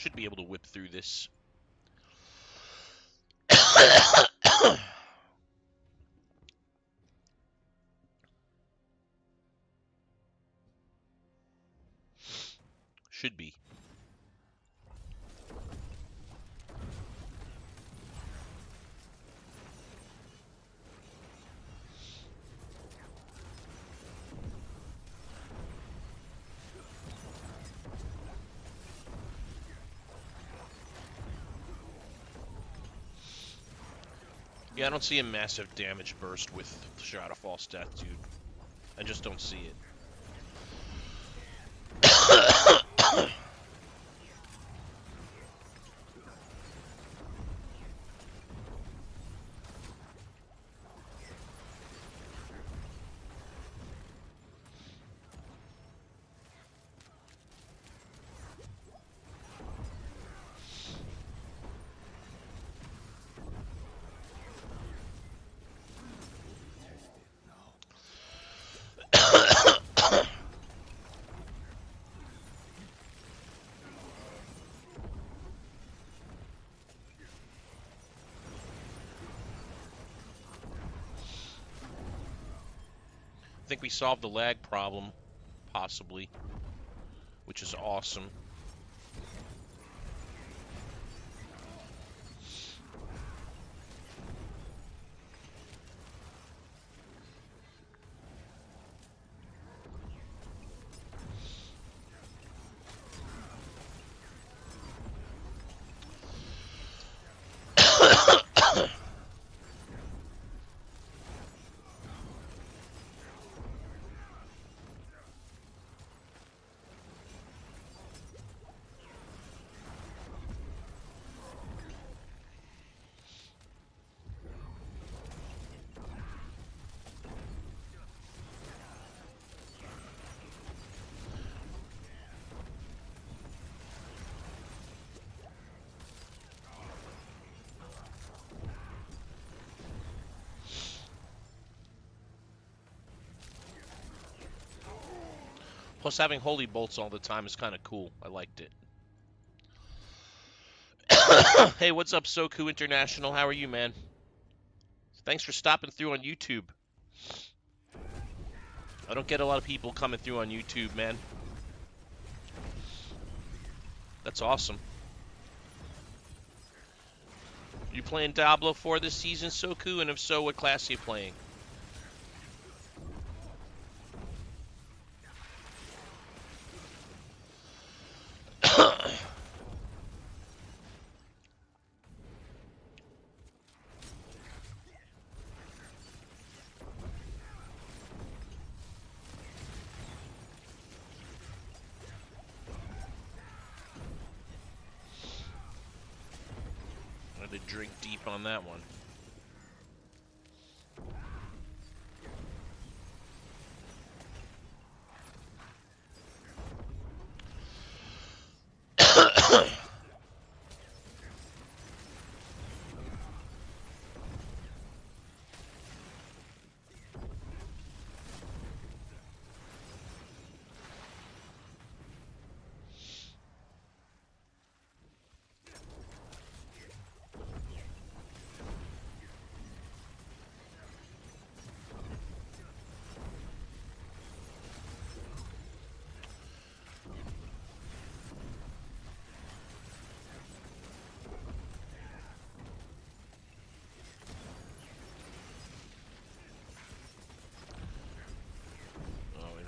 Should be able to whip through this. Should be. Yeah, I don't see a massive damage burst with Shot of False Death, dude. I just don't see it. I think we solved the lag problem, possibly, which is awesome. Plus, having holy bolts all the time is kind of cool. I liked it. Hey, what's up, Soku International? How are you, man? Thanks for stopping through on YouTube. I don't get a lot of people coming through on YouTube, man. That's awesome. You playing Diablo 4 this season, Soku? And if so, what class are you playing? I had to drink deep on that one.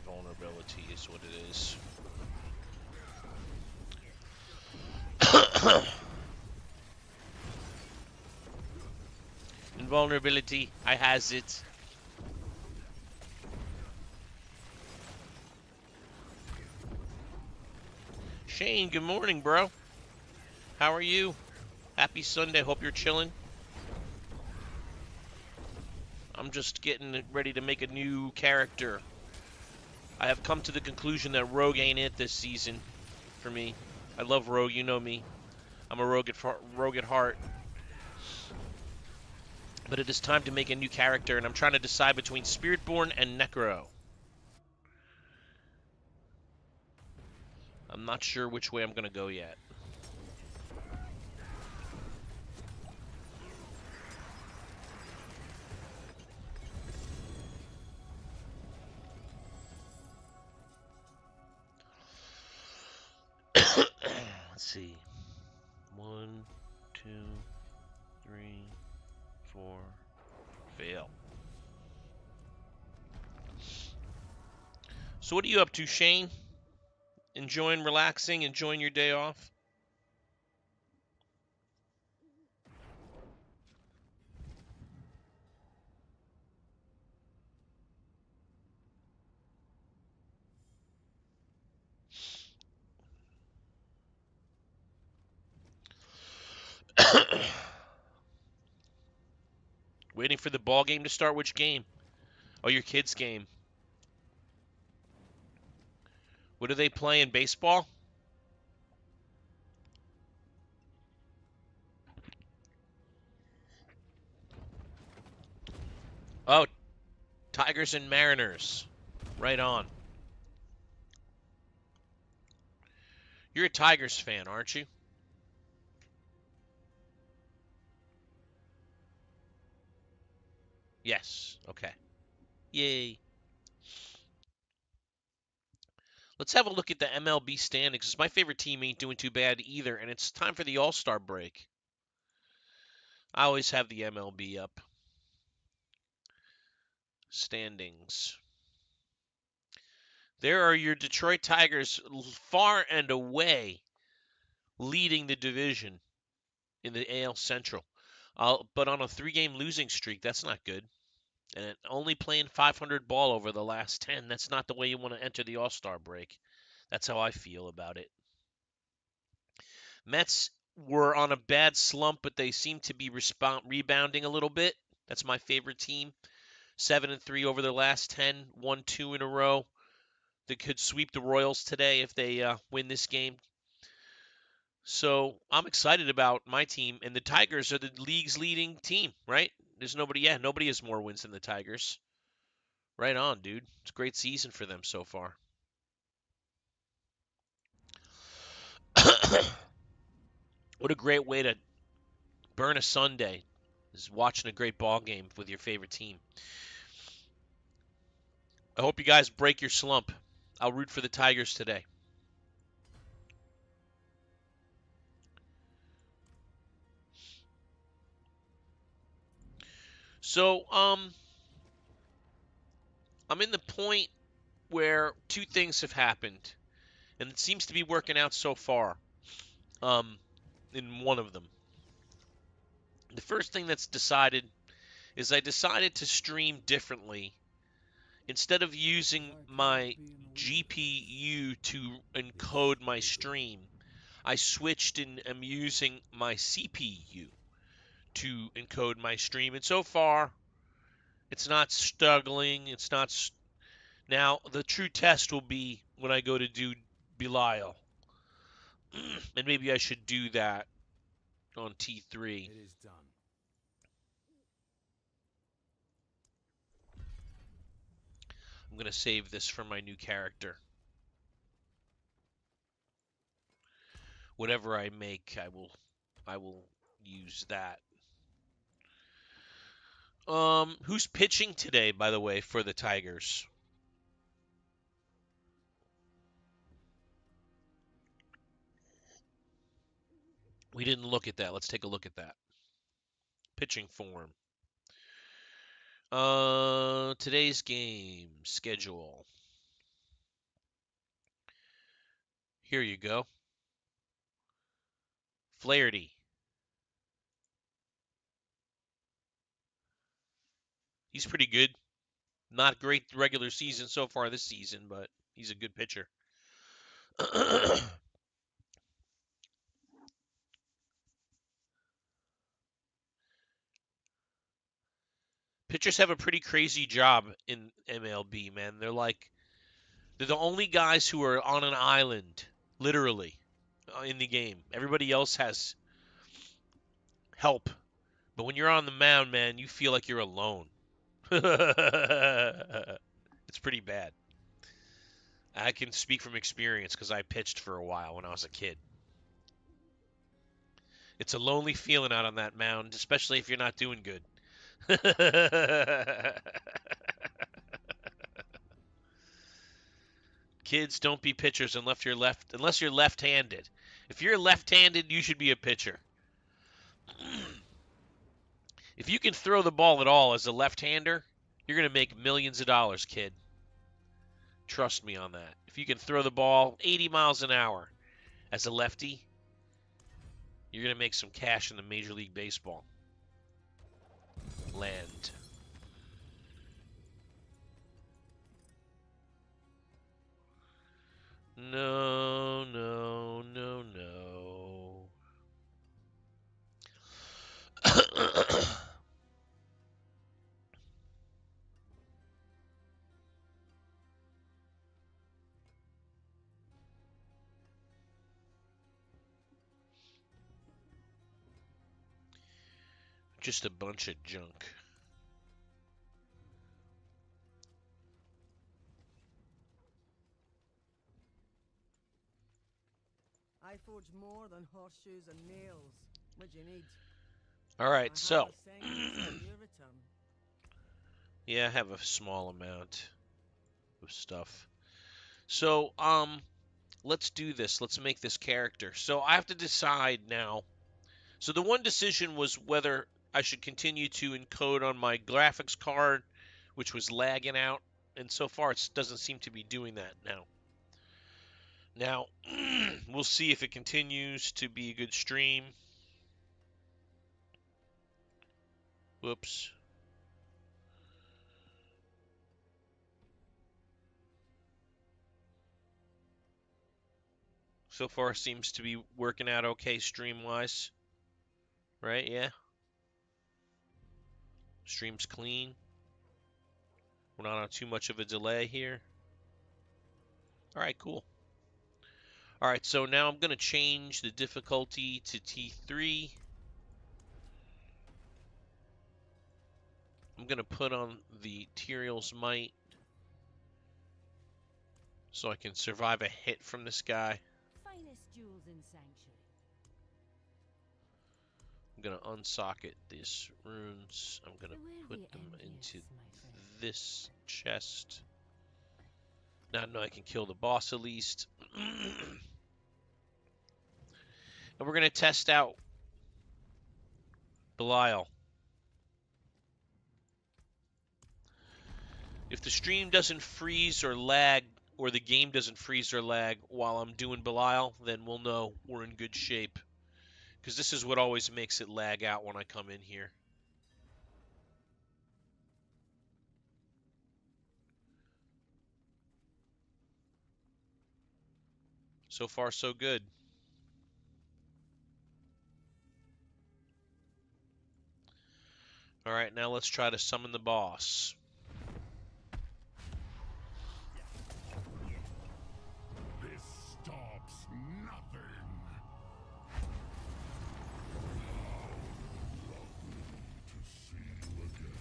Invulnerability is what it is. Invulnerability, I has it. Shane, good morning, bro. How are you? Happy Sunday, hope you're chilling. I'm just getting ready to make a new character. I have come to the conclusion that Rogue ain't it this season for me. I love Rogue, you know me. I'm a rogue at heart. But it is time to make a new character, and I'm trying to decide between Spiritborn and Necro. I'm not sure which way I'm going to go yet. see. 1, 2, 3, 4. Fail. So what are you up to, Shane? Enjoying, relaxing, enjoying your day off? Waiting for the ball game to start. Which game? Oh, your kids' game. What do they play in baseball? Oh, Tigers and Mariners. Right on. You're a Tigers fan, aren't you? Yes. Okay. Yay. Let's have a look at the MLB standings. 'Cause my favorite team ain't doing too bad either, and it's time for the All-Star break. I always have the MLB up. Standings. There are your Detroit Tigers far and away leading the division in the AL Central. But on a 3-game losing streak, that's not good. And only playing 500 ball over the last 10, that's not the way you want to enter the All-Star break. That's how I feel about it. Mets were on a bad slump, but they seem to be rebounding a little bit. That's my favorite team. 7-3 over their last 10, won 2 in a row. They could sweep the Royals today if they win this game. So I'm excited about my team, and the Tigers are the league's leading team, right? There's nobody, nobody has more wins than the Tigers. Right on, dude. It's a great season for them so far. What a great way to burn a Sunday, is watching a great ball game with your favorite team. I hope you guys break your slump. I'll root for the Tigers today. So, I'm in the point where two things have happened, and it seems to be working out so far. In one of them, the first thing that's decided is I decided to stream differently. Instead of using my GPU to encode my stream, I switched and am using my CPU to encode my stream. And so far, it's not struggling. It's not. Now, the true test will be when I go to do Belial. And maybe I should do that on T3. It is done. I'm going to save this for my new character. Whatever I make, I will use that. Who's pitching today, by the way, for the Tigers? We didn't look at that. Let's take a look at that. Pitching form. Today's game schedule. Here you go. Flaherty. He's pretty good. Not great regular season so far this season, but he's a good pitcher. Pitchers have a pretty crazy job in MLB, man. They're the only guys who are on an island, literally, in the game. Everybody else has help. But when you're on the mound, man, you feel like you're alone. It's pretty bad. I can speak from experience because I pitched for a while when I was a kid. It's a lonely feeling out on that mound, especially if you're not doing good. Kids, don't be pitchers unless you're left-handed. If you're left-handed, you should be a pitcher. If you can throw the ball at all as a left-hander, you're going to make millions of dollars, kid. Trust me on that. If you can throw the ball 80 miles an hour as a lefty, you're going to make some cash in the Major League Baseball land. No, no, no, no. Just a bunch of junk. I forge more than horseshoes and nails. What do you need? All right, so. Yeah, I have a small amount of stuff. So, let's do this. Let's make this character. So I have to decide now. So the one decision was whether I should continue to encode on my graphics card, which was lagging out, and so far it doesn't seem to be doing that now. Now, we'll see if it continues to be a good stream. Whoops. So far seems to be working out okay stream-wise. Right, yeah? Stream's clean. We're not on too much of a delay here. All right, cool. All right, so now I'm going to change the difficulty to T3. I'm going to put on the Tyrael's Might so I can survive a hit from this guy. Finest jewels in Sanctuary. I'm going to unsocket these runes. I'm going to put them into this chest. Now I know I can kill the boss at least. And we're going to test out Belial. If the stream doesn't freeze or lag, or the game doesn't freeze or lag while I'm doing Belial, then we'll know we're in good shape. Because this is what always makes it lag out when I come in here. So far, so good. All right, now let's try to summon the boss. This stops nothing. To see you again.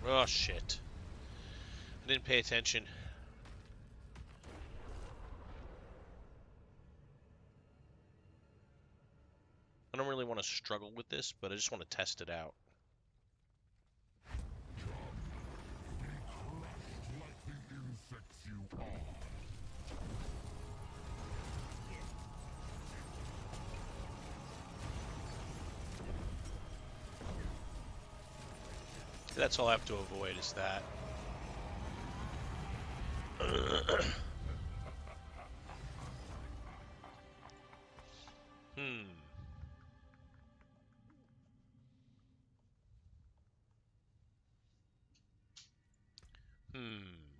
Oh, shit. I didn't pay attention. I don't really want to struggle with this, but I just want to test it out. That's all I have to avoid is that.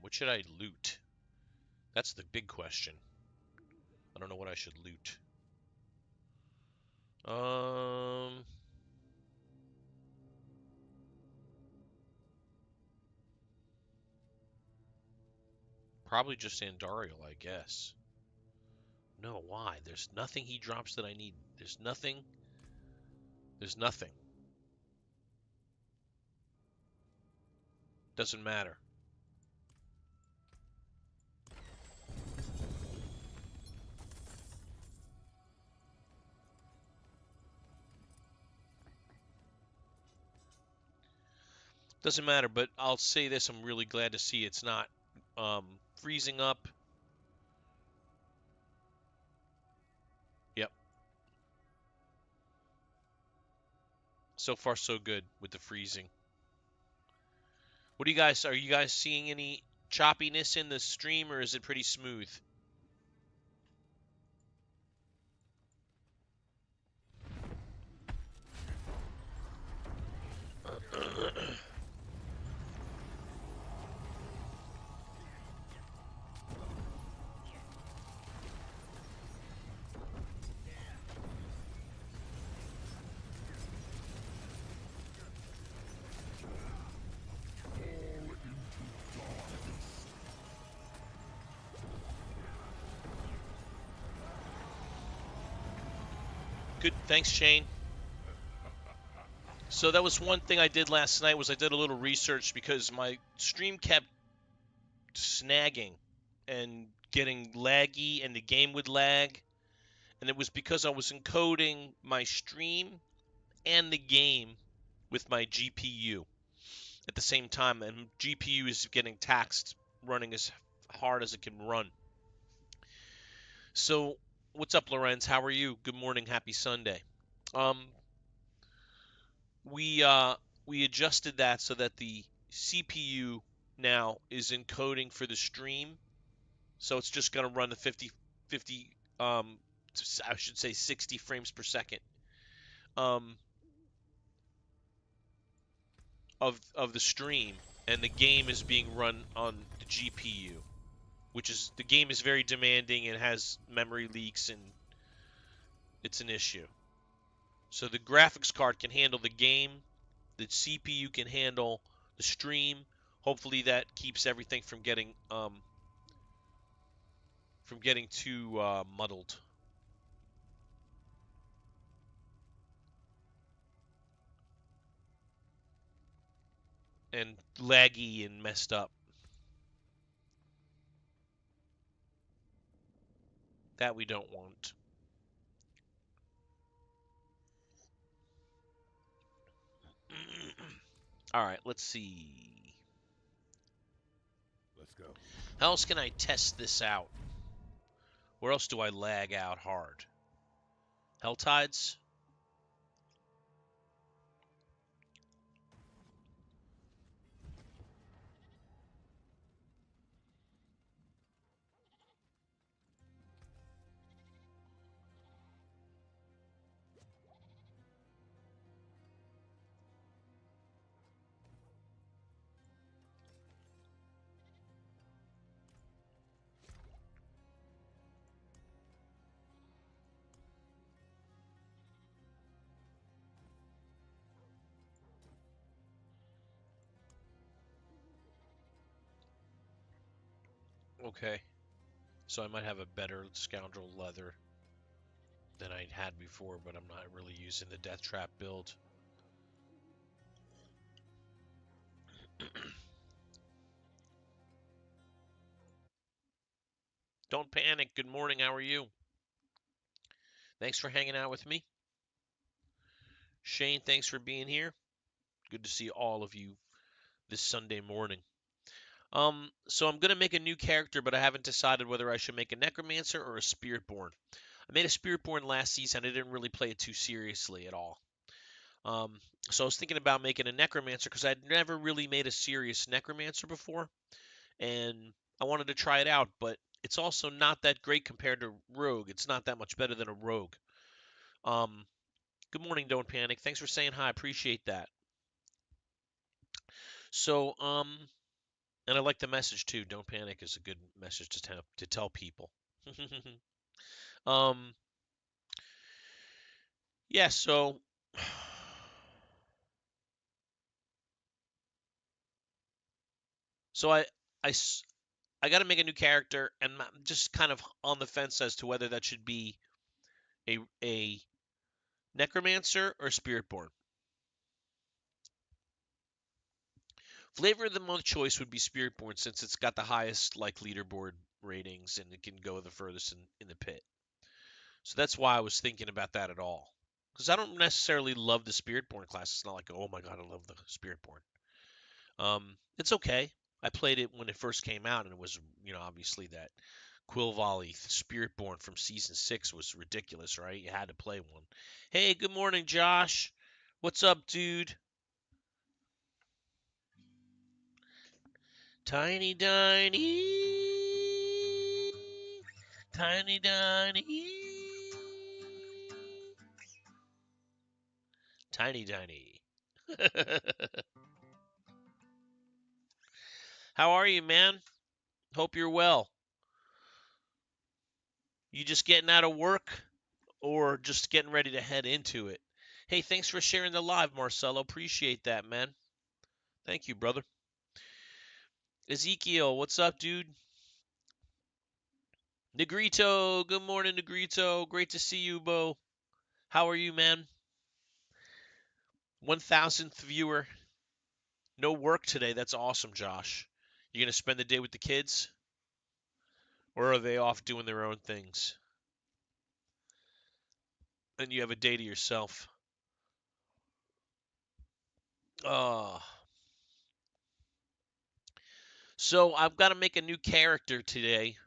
What should I loot? That's the big question. I don't know what I should loot. Probably just Andariel, I guess. No, why? There's nothing he drops that I need. There's nothing. There's nothing. Doesn't matter. Doesn't matter, but I'll say this: I'm really glad to see it's not freezing up. Yep. So far, so good with the freezing. What do you guys? Are you guys seeing any choppiness in the stream, or is it pretty smooth? Good. Thanks, Shane. So that was one thing I did last night was I did a little research because my stream kept snagging and getting laggy and the game would lag. And it was because I was encoding my stream and the game with my GPU at the same time. And GPU is getting taxed running as hard as it can run. So, what's up, Lorenz? How are you? Good morning. Happy Sunday. Um, we uh, we adjusted that so that the CPU now is encoding for the stream. So it's just going to run the 50, I should say 60 frames per second um, of the stream, and the game is being run on the GPU, which is the game is very demanding and has memory leaks and it's an issue. So the graphics card can handle the game, the CPU can handle the stream. Hopefully that keeps everything from getting too muddled and laggy and messed up. That we don't want. All right, let's see. Let's go. How else can I test this out? Where else do I lag out hard? Helltides? Okay. So I might have a better scoundrel leather than I had before, but I'm not really using the death trap build. Don't panic. Good morning. How are you? Thanks for hanging out with me. Shane, thanks for being here. Good to see all of you this Sunday morning. So I'm gonna make a new character, but I haven't decided whether I should make a necromancer or a spiritborn. I made a spiritborn last season. I didn't really play it too seriously at all. Um, so I was thinking about making a necromancer because I'd never really made a serious necromancer before, and I wanted to try it out. But it's also not that great compared to rogue. It's not that much better than a rogue. Um, Good morning, don't panic. Thanks for saying hi. Appreciate that. So, and I like the message too. Don't panic is a good message to tell people. um, yeah. So I I got to make a new character, and I'm just kind of on the fence as to whether that should be a necromancer or spiritborn. Flavor of the month choice would be spiritborn since it's got the highest like leaderboard ratings and it can go the furthest in the pit. So that's why I was thinking about that at all. Because I don't necessarily love the spiritborn class. It's not like, oh my god, I love the spiritborn. It's okay. I played it when it first came out, and it was, obviously that Quill Volley Spiritborn from season 6 was ridiculous, right? You had to play one. Hey, good morning, Josh. What's up, dude? Tiny Tiny. Tiny Tiny. Tiny Tiny. How are you, man? Hope you're well. You just getting out of work or just getting ready to head into it? Hey, thanks for sharing the live, Marcelo. Appreciate that, man. Thank you, brother. Ezekiel, what's up, dude? Negrito, good morning, Negrito. Great to see you, Bo. How are you, man? 1000th viewer. No work today. That's awesome, Josh. You gonna spend the day with the kids? Or are they off doing their own things? And you have a day to yourself. Oh. So I've got to make a new character today,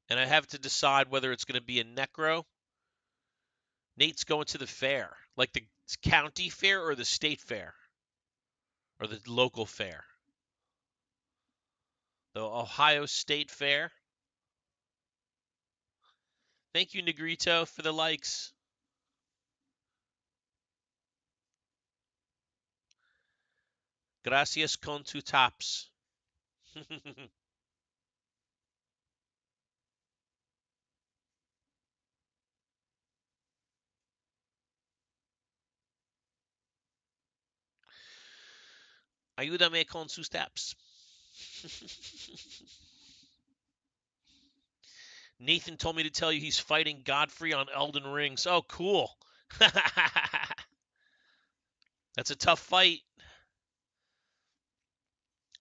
and I have to decide whether it's going to be a necro. Nate's going to the fair, like the county fair or the state fair or the local fair. The Ohio State Fair. Thank you, Negrito, for the likes. Gracias con tu taps. Ayúdame con sus taps. Nathan told me to tell you he's fighting Godfrey on Elden Rings. Oh, cool. That's a tough fight.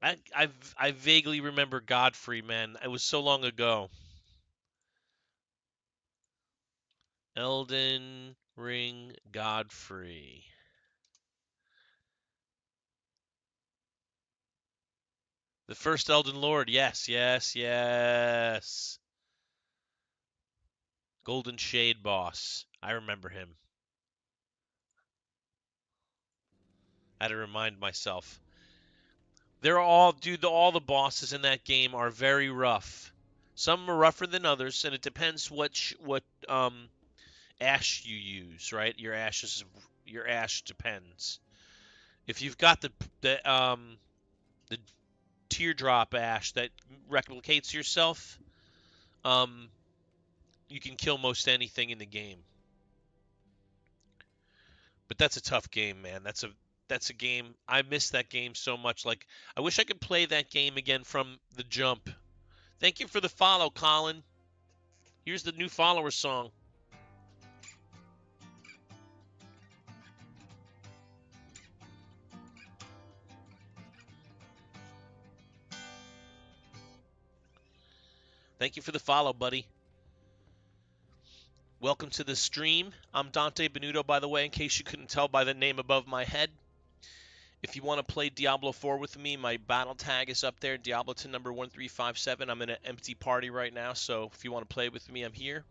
I vaguely remember Godfrey, man. It was so long ago. Elden Ring Godfrey. The first Elden Lord. Yes, yes, yes. Golden Shade boss. I remember him. I had to remind myself. They're all, dude, all the bosses in that game are very rough. Some are rougher than others, and it depends what ash you use, right? Your ash depends. If you've got the teardrop ash that replicates yourself, um, you can kill most anything in the game. But that's a tough game, man. That's a game. I miss that game so much. Like I wish I could play that game again from the jump. Thank you for the follow, Colin. Here's the new follower song. Thank you for the follow, buddy. Welcome to the stream. I'm Dante Benuto, by the way, in case you couldn't tell by the name above my head. If you want to play Diablo 4 with me, my battle tag is up there, Diableton number 1357. I'm in an empty party right now, so if you want to play with me, I'm here.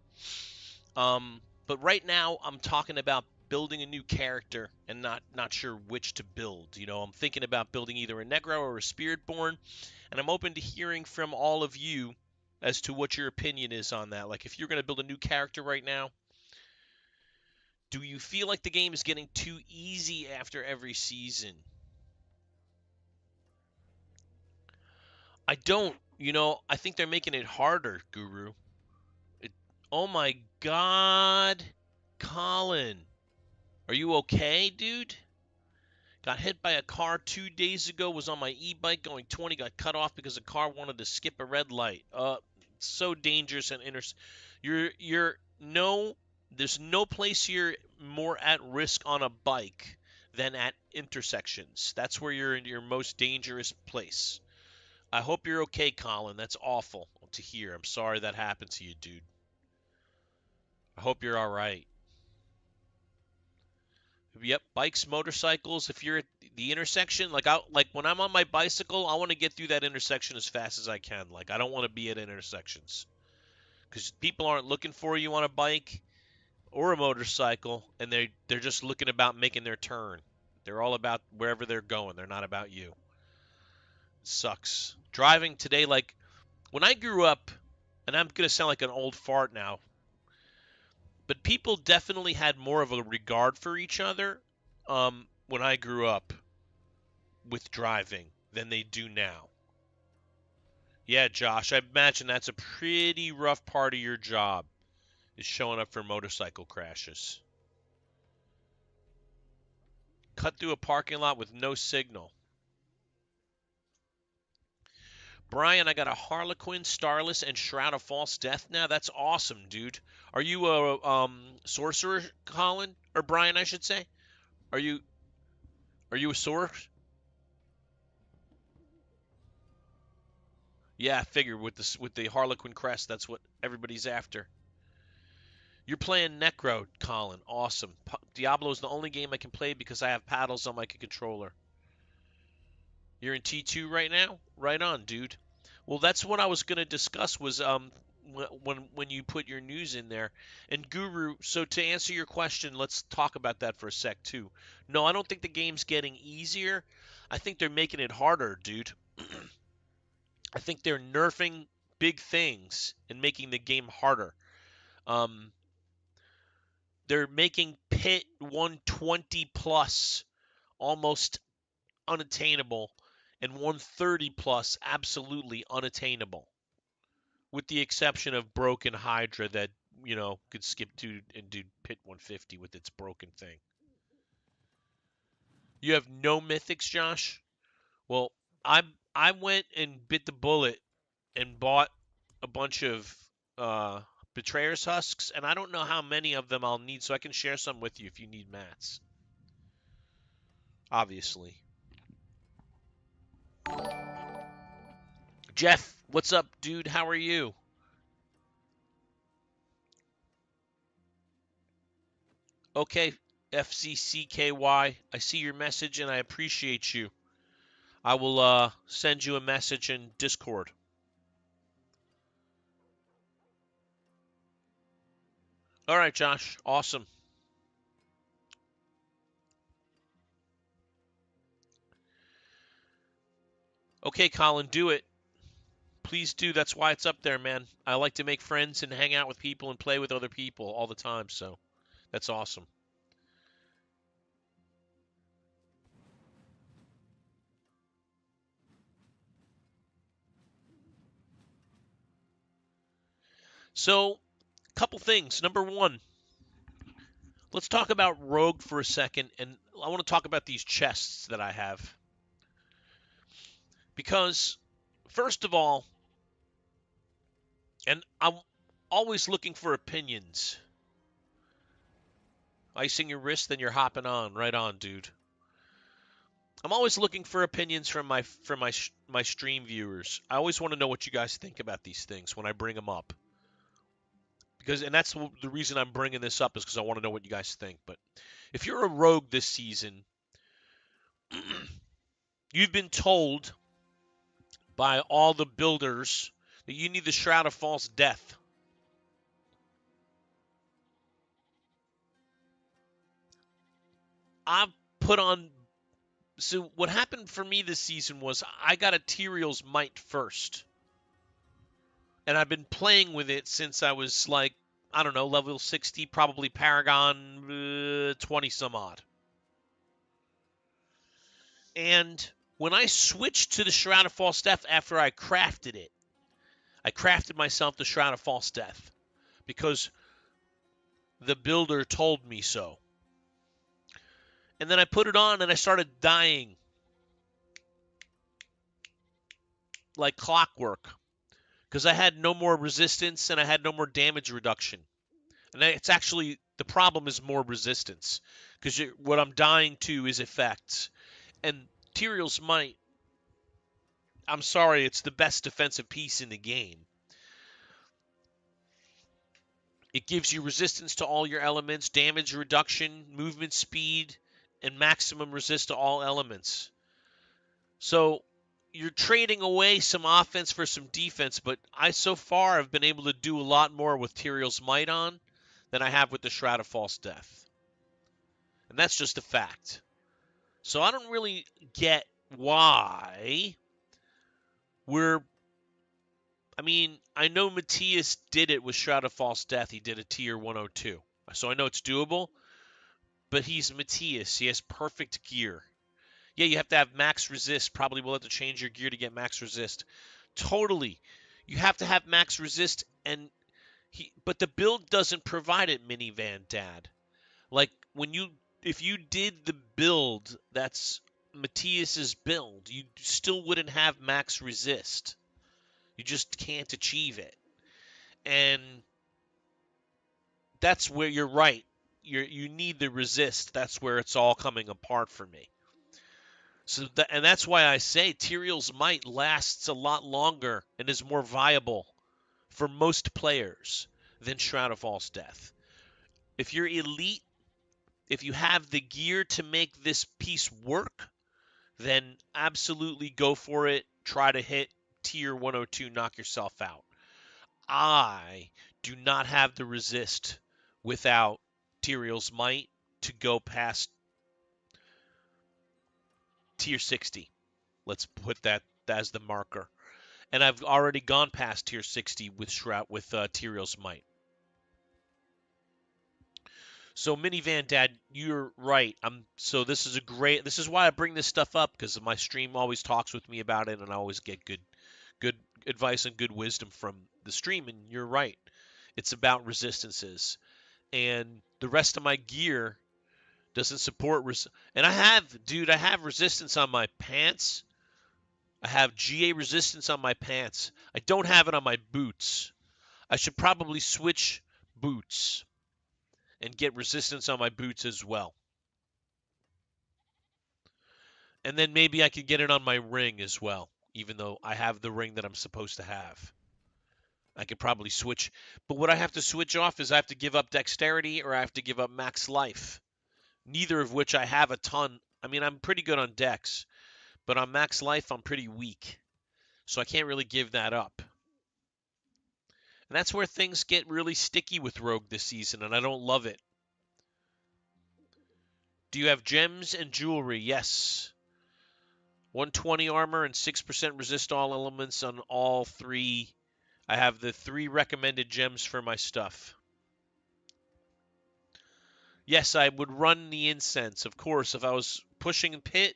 But right now, I'm talking about building a new character and not sure which to build. I'm thinking about building either a Negro or a Spiritborn, and I'm open to hearing from all of you as to what your opinion is on that. Like, if you're going to build a new character right now, do you feel like the game is getting too easy after every season? I don't. I think they're making it harder, Guru. It, oh my God, Colin. Are you okay, dude? Got hit by a car 2 days ago, was on my e-bike going 20, got cut off because the car wanted to skip a red light. So dangerous and you're no there's no place you're more at risk on a bike than at intersections. That's where you're in your most dangerous place. I hope you're okay, Colin. That's awful to hear. I'm sorry that happened to you, dude. I hope you're all right. Yep, bikes, motorcycles. If you're the intersection, like when I'm on my bicycle, I want to get through that intersection as fast as I can. Like I don't want to be at intersections because people aren't looking for you on a bike or a motorcycle, and they're just looking about making their turn. They're all about wherever they're going. They're not about you. It sucks. Driving today, like when I grew up, and I'm gonna sound like an old fart now, but people definitely had more of a regard for each other when I grew up with driving than they do now. Yeah, Josh, I imagine that's a pretty rough part of your job is showing up for motorcycle crashes. Cut through a parking lot with no signal. Brian, I got a Harlequin, Starless, and Shroud of False Death now. That's awesome, dude. Are you a sorcerer, Colin? Or Brian, I should say? Are you a sorcerer? Yeah, I figured with the Harlequin crest, that's what everybody's after. You're playing Necro, Colin. Awesome. Diablo is the only game I can play because I have paddles on my controller. You're in T2 right now? Right on, dude. Well, that's what I was going to discuss was when you put your news in there. And Guru, so to answer your question, let's talk about that for a sec too. No, I don't think the game's getting easier. I think they're making it harder, dude. I think they're nerfing big things and making the game harder. Um, they're making Pit 120 plus almost unattainable and 130 plus absolutely unattainable, with the exception of Broken Hydra that, could skip to and do Pit 150 with its broken thing. You have no mythics, Josh? Well, I went and bit the bullet and bought a bunch of uh, Betrayer's Husks, and I don't know how many of them I'll need, so I can share some with you if you need mats. Obviously. Jeff, what's up, dude? How are you? Okay, FCCKY, I see your message and I appreciate you. I will send you a message in Discord. All right, Josh. Awesome. Okay, Colin, do it. Please do. That's why it's up there, man. I like to make friends and hang out with people and play with other people all the time, so that's awesome. So, couple things. Number one, let's talk about Rogue for a second, and I want to talk about these chests that I have. Because, first of all, and I'm always looking for opinions. Icing your wrist, then you're hopping on. Right on, dude. I'm always looking for opinions from my stream viewers. I always want to know what you guys think about these things when I bring them up. And that's the reason I'm bringing this up is because I want to know what you guys think. But if you're a rogue this season, you've been told by all the builders that you need the Shroud of False Death. I've put on. So what happened for me this season was I got a Tyrael's Might first. And I've been playing with it since I was like, I don't know, level 60, probably Paragon 20 some odd. And when I switched to the Shroud of False Death after I crafted it, I crafted myself the Shroud of False Death because the builder told me so. And then I put it on and I started dying like clockwork because I had no more resistance and I had no more damage reduction. And it's actually, the problem is more resistance because what I'm dying to is effects. And Tyrael's Might, I'm sorry, it's the best defensive piece in the game. It gives you resistance to all your elements, damage reduction, movement speed, and maximum resist to all elements. So you're trading away some offense for some defense, but I so far have been able to do a lot more with Tyrael's Might on than I have with the Shroud of False Death. And that's just a fact. So I don't really get why we're... I mean, I know Matthias did it with Shroud of False Death. He did a tier 102. So I know it's doable, but he's Matthias. He has perfect gear. Yeah, you have to have max resist. Probably will have to change your gear to get max resist. Totally. You have to have max resist, but the build doesn't provide it, Minivan Dad. Like, if you did the build that's Matthias's build, you still wouldn't have max resist. You just can't achieve it. And that's where you're right. You need the resist. That's where it's all coming apart for me. And that's why I say Tyrael's Might lasts a lot longer and is more viable for most players than Shroud of False Death. If you're elite, if you have the gear to make this piece work, then absolutely go for it. Try to hit tier 102, knock yourself out. I do not have the resist without Tyrael's Might to go past tier 60. Let's put that as the marker. And I've already gone past tier 60 with Tyrael's Might. So Minivan Dad, you're right. This is why I bring this stuff up, because my stream always talks with me about it, and I always get good advice and good wisdom from the stream. And you're right. It's about resistances, and the rest of my gear doesn't support and I have resistance on my pants. I have GA resistance on my pants. I don't have it on my boots. I should probably switch boots and get resistance on my boots as well. And then maybe I could get it on my ring as well, even though I have the ring that I'm supposed to have. I could probably switch. But what I have to switch off is I have to give up dexterity or I have to give up max life. Neither of which I have a ton. I mean, I'm pretty good on dex, but on max life, I'm pretty weak. So I can't really give that up. And that's where things get really sticky with Rogue this season, and I don't love it. Do you have gems and jewelry? Yes. 120 armor and 6% resist all elements on all three. I have the 3 recommended gems for my stuff. Yes, I would run the incense, of course. If I was pushing pit,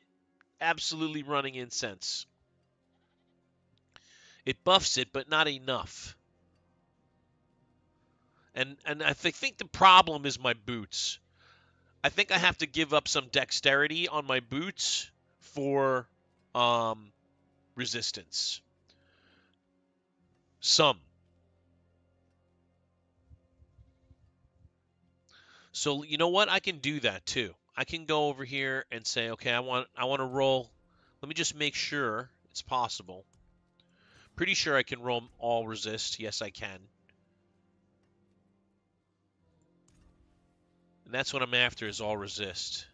absolutely running incense. It buffs it, but not enough. And I think the problem is my boots. I think I have to give up some dexterity on my boots for resistance. Some. So you know what? I can do that too. I can go over here and say, okay, I want to roll. Let me just make sure it's possible. Pretty sure I can roll all resist. Yes, I can. And that's what I'm after, is all resist.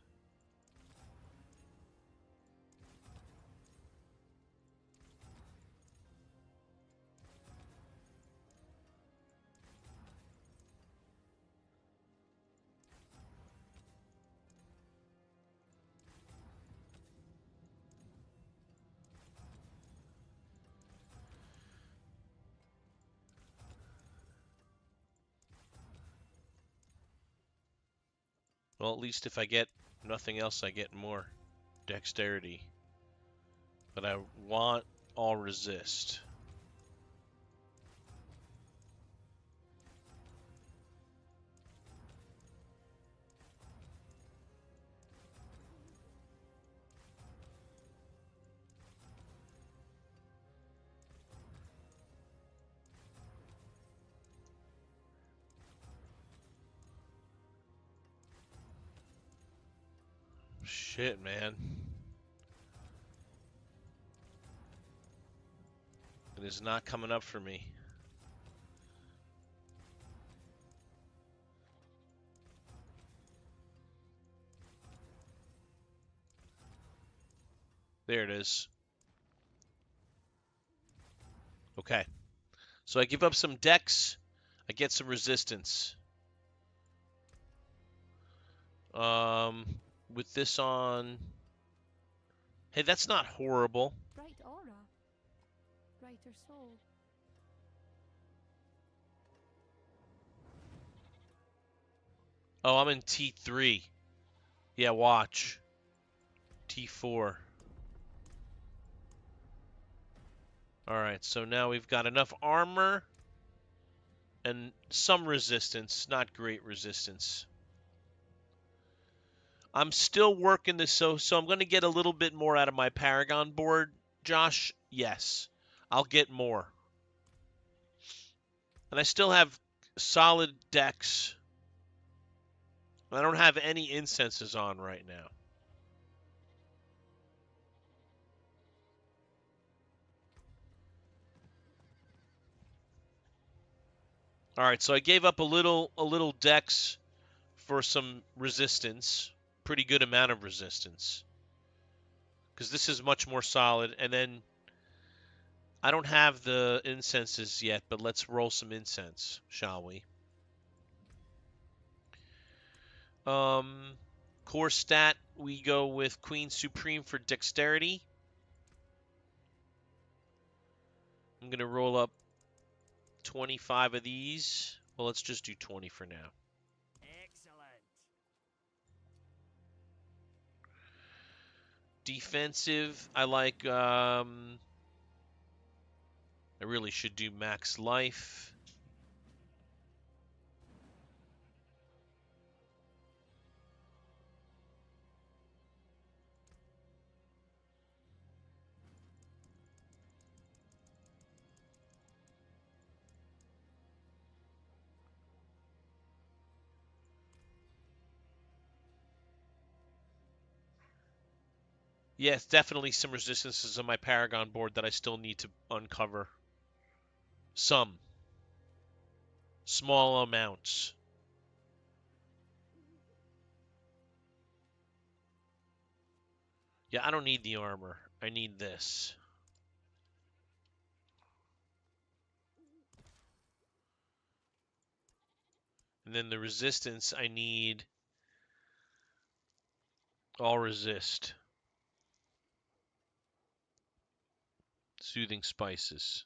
Well, at least if I get nothing else, I get more dexterity. But I want all resist. Shit, man. It is not coming up for me. There it is. Okay. So I give up some dex. I get some resistance. With this on... Hey, that's not horrible. Bright aura. Brighter soul. Oh, I'm in T3. Yeah, watch. T4. Alright, so now we've got enough armor and some resistance. Not great resistance. I'm still working this, so I'm going to get a little bit more out of my Paragon board, Josh. Yes, I'll get more. And I still have solid decks. I don't have any incenses on right now. All right, so I gave up a little dex for some resistance, pretty good amount of resistance, because this is much more solid. And then I don't have the incenses yet, but let's roll some incense, shall we? Core stat, we go with Queen Supreme for dexterity. I'm gonna roll up 25 of these. Well, let's just do 20 for now. Excellent. Defensive, I like, I really should do max life. Yes, definitely some resistances on my Paragon board that I still need to uncover. Some. Small amounts. Yeah, I don't need the armor. I need this. And then the resistance, I need all resist. Soothing spices.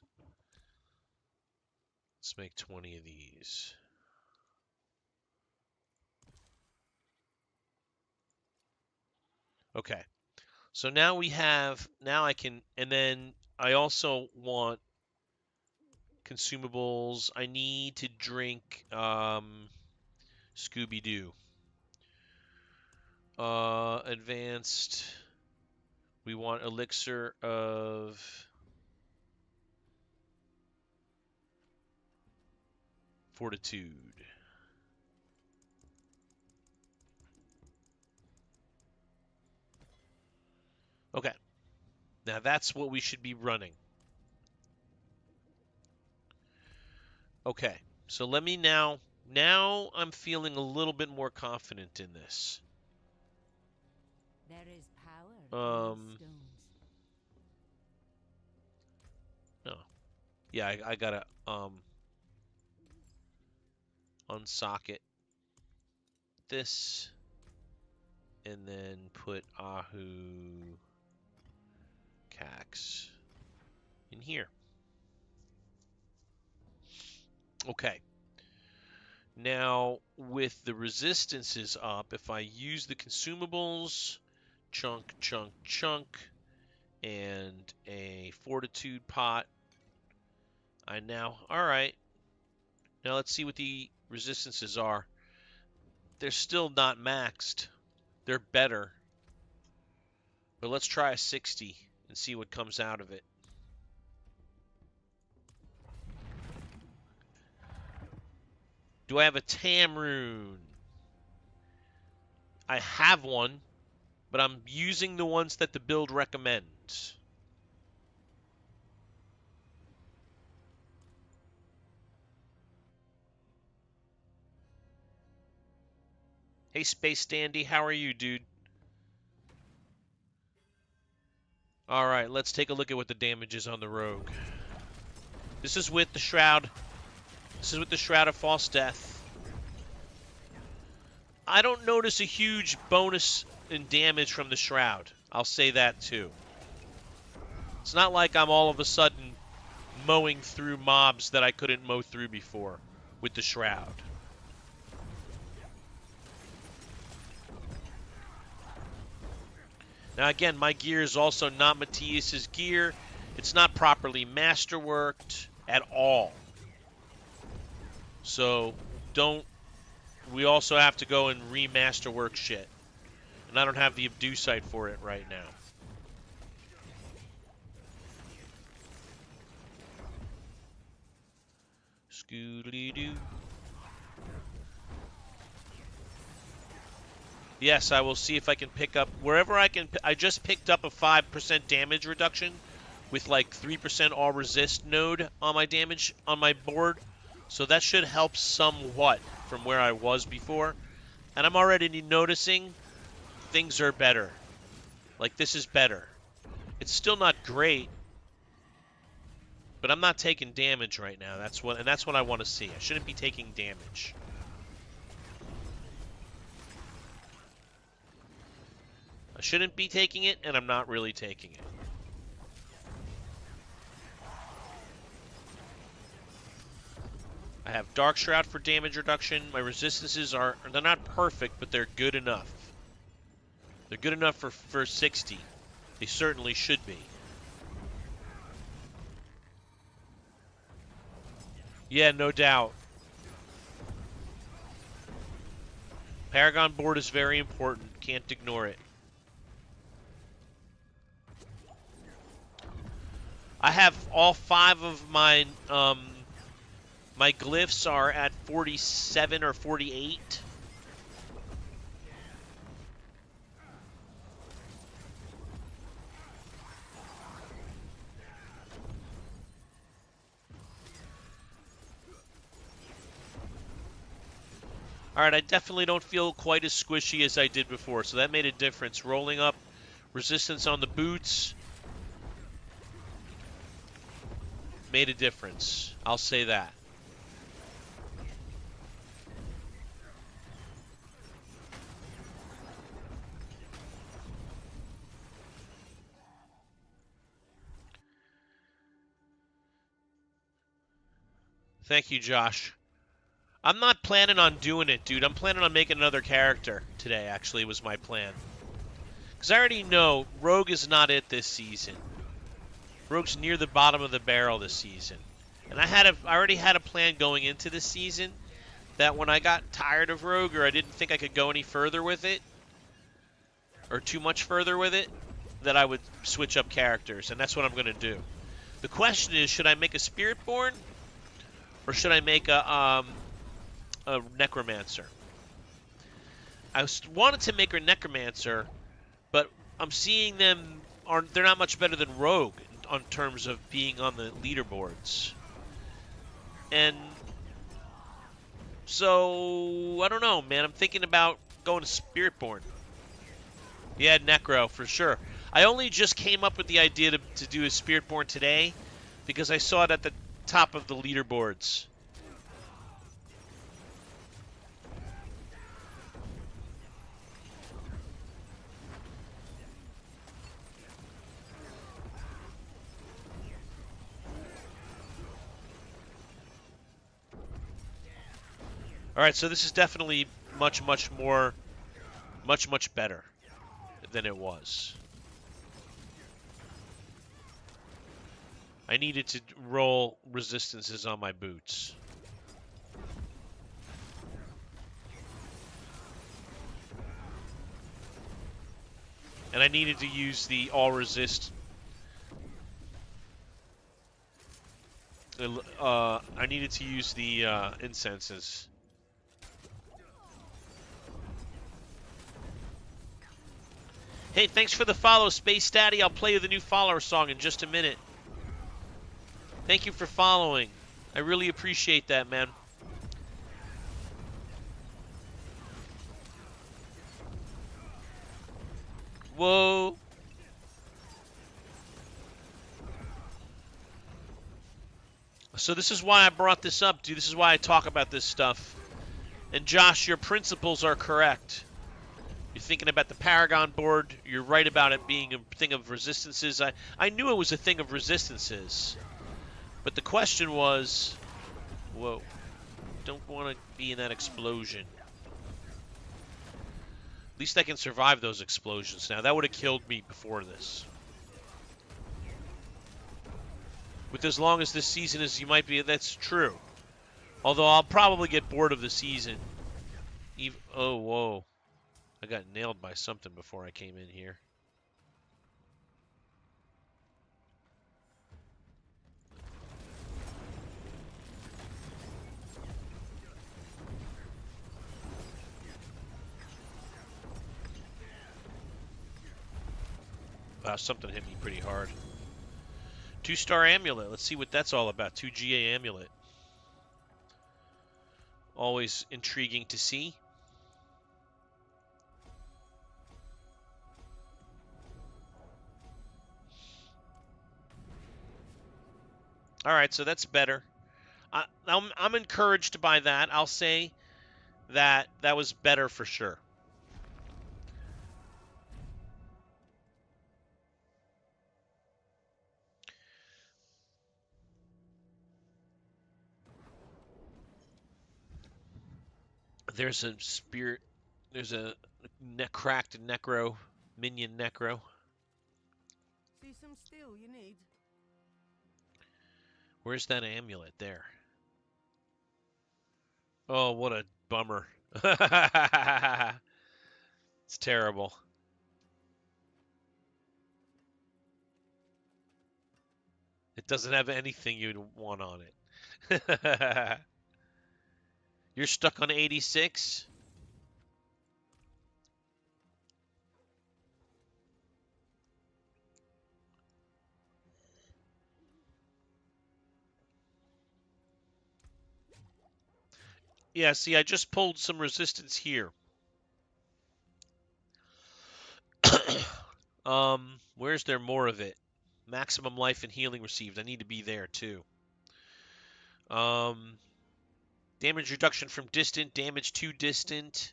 Let's make 20 of these. Okay. So now we have, now I can, and then I also want consumables. I need to drink Scooby-Doo. Advanced. We want elixir of fortitude. Okay. Now that's what we should be running. Okay. So let me now I'm feeling a little bit more confident in this. There is power in these stones. No. Yeah, I gotta unsocket this and then put Ahu Cax in here. Okay. Now, with the resistances up, if I use the consumables, chunk, chunk, chunk, and a fortitude pot, I now, all right. Now let's see what the resistances are. They're still not maxed. They're better. But let's try a 60 and see what comes out of it. Do I have a Tam rune? I have one, but I'm using the ones that the build recommends. Hey, Space Dandy, how are you, dude? Alright, let's take a look at what the damage is on the Rogue. This is with the Shroud. This is with the Shroud of False Death. I don't notice a huge bonus in damage from the Shroud. I'll say that too. It's not like I'm all of a sudden mowing through mobs that I couldn't mow through before with the Shroud. Now again, my gear is also not Matthias's gear. It's not properly masterworked at all. So we also have to go and remasterwork shit. And I don't have the Abducite for it right now. Scoodly-doo. Yes, I will see if I can pick up wherever I can. I just picked up a 5% damage reduction with like 3% all resist node on my damage on my board. So that should help somewhat from where I was before. And I'm already noticing things are better. Like this is better. It's still not great, but I'm not taking damage right now. That's what I want to see. I shouldn't be taking damage. I shouldn't be taking it, and I'm not really taking it. I have Dark Shroud for damage reduction. My resistances they're not perfect, but they're good enough. They're good enough for 60. They certainly should be. Yeah, no doubt. Paragon board is very important. Can't ignore it. I have all 5 of my my glyphs are at 47 or 48. Alright, I definitely don't feel quite as squishy as I did before, so that made a difference. Rolling up resistance on the boots made a difference. I'll say that. Thank you, Josh. I'm not planning on doing it, dude. I'm planning on making another character today, actually, was my plan. Because I already know Rogue is not it this season. Rogue's near the bottom of the barrel this season. And I already had a plan going into this season that when I got tired of Rogue or I didn't think I could go any further with it, or too much further with it, that I would switch up characters. And that's what I'm going to do. The question is, should I make a Spiritborn? Or should I make a Necromancer? I wanted to make a Necromancer, but I'm seeing they're not much better than Rogue on terms of being on the leaderboards. And so, I don't know, man. I'm thinking about going to Spiritborn. Yeah, Necro, for sure. I only just came up with the idea to do a Spiritborn today because I saw it at the top of the leaderboards. Alright, so this is definitely much better than it was. I needed to roll resistances on my boots. And I needed to use the all resist. I needed to use the incenses. Hey, thanks for the follow, Space Daddy. I'll play you the new follower song in just a minute. Thank you for following. I really appreciate that, man. Whoa. So this is why I brought this up, dude. This is why I talk about this stuff. And Josh, your principles are correct. You're thinking about the Paragon board. You're right about it being a thing of resistances. I knew it was a thing of resistances. But the question was, whoa, don't want to be in that explosion. At least I can survive those explosions now. That would have killed me before this. With as long as this season is, you might be, that's true. Although I'll probably get bored of the season. Oh, whoa. I got nailed by something before I came in here. Wow, something hit me pretty hard. 2-star amulet. Let's see what that's all about. 2 GA amulet. Always intriguing to see. All right, so that's better. I'm encouraged by that. I'll say that that was better for sure. There's a spirit. There's a cracked necro minion necro. See some steel you need? Where's that amulet? There. Oh, what a bummer. It's terrible. It doesn't have anything you'd want on it. You're stuck on 86? Yeah, see, I just pulled some resistance here. Where's there more of it? Maximum life and healing received. I need to be there too. Damage reduction from distant, damage to distant.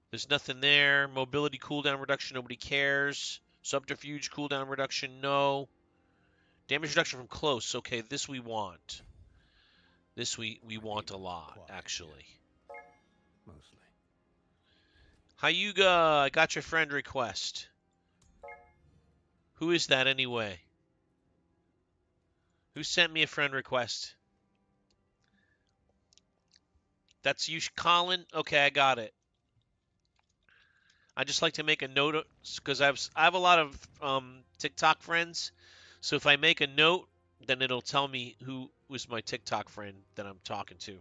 There's nothing there. Mobility cooldown reduction, nobody cares. Subterfuge cooldown reduction, no. Damage reduction from close. Okay, this we want. This we want a lot, actually. Mostly. Hyuga, I got your friend request. Who is that anyway? Who sent me a friend request? That's you, Colin? Okay, I got it. I just like to make a note because I have a lot of TikTok friends. So if I make a note, then it'll tell me who was my TikTok friend that I'm talking to.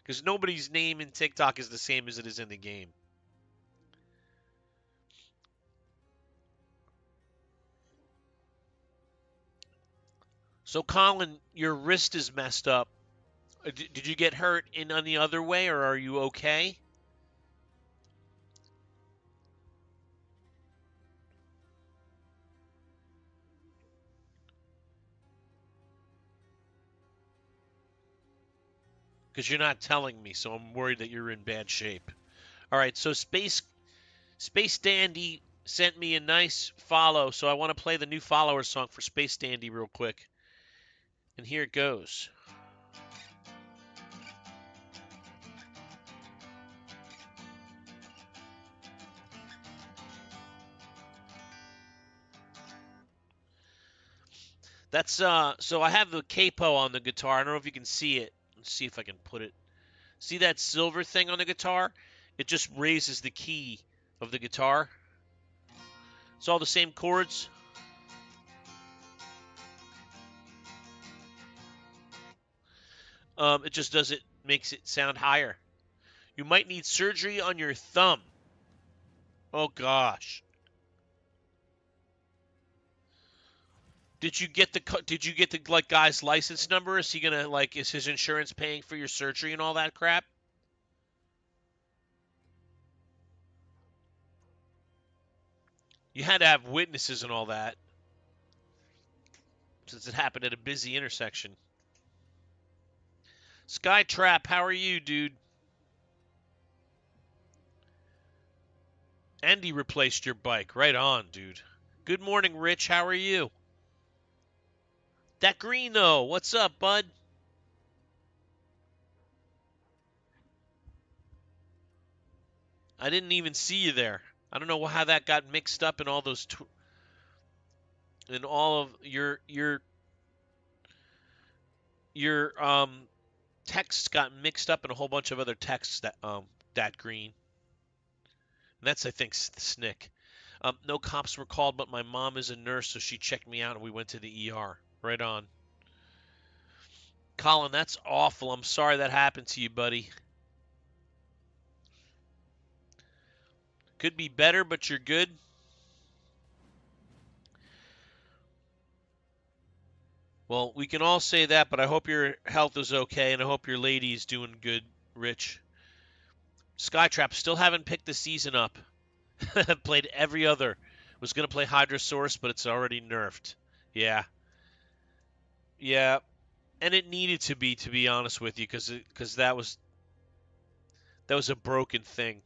Because nobody's name in TikTok is the same as it is in the game. So Colin, your wrist is messed up. Did you get hurt in any other way, or are you okay? Because you're not telling me, so I'm worried that you're in bad shape. All right, so Space Dandy sent me a nice follow, so I want to play the new follower song for Space Dandy real quick. And here it goes. That's so I have the capo on the guitar. I don't know if you can see it. Let's see if I can put it. See that silver thing on the guitar? It just raises the key of the guitar. It's all the same chords. It just makes it sound higher. You might need surgery on your thumb. Oh gosh. Did you get the like guy's license number? Is he gonna like is his insurance paying for your surgery and all that crap? You had to have witnesses and all that since it happened at a busy intersection. Skytrap, how are you, dude? Andy replaced your bike. Right on, dude. Good morning, Rich. How are you? That green, though. What's up, bud? I didn't even see you there. I don't know how that got mixed up in all those in all of your texts got mixed up in a whole bunch of other texts that green. And that's I think Snick. No cops were called, but my mom is a nurse, so she checked me out and we went to the ER. Right on. Colin, that's awful. I'm sorry that happened to you, buddy. Could be better, but you're good. Well, we can all say that, but I hope your health is okay, and I hope your lady's doing good, Rich. Skytrap, still haven't picked the season up. Played every other. Was going to play Hydrosaurus, but it's already nerfed. Yeah. Yeah. And it needed to be honest with you, because that was a broken thing.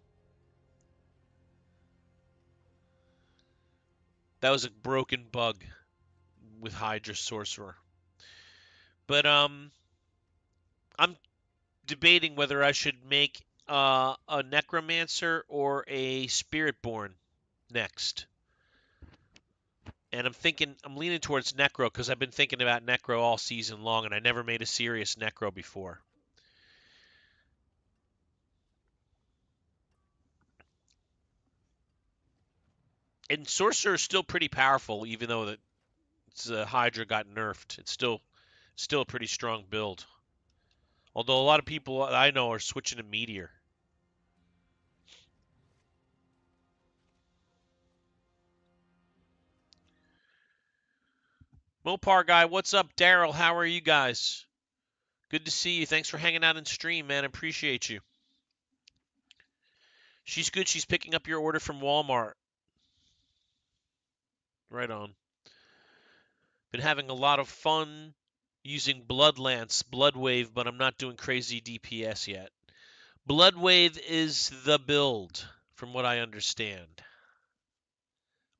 That was a broken bug with Hydra Sorcerer. But I'm debating whether I should make a Necromancer or a Spiritborn next. And I'm leaning towards Necro because I've been thinking about Necro all season long, and I never made a serious Necro before. And Sorcerer is still pretty powerful, even though Hydra got nerfed. It's still a pretty strong build. Although a lot of people I know are switching to Meteor. Mopar guy, what's up? Daryl, how are you guys? Good to see you. Thanks for hanging out and stream, man. Appreciate you. She's good. She's picking up your order from Walmart. Right on. Been having a lot of fun using Bloodlance, Bloodwave, but I'm not doing crazy DPS yet. Bloodwave is the build, from what I understand,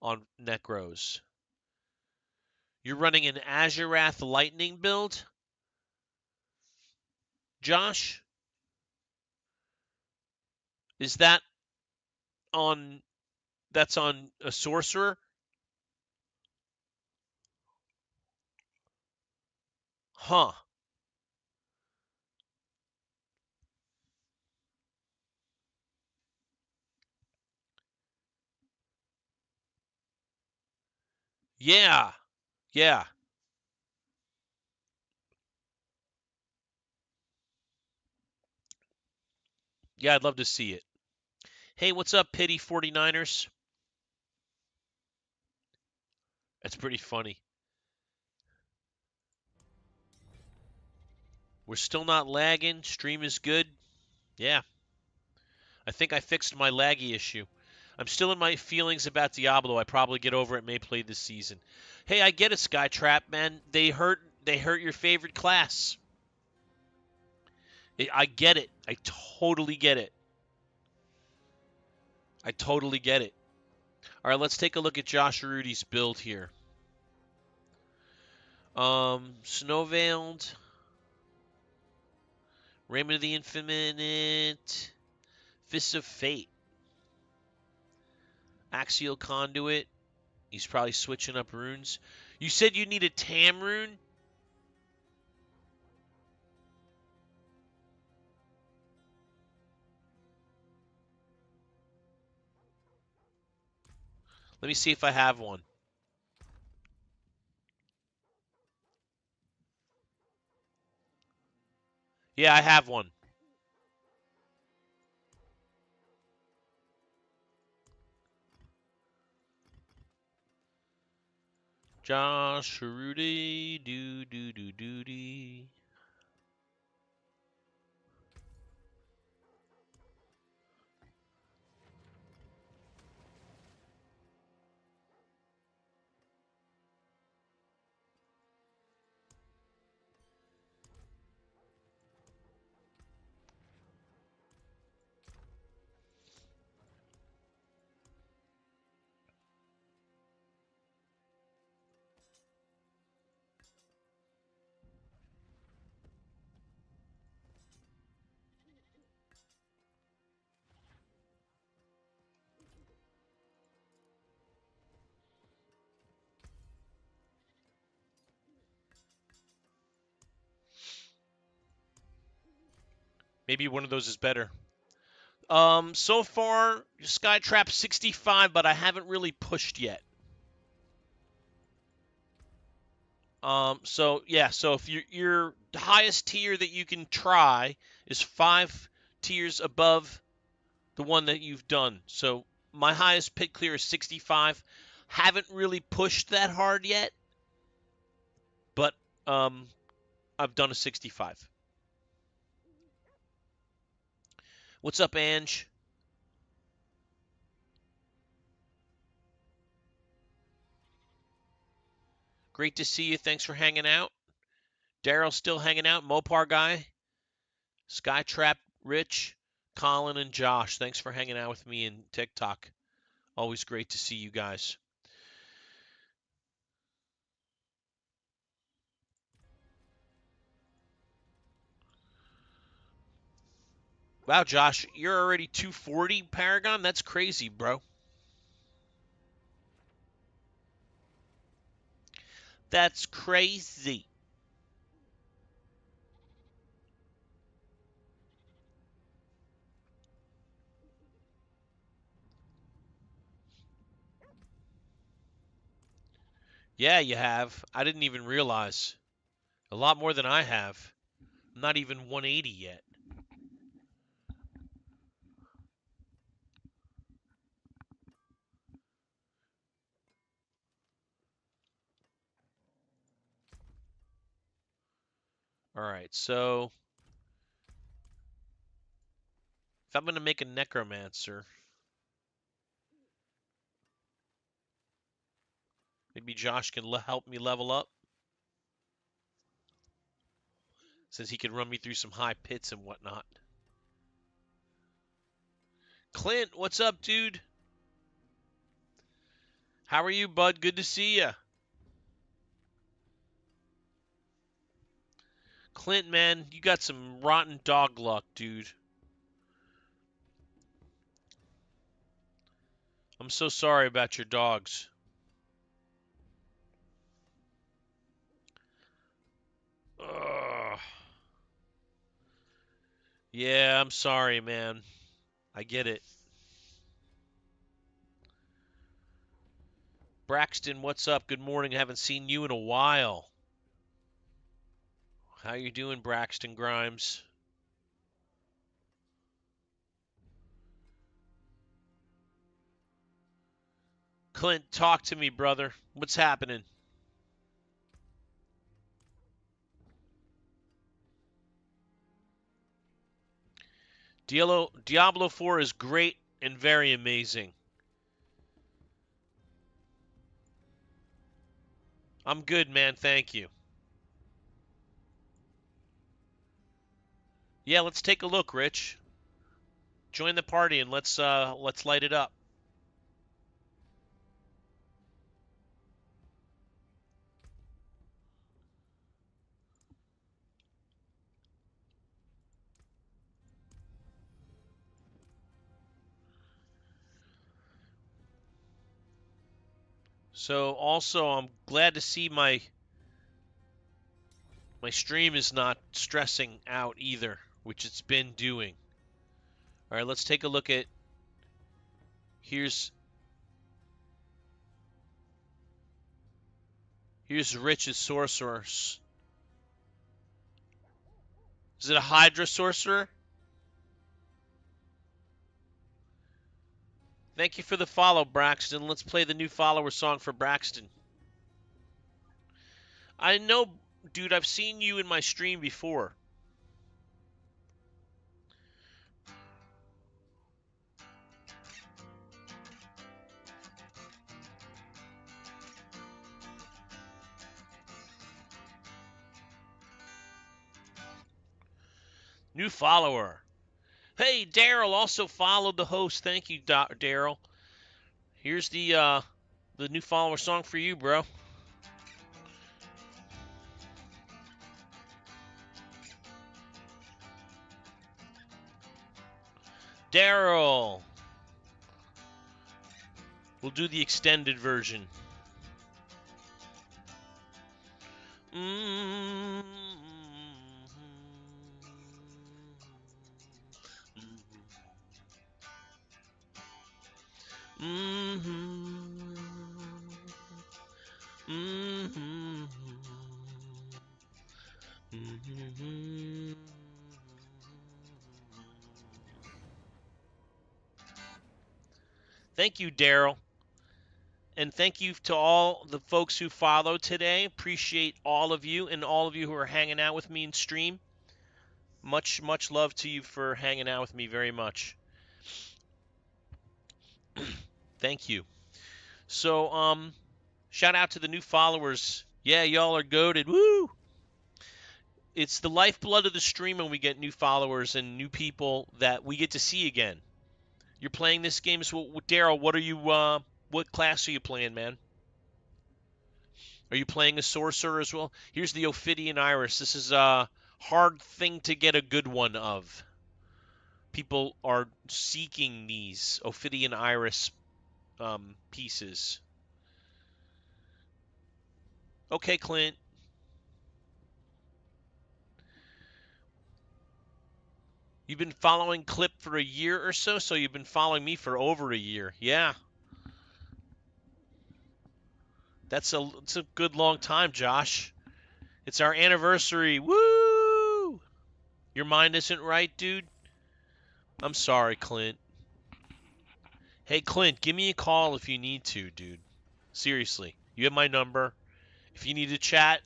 on Necros. You're running an Azurath Lightning build? Josh? Is on that's on a sorcerer? Huh. Yeah. Yeah. Yeah, I'd love to see it. Hey, what's up, Pity 49ers? That's pretty funny. We're still not lagging. Stream is good. Yeah. I think I fixed my laggy issue. I'm still in my feelings about Diablo. I probably get over it. May play this season. Hey, I get it, Skytrap, man. They hurt your favorite class. I get it. I totally get it. I totally get it. All right, let's take a look at Josh Rudy's build here. Snowveiled, Raymond of the Infinite, Fists of Fate, Axial Conduit. He's probably switching up runes. You said you need a Tam rune? Let me see if I have one. Yeah, I have one. Josh Rudy, do do do do dee. Maybe one of those is better. So far, Skytrap 65, but I haven't really pushed yet. So yeah, so if your highest tier that you can try is 5 tiers above the one that you've done. So my highest pit clear is 65. Haven't really pushed that hard yet, but I've done a 65. What's up, Ange? Great to see you. Thanks for hanging out. Daryl still hanging out. Mopar guy, Skytrap, Rich, Colin, and Josh. Thanks for hanging out with me in TikTok. Always great to see you guys. Wow, Josh, you're already 240 Paragon? That's crazy, bro. That's crazy. Yeah, you have. I didn't even realize. A lot more than I have. I'm not even 180 yet. All right, so if I'm going to make a Necromancer, maybe Josh can help me level up, since he can run me through some high pits and whatnot. Clint, what's up, dude? How are you, bud? Good to see you. Clint, man, you got some rotten dog luck, dude. I'm so sorry about your dogs. Ugh. Yeah, I'm sorry, man. I get it. Braxton, what's up? Good morning. Haven't seen you in a while. How you doing, Braxton Grimes? Clint, talk to me, brother. What's happening? Diablo 4 is great and very amazing. I'm good, man. Thank you. Yeah, let's take a look, Rich. Join the party and let's light it up. So also, I'm glad to see my stream is not stressing out either, which it's been doing. All right, let's take a look at here's Rich's sorcerers. Is it a Hydra sorcerer? Thank you for the follow, Braxton. Let's play the new follower song for Braxton. I know, dude, I've seen you in my stream before. New follower. Hey, Daryl also followed the host. Thank you, Daryl. Here's the new follower song for you, bro. Daryl. We'll do the extended version. Mm-hmm. Mm-hmm. Mm-hmm. Thank you, Daryl. And thank you to all the folks who followed today. Appreciate all of you and all of you who are hanging out with me in stream. Much, much love to you for hanging out with me very much. Thank you. So, shout out to the new followers. Yeah, y'all are goated. Woo! It's the lifeblood of the stream when we get new followers and new people that we get to see again. You're playing this game, so Daryl, what are you? What class are you playing, man? Are you playing a sorcerer as well? Here's the Ophidian Iris. This is a hard thing to get a good one of. People are seeking these Ophidian Iris pieces. Okay, Clint. You've been following Clip for a year or so, so you've been following me for over a year. Yeah, it's a good long time, Josh. It's our anniversary. Woo! Your mind isn't right, dude? I'm sorry, Clint. Hey, Clint, give me a call if you need to, dude. Seriously. You have my number. If you need to chat,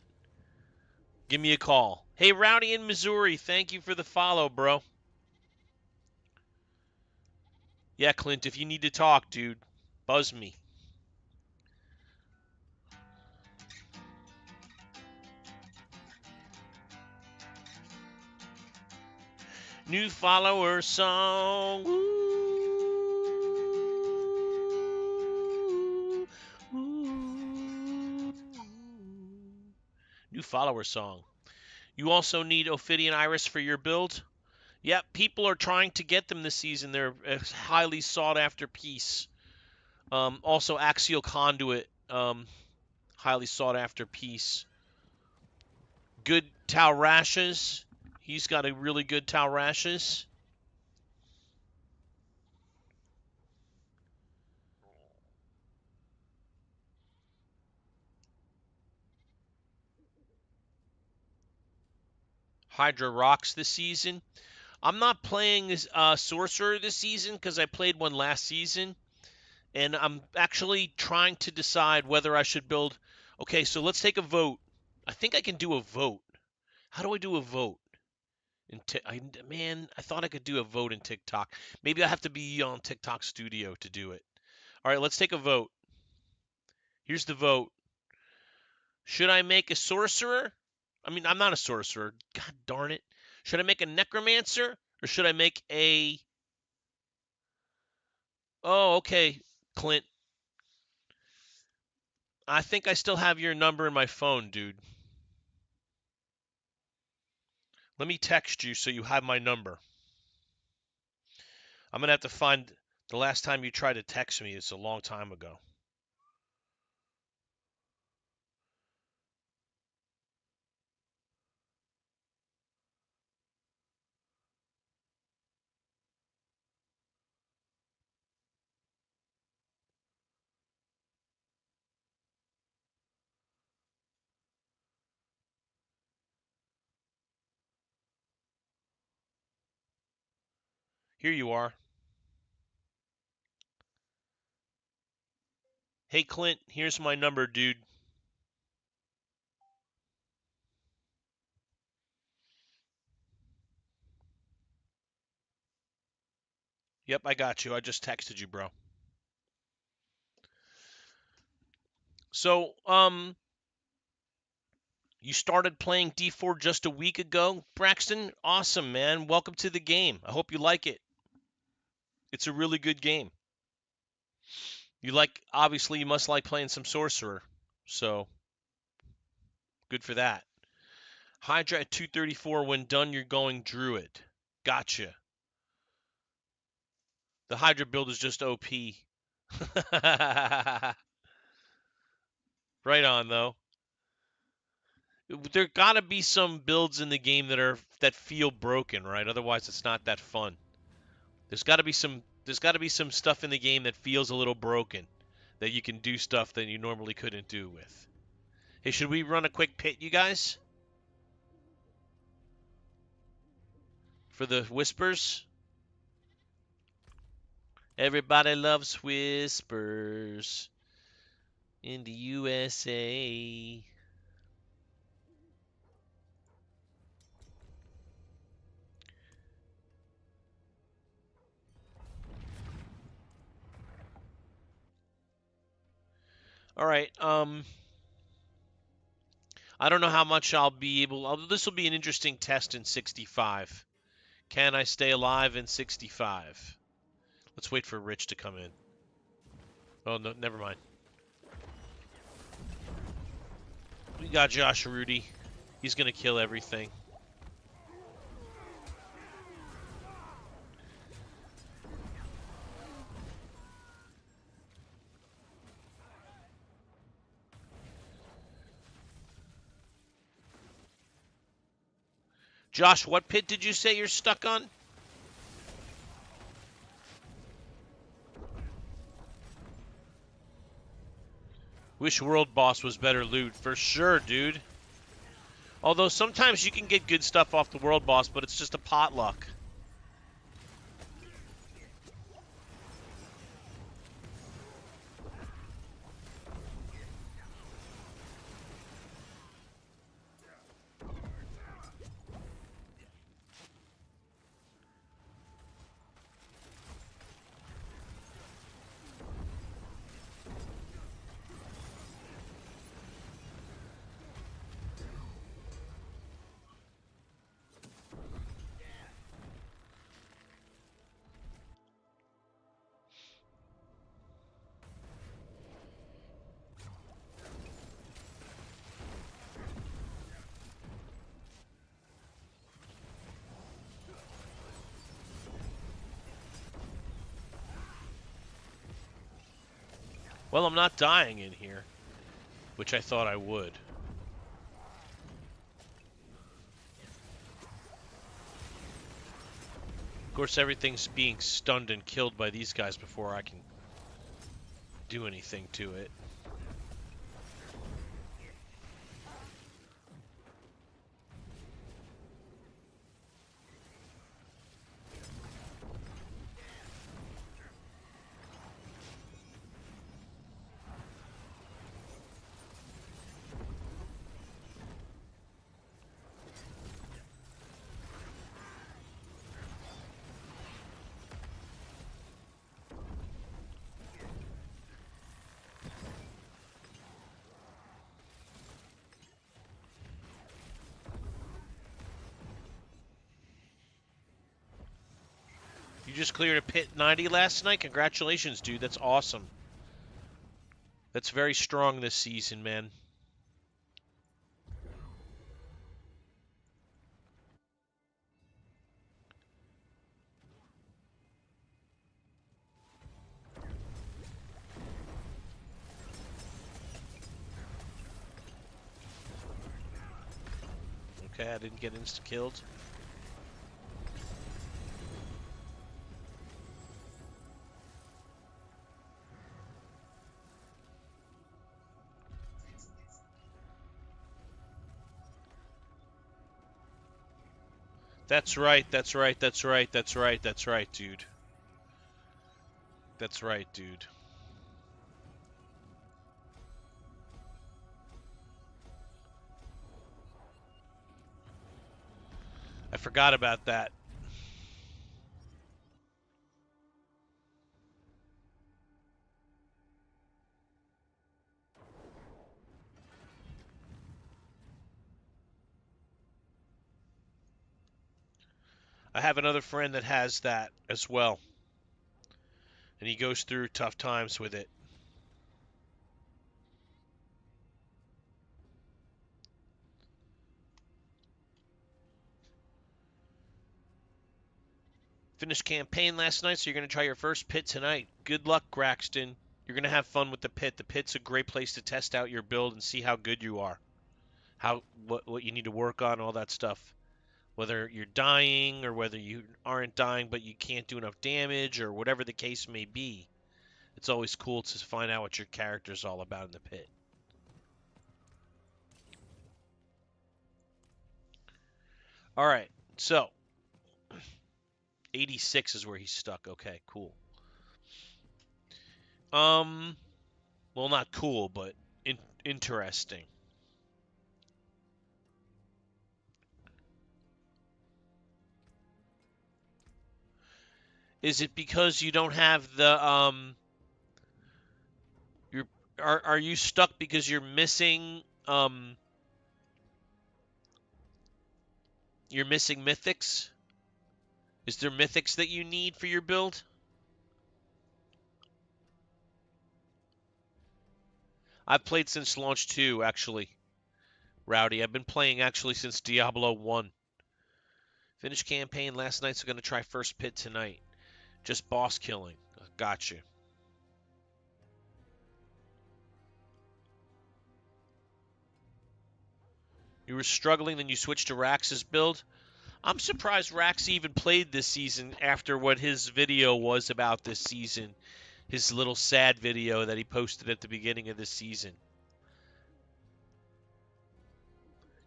give me a call. Hey, Rowdy in Missouri, thank you for the follow, bro. Yeah, Clint, if you need to talk, dude, buzz me. New follower song. Ooh, ooh. New follower song. You also need Ophidian Iris for your build? Yep, people are trying to get them this season. They're a highly sought after piece. Also, Axial Conduit, highly sought after piece. Good Tau Rashes. He's got a really good Tau Rashes. Hydra rocks this season. I'm not playing as Sorcerer this season because I played one last season, and I'm actually trying to decide whether I should build. Okay, so let's take a vote. I think I can do a vote. How do I do a vote? Man, I thought I could do a vote in TikTok. Maybe I have to be on TikTok Studio to do it. All right, let's take a vote. Here's the vote. Should I make a sorcerer? I mean, I'm not a sorcerer. God darn it. Should I make a necromancer or should I make a Oh, okay, Clint. I think I still have your number in my phone, dude. Let me text you so you have my number. I'm going to have to find the last time you tried to text me. It's a long time ago. Here you are. Hey, Clint, here's my number, dude. Yep, I got you. I just texted you, bro. So, you started playing D4 just a week ago, Braxton? Awesome, man. Welcome to the game. I hope you like it. It's a really good game. Obviously, you must like playing some Sorcerer. So, good for that. Hydra at 234. When done, you're going Druid. Gotcha. The Hydra build is just OP. Right on, though. There gotta be some builds in the game that feel broken, right? Otherwise, it's not that fun. There's got to be some There's got to be some stuff in the game that feels a little broken, that you can do stuff that you normally couldn't do with. Hey, should we run a quick pit, you guys? For the whispers? Everybody loves whispers in the USA. All right. I don't know how much I'll be able. This will be an interesting test in 65. Can I stay alive in 65? Let's wait for Rich to come in. Oh no, never mind. We got Josh Rudy. He's gonna kill everything. Josh, what pit did you say you're stuck on? Wish World Boss was better loot. For sure, dude. Although sometimes you can get good stuff off the World Boss, but it's just a potluck. Well, I'm not dying in here, which I thought I would. Of course, everything's being stunned and killed by these guys before I can do anything to it. You just cleared a pit 90 last night? Congratulations, dude. That's awesome. That's very strong this season, man. Okay, I didn't get insta-killed. That's right, that's right, that's right, that's right, that's right, dude. That's right, dude. I forgot about that. I have another friend that has that as well. And he goes through tough times with it. Finished campaign last night, so you're going to try your first pit tonight. Good luck, Graxton. You're going to have fun with the pit. The pit's a great place to test out your build and see how good you are. What you need to work on, all that stuff. Whether you're dying or whether you aren't dying but you can't do enough damage or whatever the case may be, it's always cool to find out what your character's all about in the pit. All right, so 86 is where he's stuck. Okay, cool. Well, not cool, but interesting. Is it because you don't have the you're are you stuck because you're missing mythics? Is there mythics that you need for your build? I've played since launch 2 actually. Rowdy, I've been playing actually since Diablo 1. Finished campaign last night, so going to try first pit tonight. Just boss killing. Gotcha. You were struggling, then you switched to Rax's build. I'm surprised Rax even played this season after what his video was about this season. His little sad video that he posted at the beginning of this season.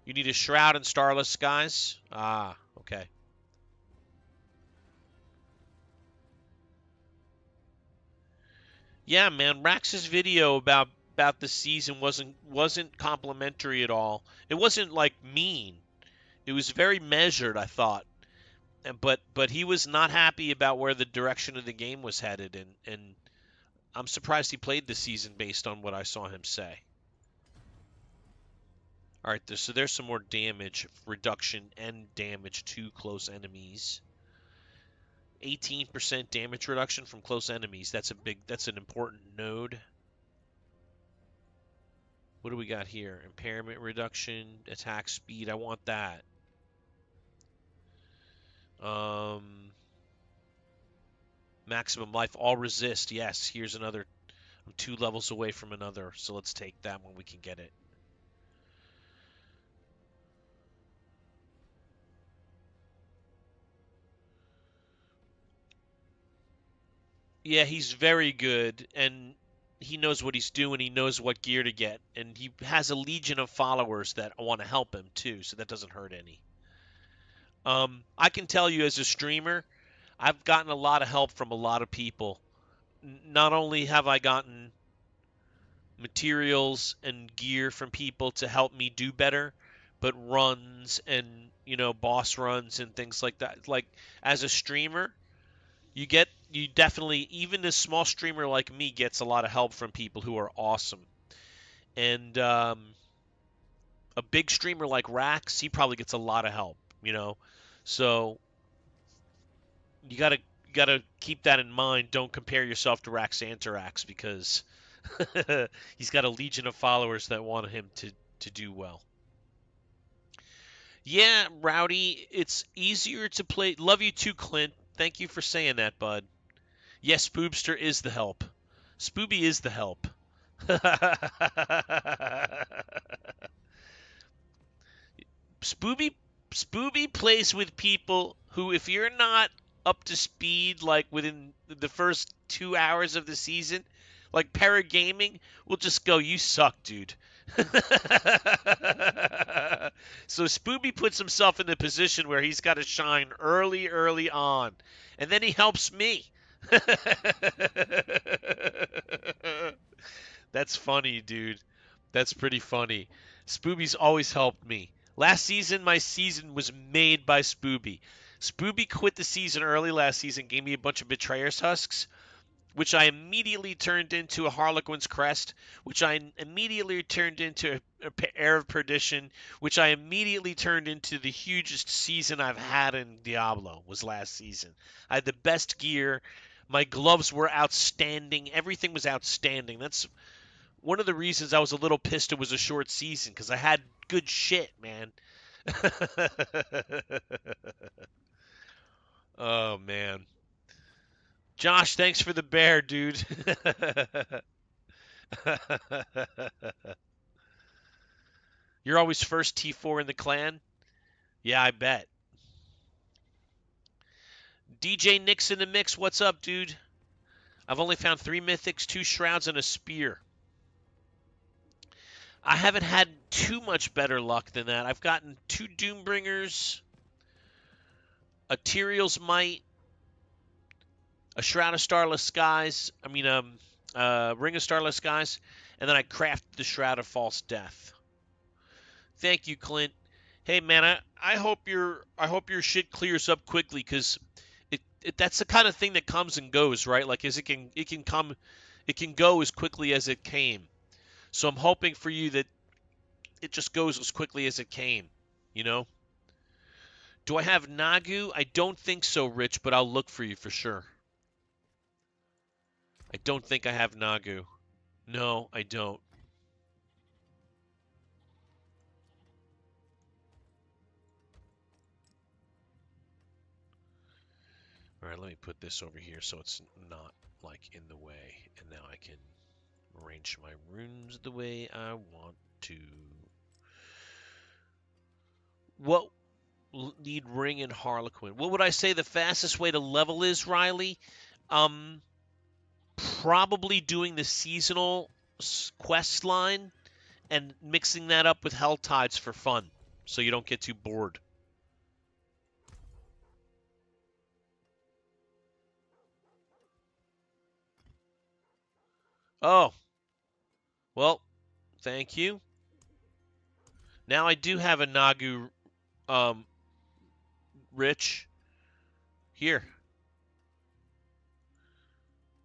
You need a Shroud and Starless Skies? Ah, okay. Yeah, man, Rax's video about the season wasn't complimentary at all. It wasn't like mean. It was very measured, I thought. But he was not happy about where the direction of the game was headed, and I'm surprised he played this season based on what I saw him say. All right, so there's some more damage reduction and damage to close enemies. 18% damage reduction from close enemies. That's an important node. What do we got here? Impairment reduction, attack speed. I want that. Maximum life, all resist. Yes, here's another. I'm 2 levels away from another, so let's take that when we can get it. Yeah, he's very good, and he knows what he's doing. He knows what gear to get, and he has a legion of followers that want to help him too, so that doesn't hurt any. I can tell you as a streamer, I've gotten a lot of help from a lot of people. Not only have I gotten materials and gear from people to help me do better, but runs and, boss runs and things like that. Like as a streamer, you definitely, even a small streamer like me gets a lot of help from people who are awesome. And a big streamer like Rax, he probably gets a lot of help. So you gotta keep that in mind. Don't compare yourself to Rax Antarax because he's got a legion of followers that want him to do well. Yeah, Rowdy, it's easier to play. Love you too, Clint. Thank you for saying that, bud. Yes, Spoobster is the help. Spooby is the help. Spooby Spooby plays with people who, if you're not up to speed, like within the first 2 hours of the season, like Paragaming, will just go, "You suck, dude." So Spooby puts himself in the position where he's got to shine early on, and then he helps me. That's funny, dude. That's pretty funny. Spooby's always helped me. Last season, my season was made by Spooby. Spooby quit the season early last season, gave me a bunch of Betrayer's Husks, which I immediately turned into a Harlequin's Crest, which I immediately turned into a Air of Perdition, which I immediately turned into the hugest season I've had in Diablo, was last season. I had the best gear. My gloves were outstanding. Everything was outstanding. That's one of the reasons I was a little pissed it was a short season, because I had good shit, man. Oh, man. Josh, thanks for the bear, dude. You're always first T4 in the clan? Yeah, I bet. DJ Nick's in the mix. What's up, dude? I've only found 3 mythics, 2 shrouds, and a spear. I haven't had too much better luck than that. I've gotten 2 Doombringers, a Tyrael's Might, a Shroud of Starless Skies. Ring of Starless Skies, and then I crafted the Shroud of False Death. Thank you, Clint. Hey, man, I hope your shit clears up quickly, because that's the kind of thing that comes and goes, right? Like, it can go as quickly as it came. So I'm hoping for you that it just goes as quickly as it came, you know? Do I have Nagu? I don't think so, Rich, but I'll look for you for sure. I don't think I have Nagu. No, I don't. All right, let me put this over here so it's not, like, in the way. And now I can arrange my runes the way I want to. What need Ring and Harlequin? What would I say the fastest way to level is, Riley? Probably doing the seasonal quest line and mixing that up with Hell Tides for fun, so you don't get too bored. Oh, well, thank you. Now I do have a Nagu, Rich. Here.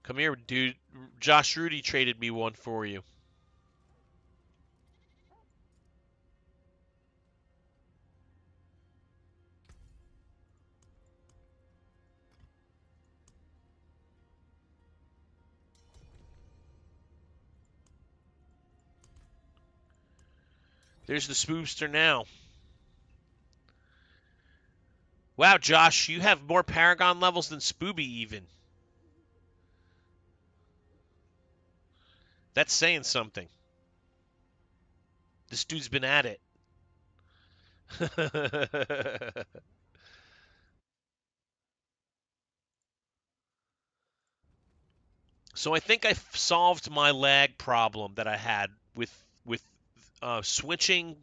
Come here, dude. Josh Rudy traded me one for you. There's the Spoopster now. Wow, Josh, you have more Paragon levels than Spooby even. That's saying something. This dude's been at it. So I think I solved my lag problem that I had with switching.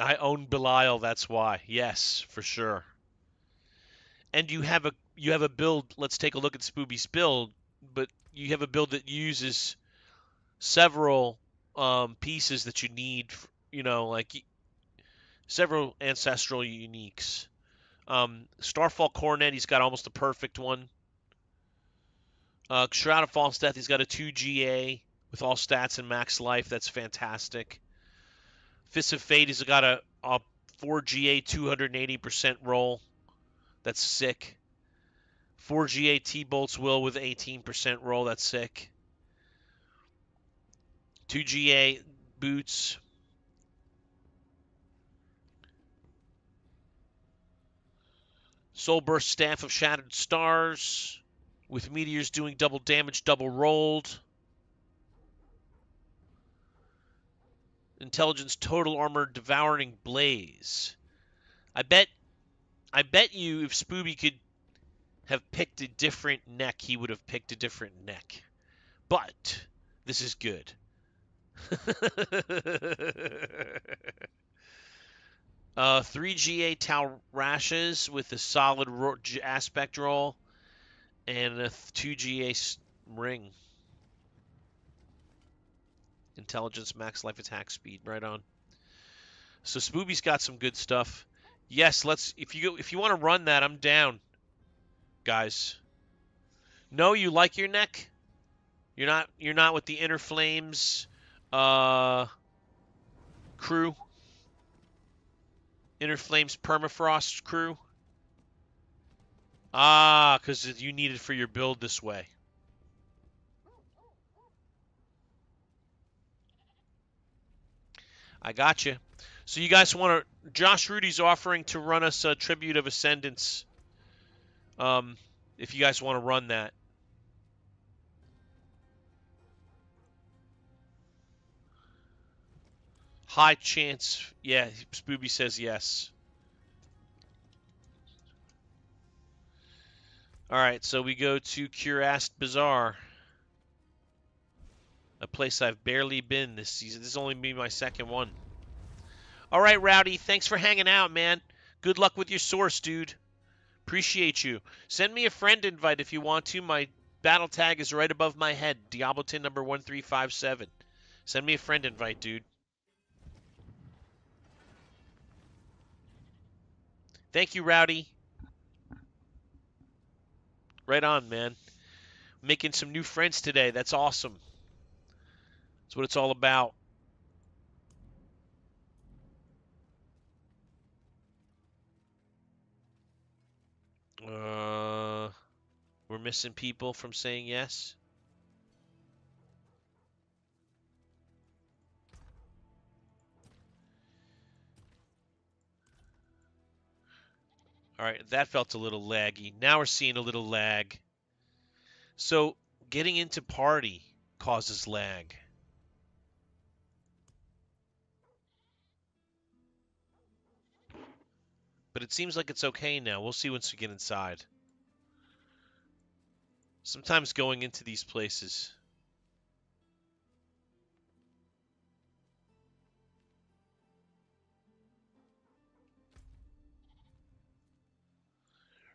I own Belial, that's why. Yes, for sure. And you have a build. Let's take a look at Spooby's build. But you have a build that uses several pieces that you need. Like several ancestral uniques. Starfall Coronet, he's got almost a perfect one. Shroud of False Death, he's got a 2 GA with all stats and max life. That's fantastic. Fist of Fate, he's got a 4 GA 280% roll. That's sick. 4 GA T-Bolt's Will with 18% roll. That's sick. 2 GA Boots. Soulburst Staff of Shattered Stars with meteors doing double damage, double rolled. Intelligence Total Armor Devouring Blaze. I bet you if Spooby could have picked a different neck, he would have picked a different neck. But this is good. 3 GA Tau Rashes with a solid aspect roll and a 2 GA ring. Intelligence, max life, attack speed, right on. So Spooby's got some good stuff. Yes, if you want to run that, I'm down, guys. No, you like your neck? You're not with the Inner Flames crew? Inner Flames Permafrost crew? Ah, because you need it for your build this way. I got you. So you guys want to... Josh Rudy's offering to run us a Tribute of Ascendance. If you guys want to run that. High chance. Yeah, Spooby says yes. All right, so we go to Curast Bazaar, a place I've barely been this season. This is only be my second one. All right, Rowdy, thanks for hanging out, man. Good luck with your source, dude. Appreciate you. Send me a friend invite if you want to. My battle tag is right above my head, Diablotin number 1357. Send me a friend invite, dude. Thank you, Rowdy. Right on, man. Making some new friends today. That's awesome. That's what it's all about. We're missing people from saying yes. All right, that felt a little laggy. Now we're seeing a little lag. So getting into party causes lag. But it seems like it's okay now. We'll see once we get inside. Sometimes going into these places.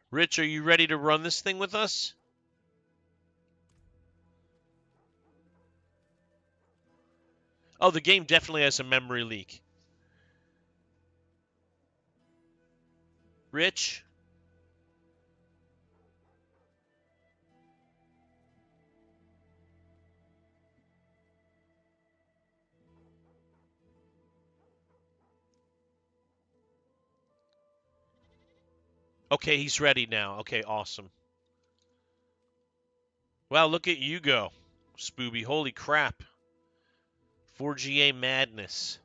Rich, are you ready to run this thing with us? Oh, the game definitely has a memory leak. Rich? Okay, he's ready now. Okay, awesome. Wow, look at you go, Spooby. Holy crap. 4GA madness.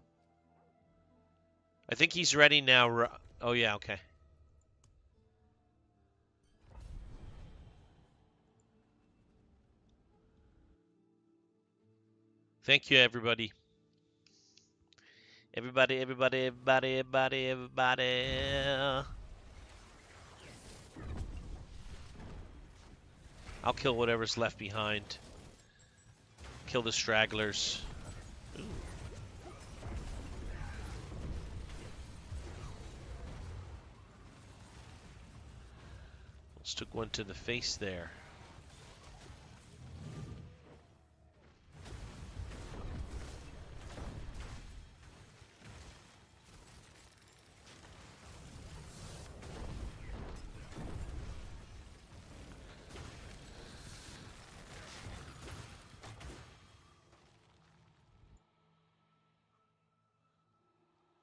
I think he's ready now. Oh, yeah, okay. Thank you, everybody. Everybody. I'll kill whatever's left behind. Kill the stragglers. Ooh. Let's took one to the face there.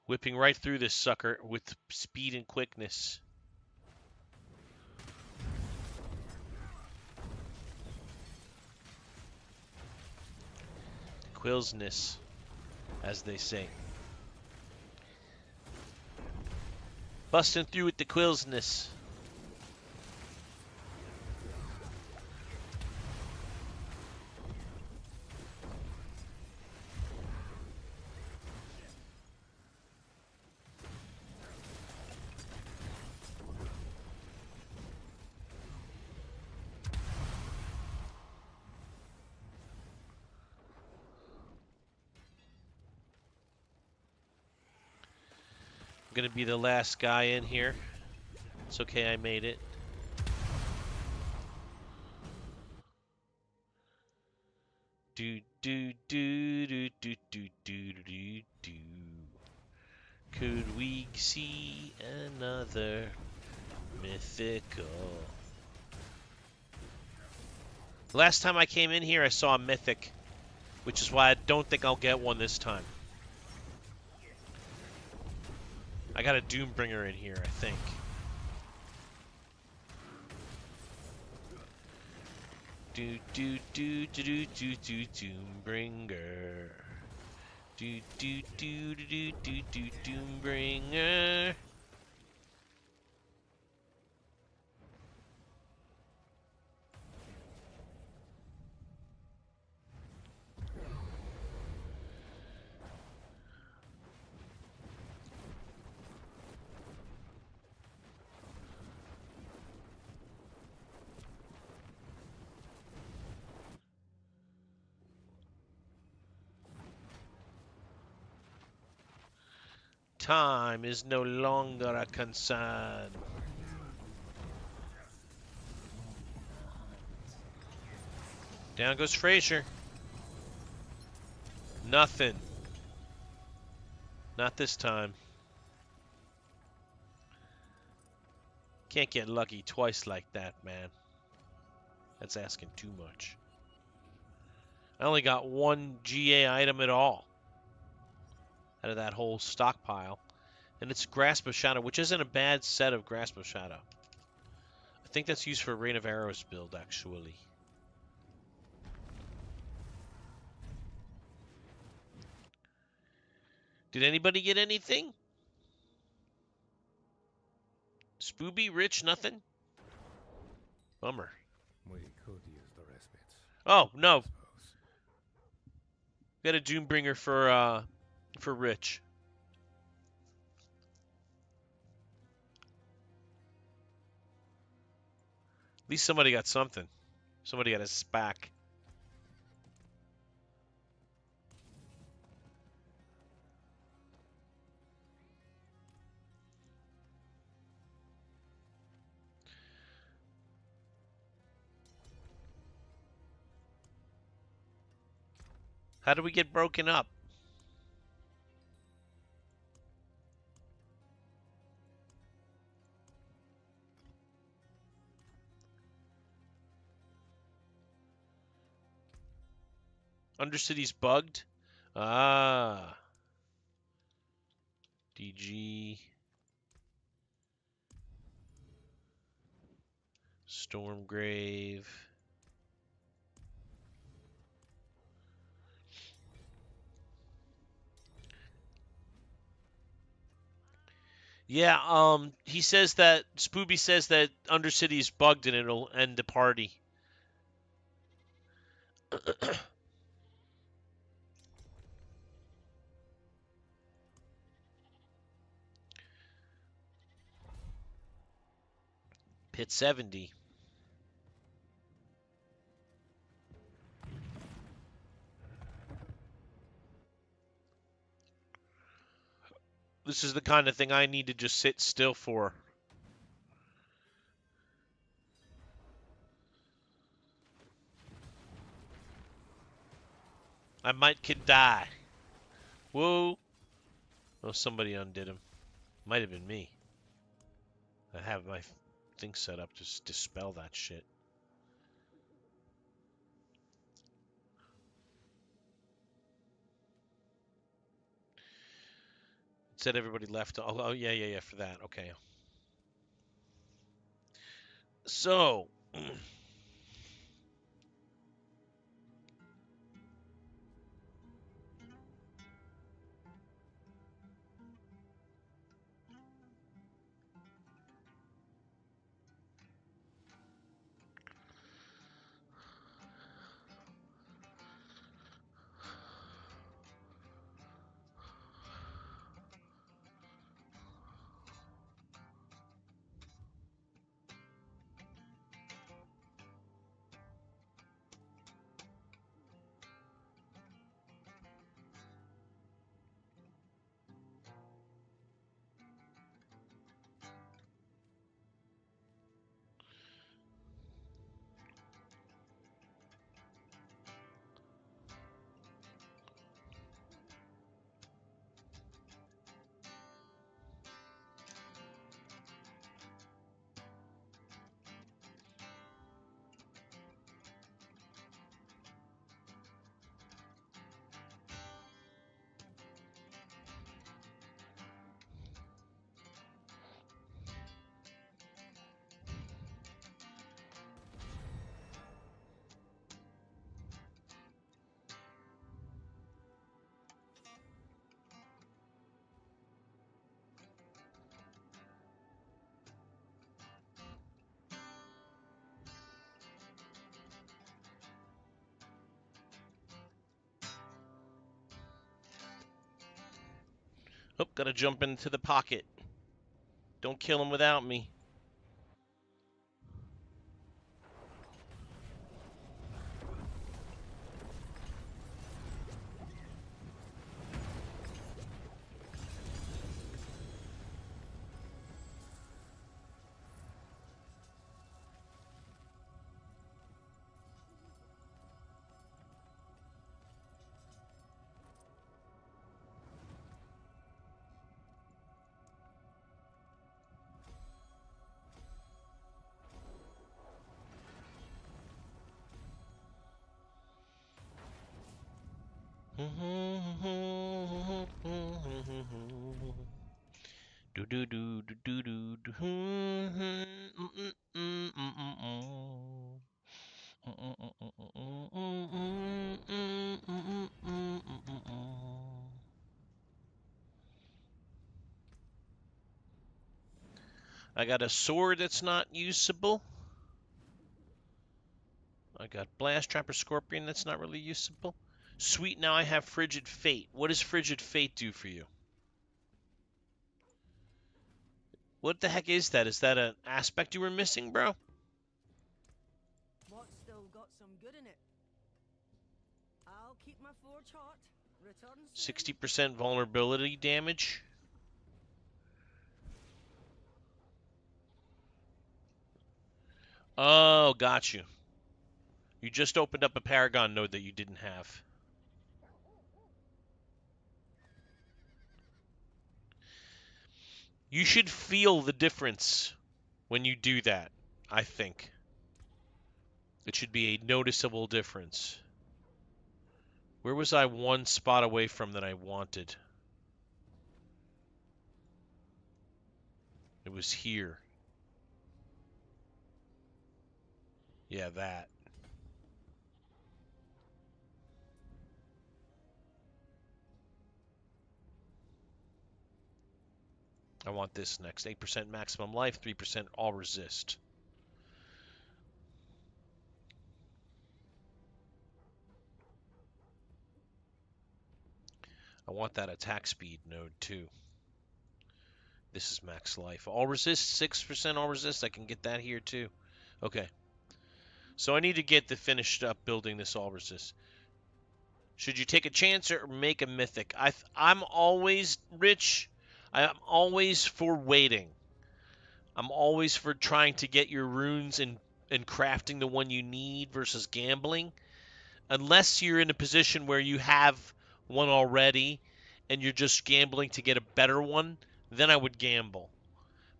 Whipping right through this sucker with speed and quickness. Quillsness, as they say. Busting through with the quillsness. I'm gonna be the last guy in here. It's okay, I made it. Do do do do do do do do do. Could we see another mythical? Last time I came in here, I saw a mythic, which is why I don't think I'll get one this time. I got a Doombringer in here, I think. Do do do do do do Doombringer. Do do do do do do Doombringer. Time is no longer a concern. Down goes Frazier. Nothing. Not this time. Can't get lucky twice like that, man. That's asking too much. I only got one GA item at all out of that whole stockpile. And it's Grasp of Shadow, which isn't a bad set of Grasp of Shadow. I think that's used for Rain of Arrows build, actually. Did anybody get anything? Spooby, Rich, nothing? Bummer. We could use the respite. Oh, no. Suppose. Got a Doombringer for Rich. At least somebody got something. Somebody got a SPAC. How do we get broken up? Undercity's bugged? Ah. DG. Stormgrave. Yeah, he says that, Spooby says that Undercity's bugged and it'll end the party. Pit 70. This is the kind of thing I need to just sit still for. I could die. Whoa. Oh, somebody undid him. Might have been me. I have my thing set up to dispel that shit. It said everybody left. Oh, yeah, for that. Okay. So. Oh, gotta jump into the pocket. Don't kill him without me. Do do do do do do do. I got a sword that's not usable. I got Blast Trapper Scorpion that's not really usable. Sweet, now I have Frigid Fate. What does Frigid Fate do for you? What the heck is that? Is that an aspect you were missing, bro? What's still got some good in it? I'll keep my forge hot. Return soon. 60% vulnerability damage. Oh, got you. You just opened up a Paragon node that you didn't have. You should feel the difference when you do that, I think. It should be a noticeable difference. Where was I one spot away from that I wanted? It was here. Yeah, that. I want this next. 8% maximum life, 3% all resist. I want that attack speed node too. This is max life. All resist, 6% all resist. I can get that here too. Okay. So I need to get the finished up building this all resist. Should you take a chance or make a mythic? I'm always rich. I'm always for waiting. I'm always for trying to get your runes and crafting the one you need versus gambling. Unless you're in a position where you have one already and you're just gambling to get a better one, then I would gamble.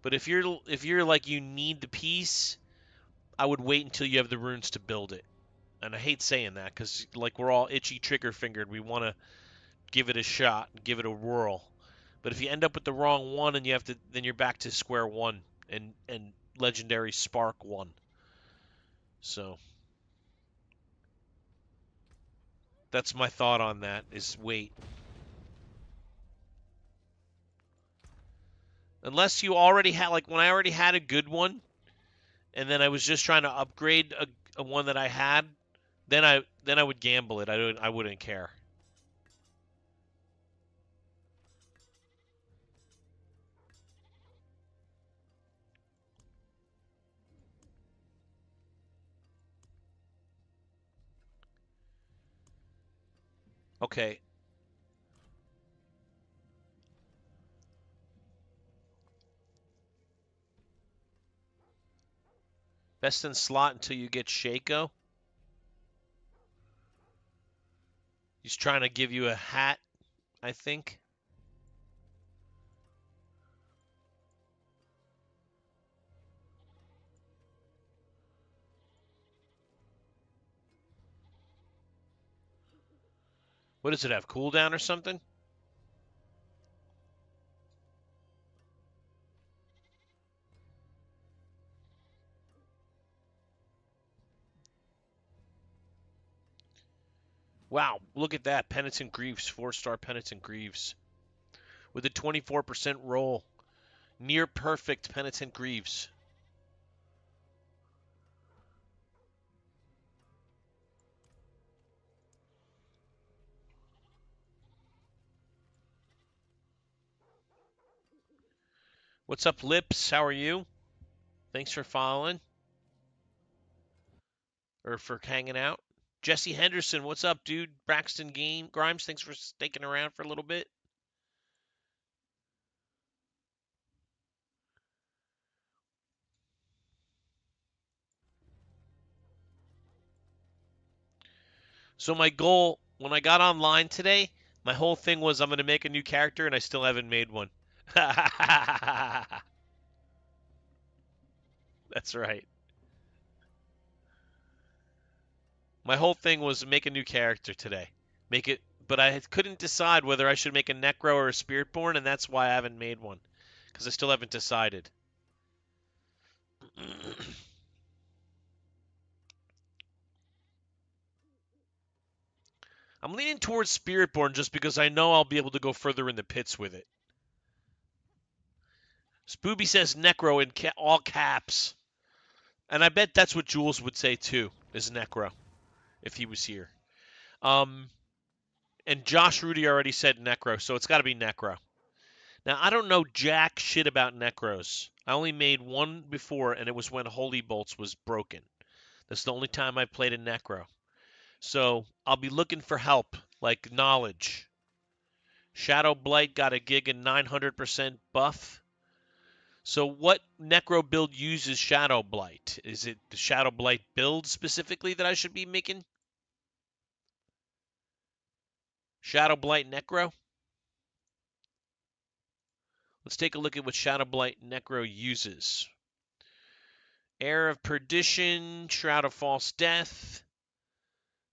But if you're like you need the piece, I would wait until you have the runes to build it. And I hate saying that because like we're all itchy trigger fingered. We want to give it a shot, give it a whirl. But if you end up with the wrong one and you have to, then you're back to square one and legendary spark one. So that's my thought on that. Is wait. Unless you already had, like when I already had a good one, and then I was just trying to upgrade a one that I had, then I would gamble it. I wouldn't care. Okay. Best in slot until you get Shaco. He's trying to give you a hat, I think. What does it have? Cooldown or something? Wow, look at that. Penitent Greaves, 4-star Penitent Greaves. With a 24% roll. Near perfect Penitent Greaves. What's up, Lips? How are you? Thanks for following. Or for hanging out. Jesse Henderson, what's up, dude? Braxton Grimes, thanks for sticking around for a little bit. So my goal, when I got online today, my whole thing was I'm going to make a new character, and I still haven't made one. That's right. My whole thing was make a new character today. Make it but I couldn't decide whether I should make a Necro or a Spiritborn, and that's why I haven't made one, because I still haven't decided. I'm leaning towards Spiritborn just because I know I'll be able to go further in the pits with it. Spooby says Necro in all caps. And I bet that's what Jules would say too, is Necro, if he was here. And Josh Rudy already said Necro, so it's got to be Necro. Now, I don't know jack shit about Necros. I only made one before, and it was when Holy Bolts was broken. That's the only time I played a Necro. So I'll be looking for help, like knowledge. Shadow Blight got a gig and 900% buff. So what Necro build uses Shadow Blight? Is it the Shadow Blight build specifically that I should be making? Shadow Blight Necro? Let's take a look at what Shadow Blight Necro uses. Heir of Perdition, Shroud of False Death,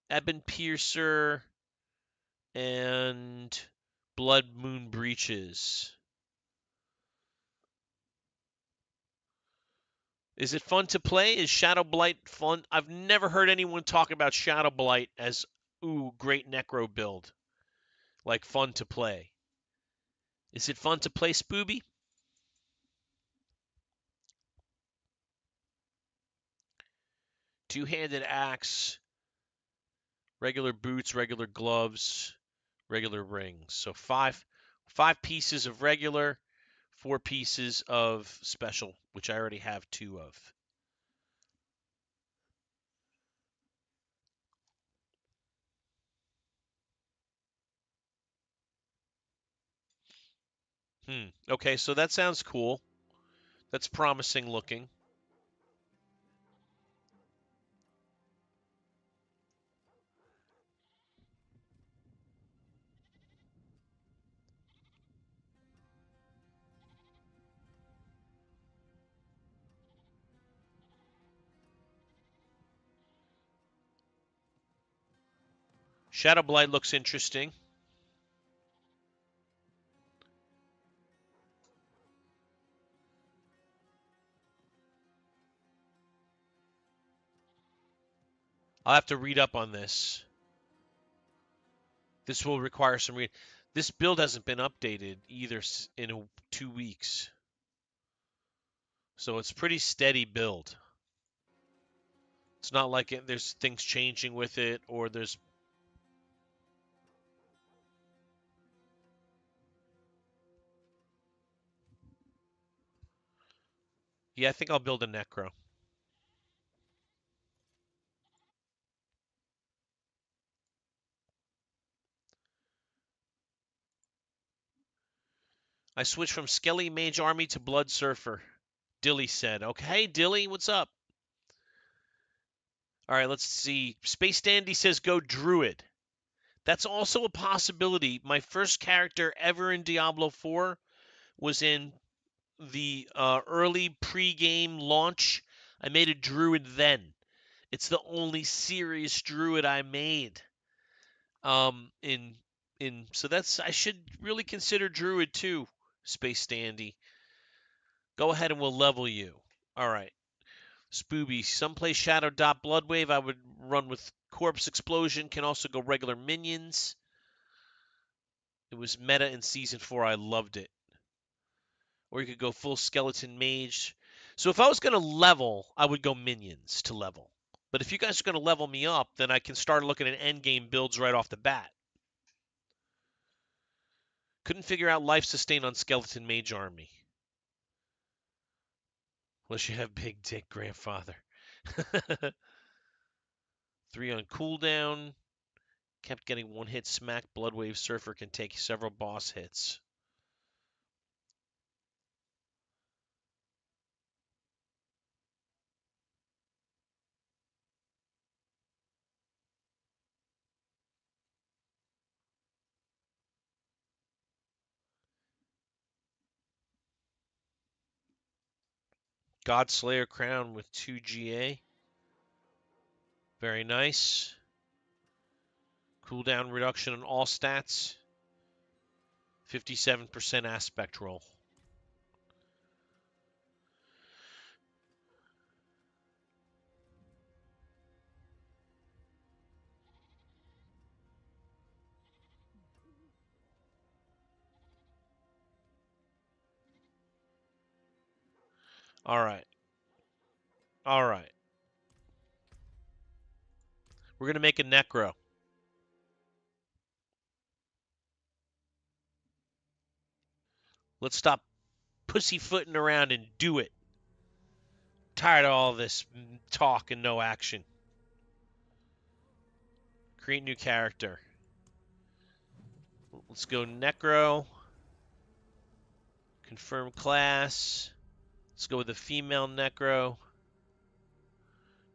Ebon Piercer, and Blood Moon Breaches. Is it fun to play? Is Shadow Blight fun? I've never heard anyone talk about Shadow Blight as, ooh, great Necro build. Like fun to play. Is it fun to play, Spooby? Two-handed axe, regular boots, regular gloves, regular rings. So five pieces of regular, 4 pieces of special, which I already have 2 of. Okay, so that sounds cool. That's promising looking. Shadow Blight looks interesting. I'll have to read up on this. This will require some read. This build hasn't been updated either in 2 weeks. So it's pretty steady build. It's not like there's things changing with it or there's... Yeah, I think I'll build a Necro. I switched from Skelly Mage Army to Blood Surfer. Dilly said. Okay, Dilly, what's up? All right, let's see. Space Dandy says go Druid. That's also a possibility. My first character ever in Diablo 4 was in the early pre-game launch. I made a Druid then. It's the only serious Druid I made. So that's, I should really consider Druid too, Space Dandy. Go ahead and we'll level you. All right. Spooby, some play Shadow Dot Bloodwave. I would run with Corpse Explosion. Can also go regular minions. It was meta in Season 4. I loved it. Or you could go full Skeleton Mage. So if I was going to level, I would go minions to level. But if you guys are going to level me up, then I can start looking at endgame builds right off the bat. Couldn't figure out life sustain on Skeleton Mage Army. Unless you have big dick grandfather. 3 on cooldown. Kept getting 1-hit smack. Bloodwave Surfer can take several boss hits. Godslayer Crown with 2 GA. Very nice. Cooldown reduction on all stats. 57% aspect roll. All right. All right. We're going to make a Necro. Let's stop pussyfooting around and do it. Tired of all this talk and no action. Create new character. Let's go Necro. Confirm class. Let's go with a female Necro.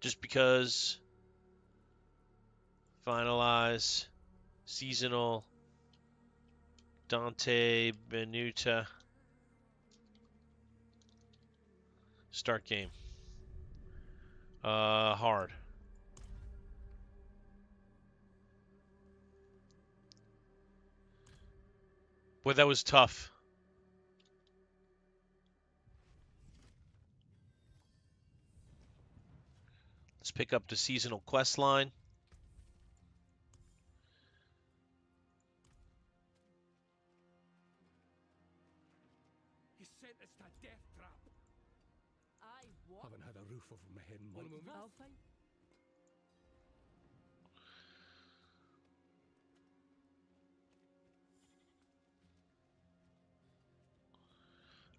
Just because. Finalize. Seasonal. Dante Benuta. Start game. Hard. Boy, that was tough. Let's pick up the seasonal quest line. He sent us to death trap. Aye, what? Haven't had a roof over my head in months. I'll find.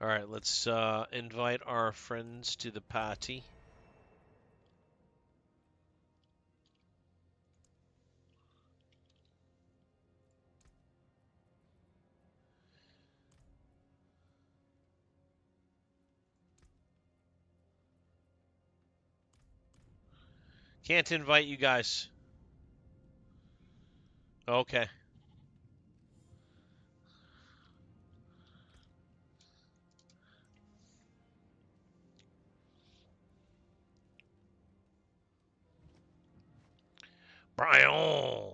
All right, let's invite our friends to the party. Can't invite you guys. Okay. Brian.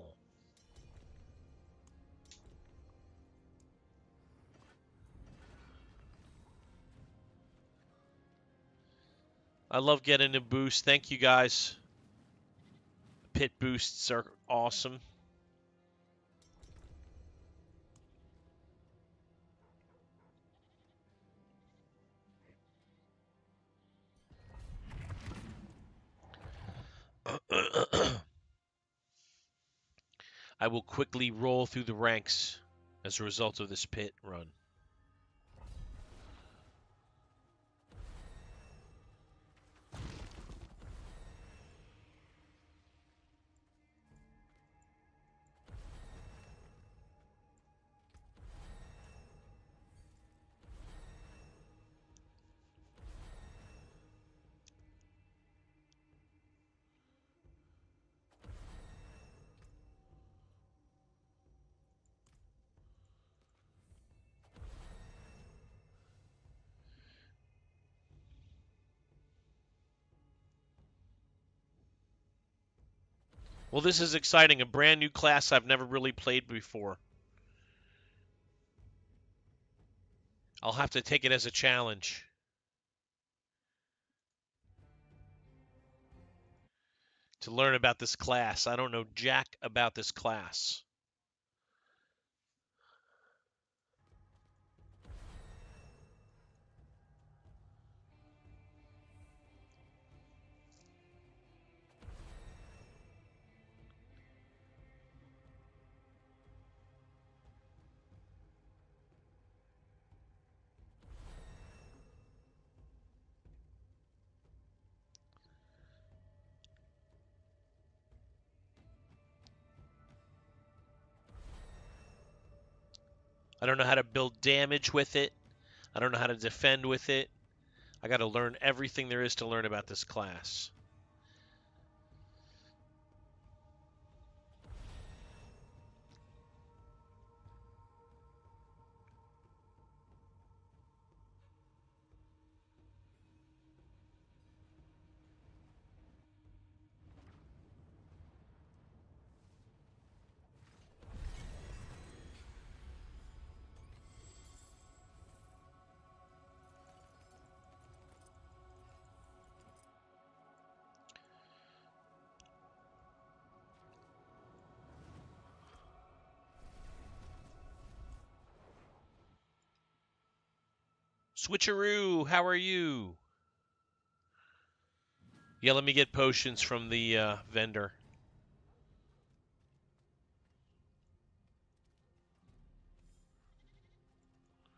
I love getting a boost. Thank you guys. Pit boosts are awesome. I will quickly roll through the ranks as a result of this pit run. Well, this is exciting. A brand new class I've never really played before. I'll have to take it as a challenge. To learn about this class. I don't know jack about this class. I don't know how to build damage with it. I don't know how to defend with it. I got to learn everything there is to learn about this class. Switcheroo, how are you? Yeah, let me get potions from the vendor.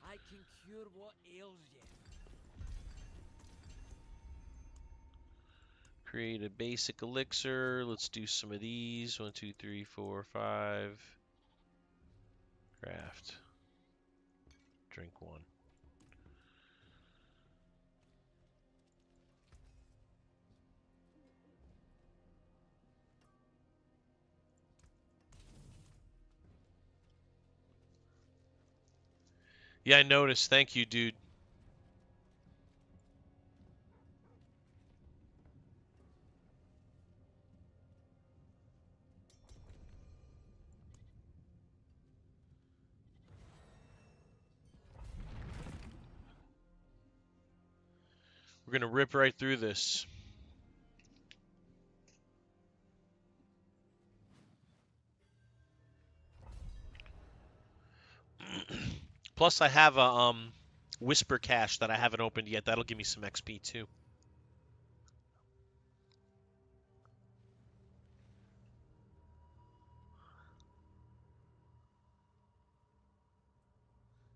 I can cure what ails you. Create a basic elixir. Let's do some of these. 1, 2, 3, 4, 5. Craft. Drink one. Yeah, I noticed. Thank you, dude. We're going to rip right through this. Plus, I have a whisper cache that I haven't opened yet. That'll give me some XP too.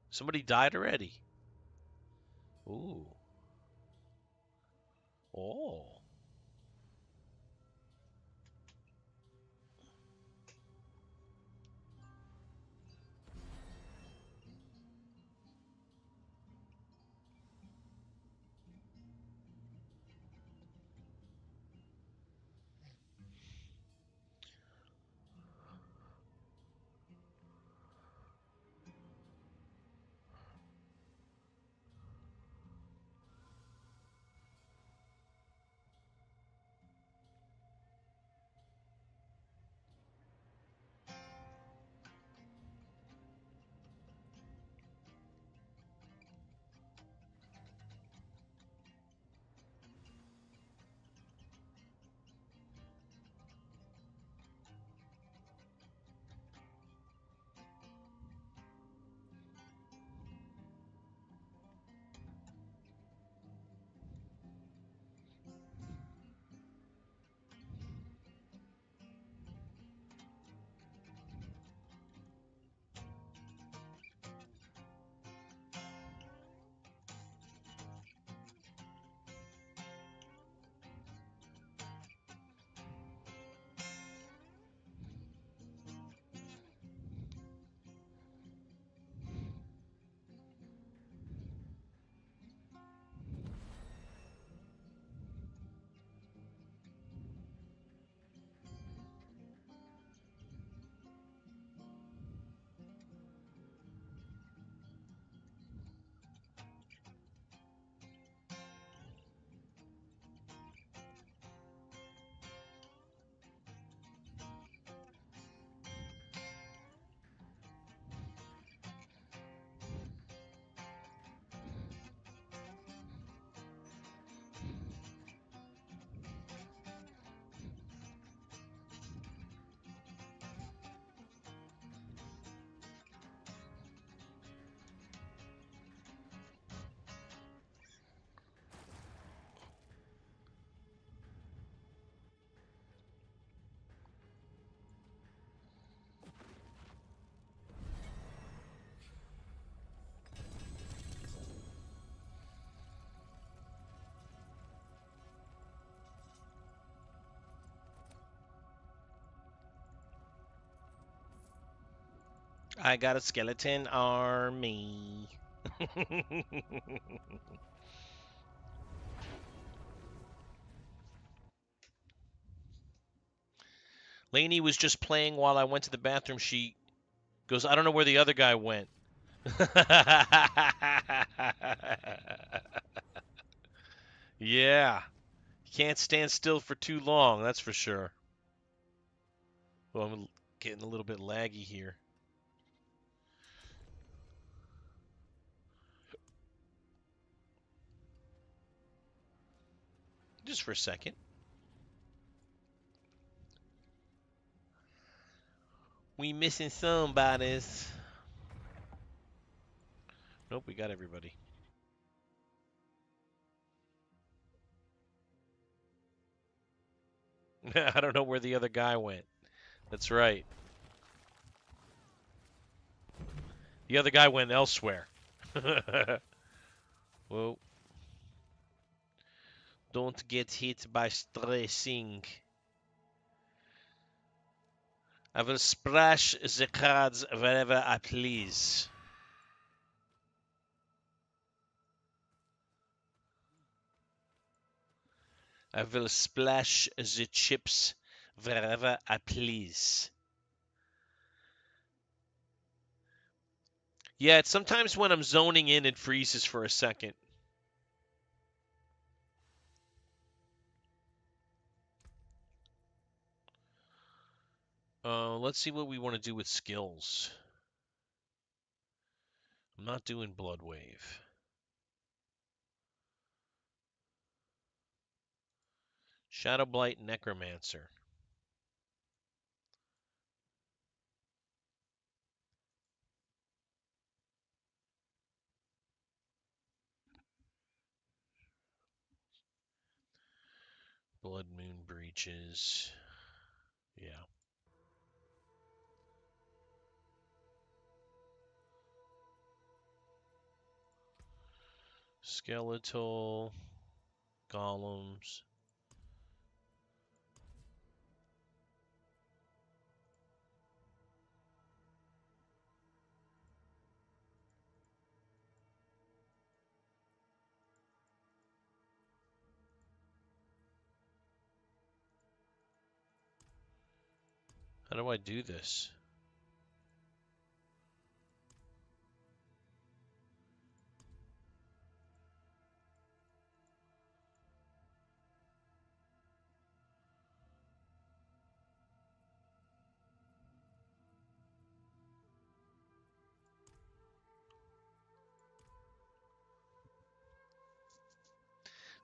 Somebody died already. Ooh. Oh. I got a skeleton army. Lainey was just playing while I went to the bathroom. She goes, I don't know where the other guy went. Yeah. Can't stand still for too long, that's for sure. Well, I'm getting a little bit laggy here. Just for a second. We missing somebodies. Nope, we got everybody. I don't know where the other guy went. That's right. The other guy went elsewhere. Whoa. Don't get hit by stressing. I will splash the cards wherever I please. I will splash the chips wherever I please. Yeah, it's sometimes when I'm zoning in, it freezes for a second. Let's see what we want to do with skills. I'm not doing Blood Wave. Shadow Blight Necromancer. Blood Moon Breaches. Yeah. Skeletal. Golems. How do I do this?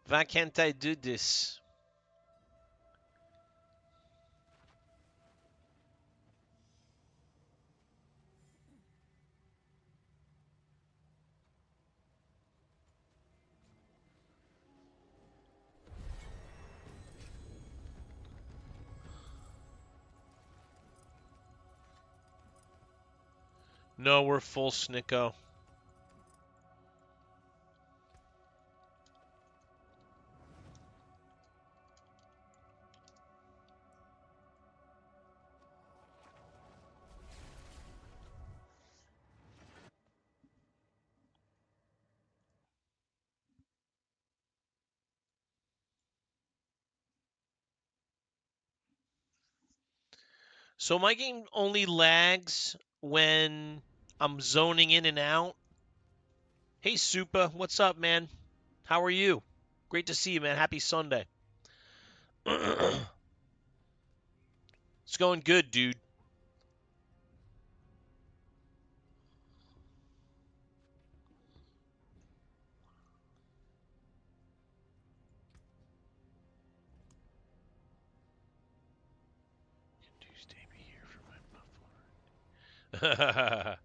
Why can't I do this? No, we're full Snicko. So my game only lags when I'm zoning in and out. Hey, Supa, what's up, man? How are you? Great to see you, man. Happy Sunday. It's going good, dude. Tuesday be here for my buffalo.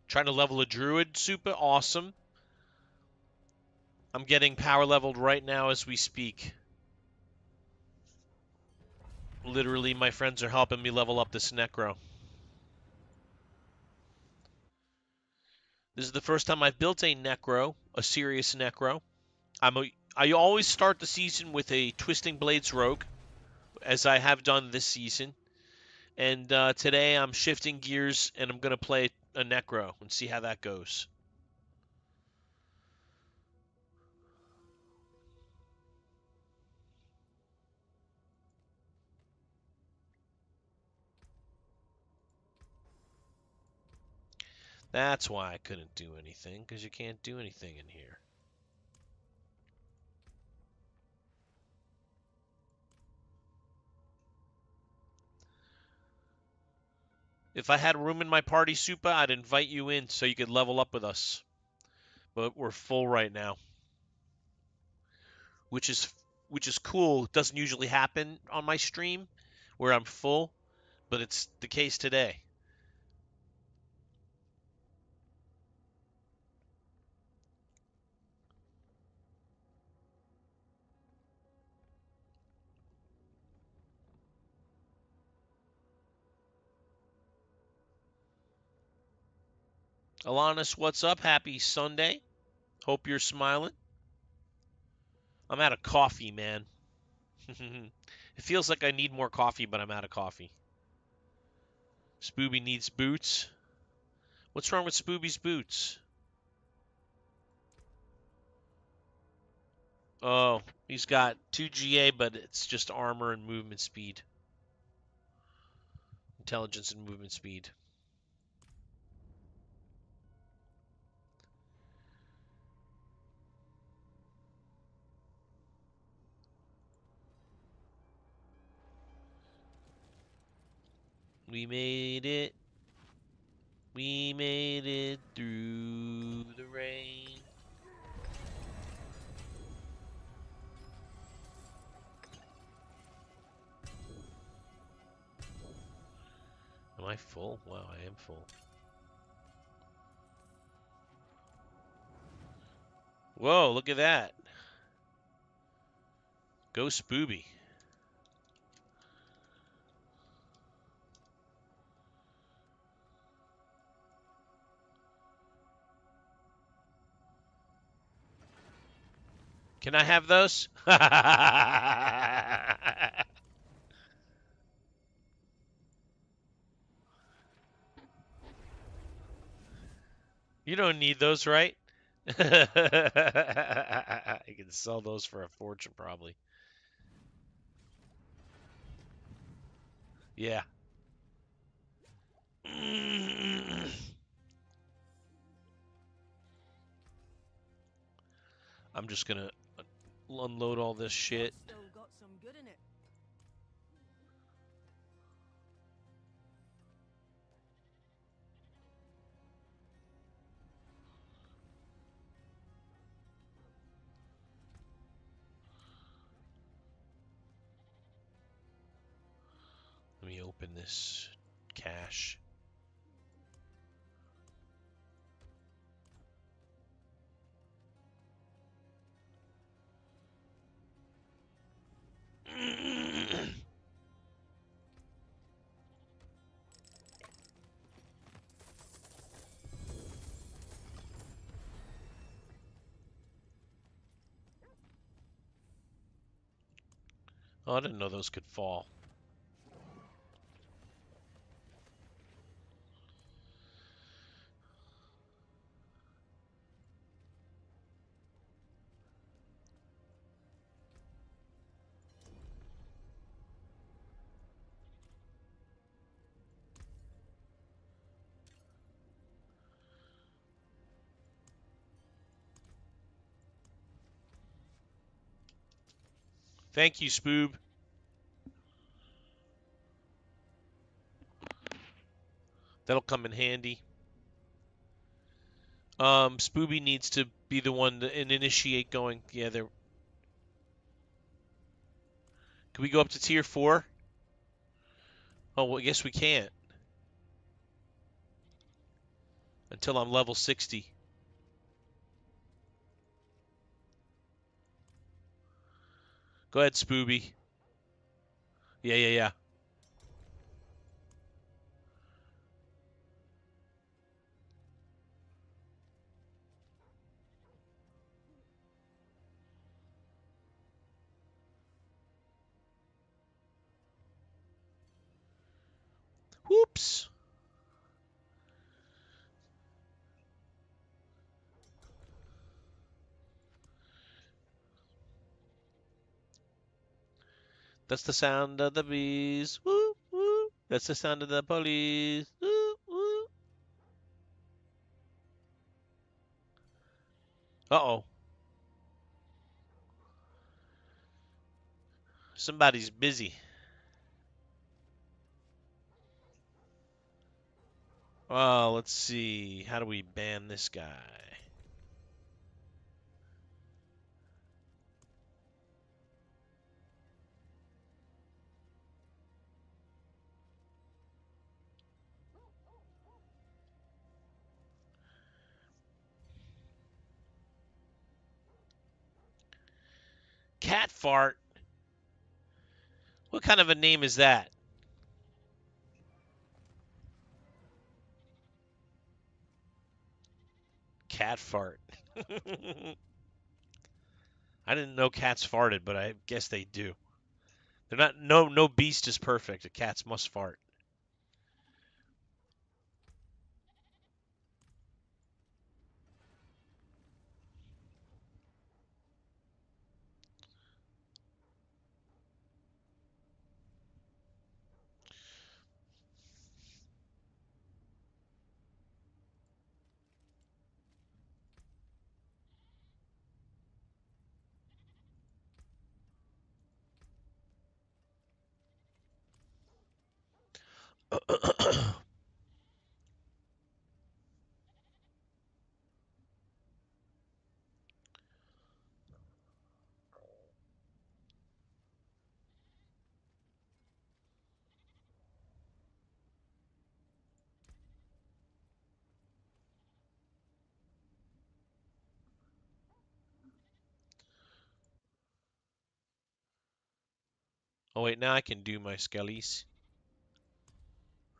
Trying to level a druid, Supa. Awesome. I'm getting power leveled right now as we speak. Literally, my friends are helping me level up this Necro. This is the first time I've built a Necro, a serious Necro. I always start the season with a Twisting Blades Rogue, as I have done this season. And today I'm shifting gears and I'm going to play a Necro and see how that goes. That's why I couldn't do anything, because you can't do anything in here. If I had room in my party, Supa, I'd invite you in so you could level up with us. But we're full right now, which is cool. It doesn't usually happen on my stream where I'm full, but it's the case today. Alanis, what's up? Happy Sunday. Hope you're smiling. I'm out of coffee, man. It feels like I need more coffee, but I'm out of coffee. Spooby needs boots. What's wrong with Spooby's boots? Oh, he's got 2 GA, but it's just armor and movement speed. Intelligence and movement speed. We made it. We made it through the rain. Am I full? Wow, I am full. Whoa, look at that. Go Spooby. Can I have those? You don't need those, right? You can sell those for a fortune, probably. Yeah. I'm just gonna unload all this shit. Still got some good in it. Let me open this cache. Oh, I didn't know those could fall. Thank you, Spoob. That'll come in handy. Spooby needs to be the one to initiate going. Yeah, there. Can we go up to tier 4? Oh, well, I guess we can't. Until I'm level 60. Go ahead, Spooby. Yeah. Whoops. That's the sound of the bees. Woo, woo. That's the sound of the police. Woo, woo. Uh-oh. Somebody's busy. Well, let's see. How do we ban this guy? Cat fart? What kind of a name is that? cat fart. I didn't know cats farted, but I guess they do. They're not. No beast is perfect. Cats must fart. Oh wait, now I can do my skellies,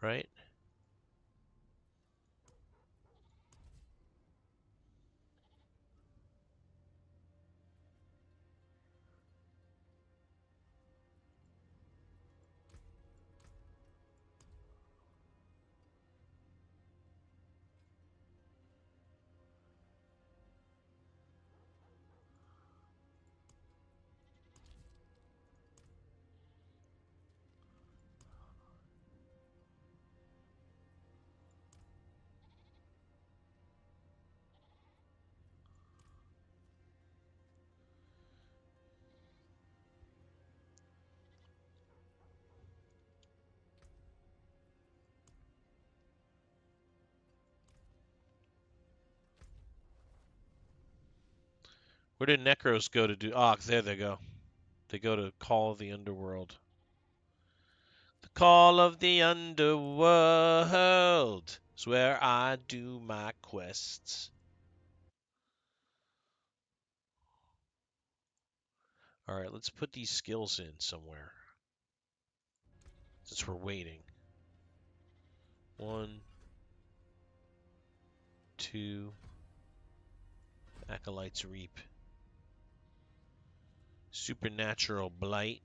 right? Where did Necros go to do? Ah, there they go. They go to Call of the Underworld. The Call of the Underworld is where I do my quests. All right, let's put these skills in somewhere since we're waiting. 1, 2, Acolyte's Reap. Supernatural Blight.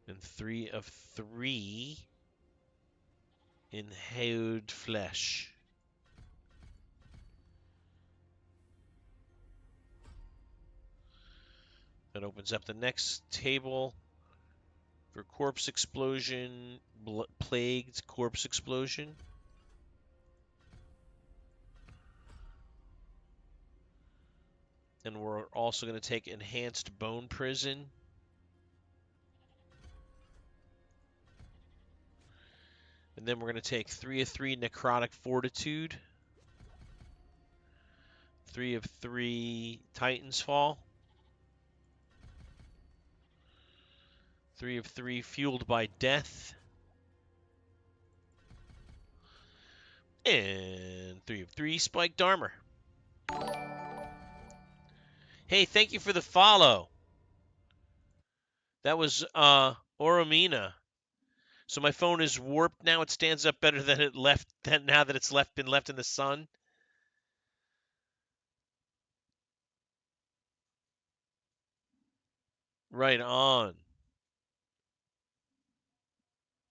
And 3 of 3 Inhaled Flesh. That opens up the next table for Corpse Explosion, Plagued Corpse Explosion. And we're also going to take Enhanced Bone Prison. And then we're going to take 3 of 3 Necrotic Fortitude. 3 of 3 Titan's Fall. 3 of 3 Fueled by Death. And 3 of 3 Spiked Armor. Hey, thank you for the follow. That was Oromina. So my phone is warped now. It stands up better than it left now that it's been left in the sun. Right on.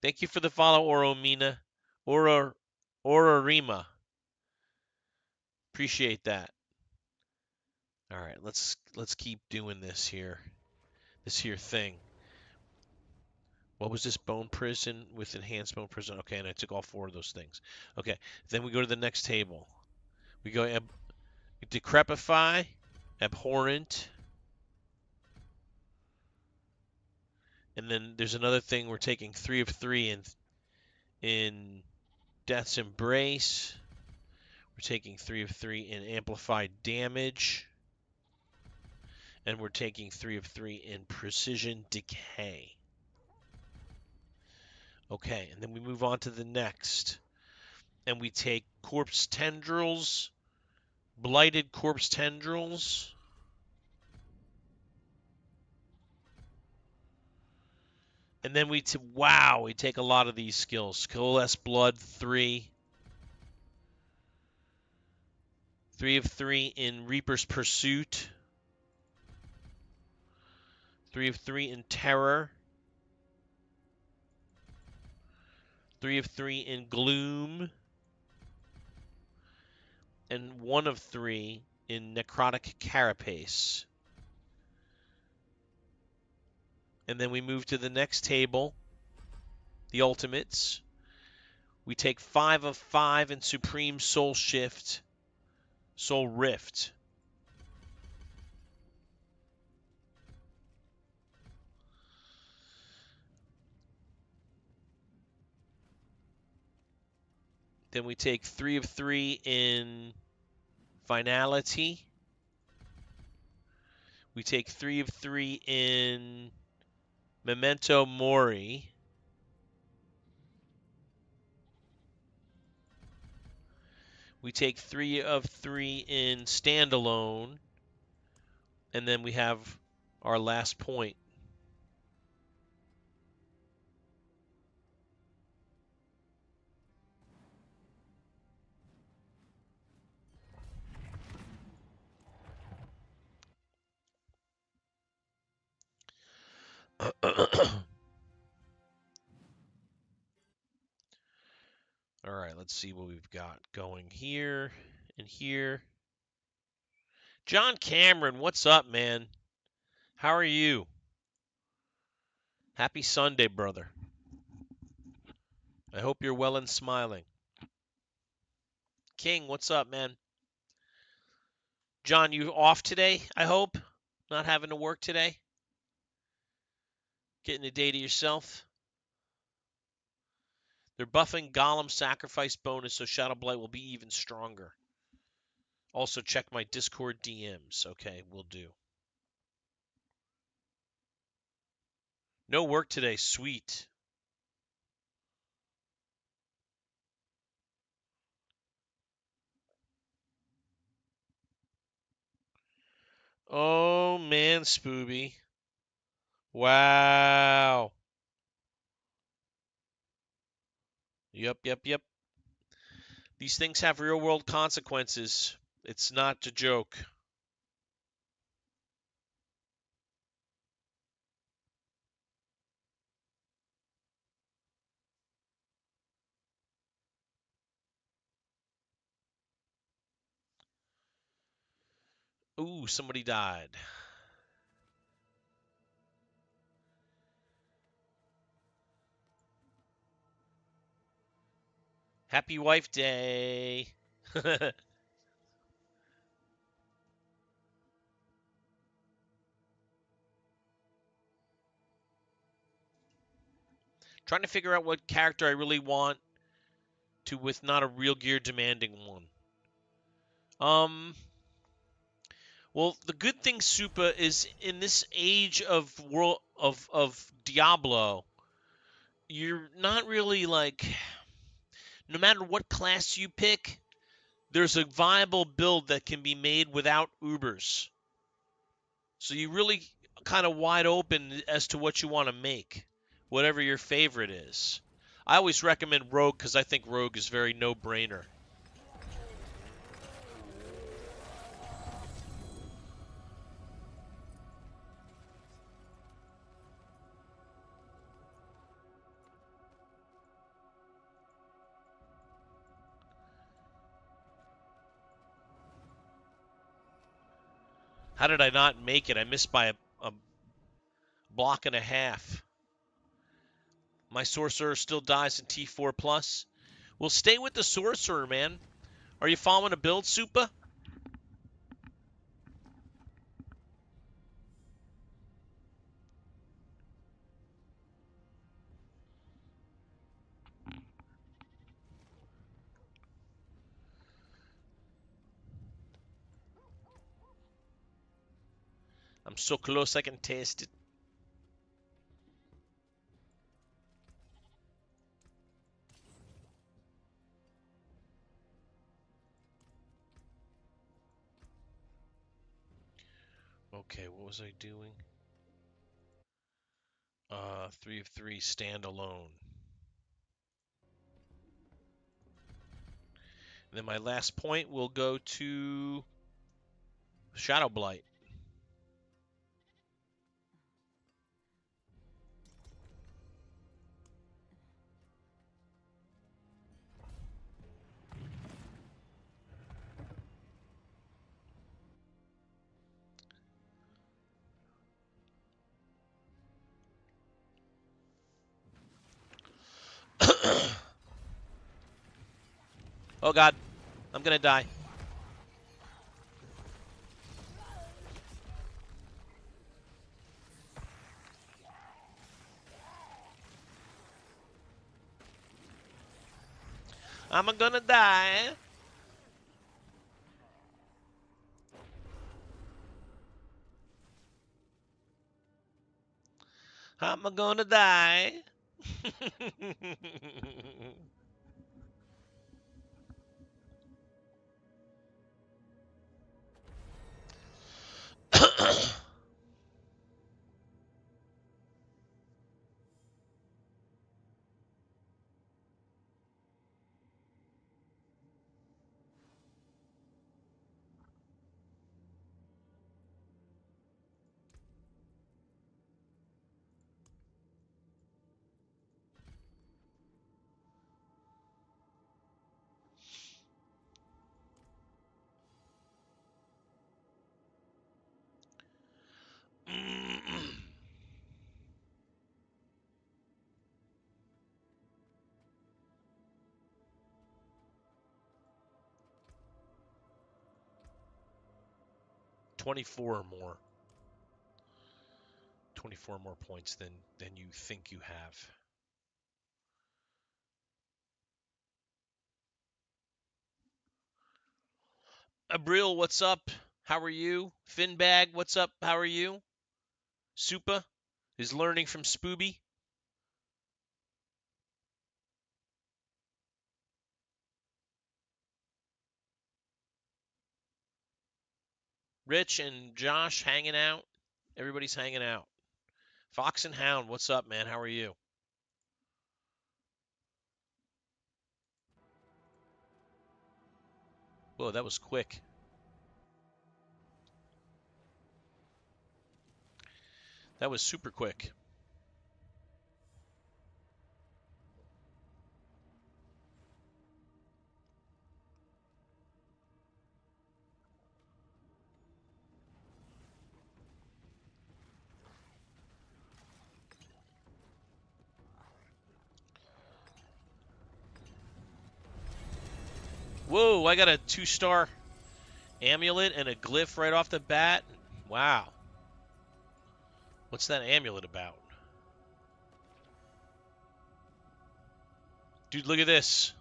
Thank you for the follow, Oromina. Ororima. Appreciate that. All right, let's keep doing this here. This here thing. What was this? Bone Prison with Enhanced Bone Prison. Okay, and I took all 4 of those things. Okay, then we go to the next table. We go Decrepify, Abhorrent, and then there's another thing. We're taking 3 of 3 in Death's Embrace. We're taking 3 of 3 in Amplified Damage. And we're taking 3 of 3 in Precision Decay. Okay, and then we move on to the next. And we take Corpse Tendrils, Blighted Corpse Tendrils. And then we take a lot of these skills. Coalesce Blood 3. 3 of 3 in Reaper's Pursuit. 3 of 3 in Terror. 3 of 3 in Gloom. And 1 of 3 in Necrotic Carapace. And then we move to the next table, the Ultimates. We take 5 of 5 in Supreme Soul Shift, Soul Rift. Then we take 3 of 3 in Finality. We take 3 of 3 in Memento Mori. We take 3 of 3 in Standalone. And then we have our last point. All right, let's see what we've got going here and here. John Cameron, what's up, man? How are you? Happy Sunday, brother. I hope you're well and smiling. King, what's up, man? John, you off today, I hope? Not having to work today? Getting a day to yourself? They're buffing Golem sacrifice bonus, so Shadow Blight will be even stronger. Also, check my Discord DMs. Okay, will do. No work today. Sweet. Oh, man, Spooby. Wow. Yep. These things have real-world consequences. It's not a joke. Ooh, somebody died. Happy Wife Day. Trying to figure out what character I really want to with not a real gear demanding one. Well, the good thing, Supa, is in this age of world of Diablo, you're not really like, no matter what class you pick, there's a viable build that can be made without Ubers. So you really kind of wide open as to what you want to make, whatever your favorite is. I always recommend Rogue because I think Rogue is very no-brainer. How did I not make it? I missed by a block and a half. My Sorcerer still dies in T4+. Plus. Well, stay with the Sorcerer, man. Are you following a build, Supa? I'm so close I can taste it. Okay, what was I doing? 3 of 3 stand alone. And then my last point will go to Shadow Blight. Oh god, I'm gonna die. I'm gonna die. I'm gonna die. 24 or more. 24 more points than you think you have. Abril, what's up? How are you? Finbag, what's up? How are you? Supa is learning from Spooby. Rich and Josh hanging out. Everybody's hanging out. Fox and Hound, what's up, man? How are you? Whoa, that was quick. That was super quick. Whoa, I got a 2-star amulet and a glyph right off the bat. Wow. What's that amulet about? Dude, look at this.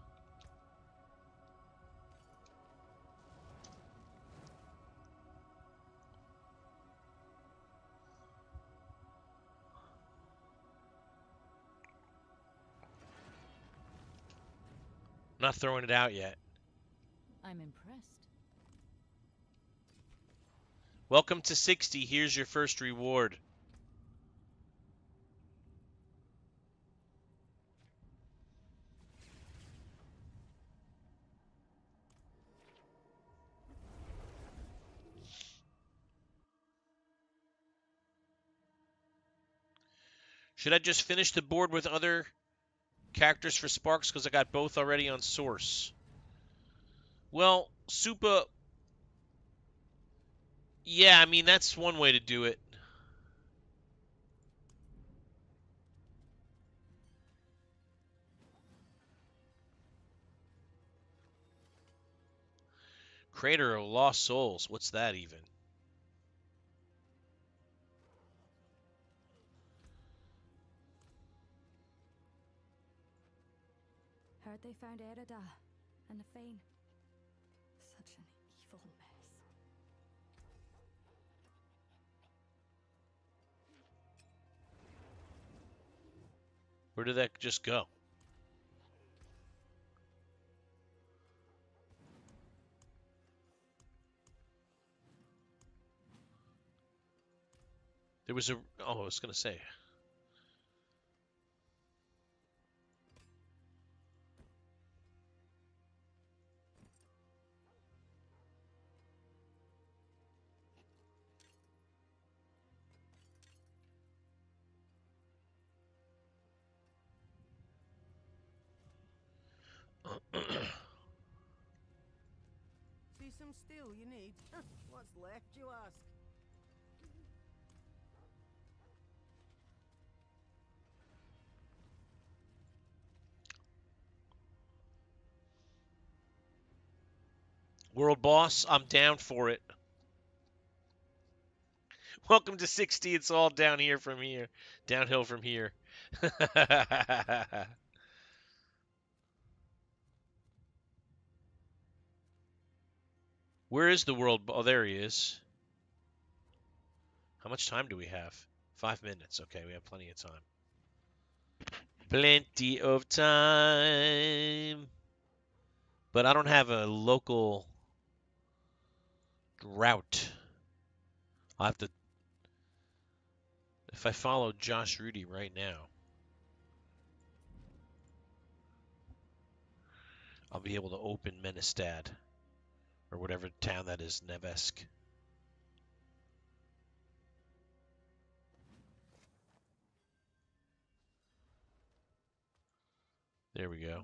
I'm not throwing it out yet. I'm impressed. Welcome to 60. Here's your first reward. Should I just finish the board with other characters for Sparks because I got both already on Source? Well, Supa, yeah, I mean, that's one way to do it. Crater of Lost Souls. What's that even? Heard they found Erida and the Fane. Such an evil mess. Where did that just go? There was a... Oh, I was going to say. Really some steel you need? What's left, you ask? World boss, I'm down for it. Welcome to 60. It's all down here from here. Downhill from here. Where is the world? Oh, there he is. How much time do we have? 5 minutes. Okay, we have plenty of time. Plenty of time. But I don't have a local route. I'll have to. If I follow Josh Rudy right now, I'll be able to open Menestad. Or whatever town that is, Nevesk. There we go.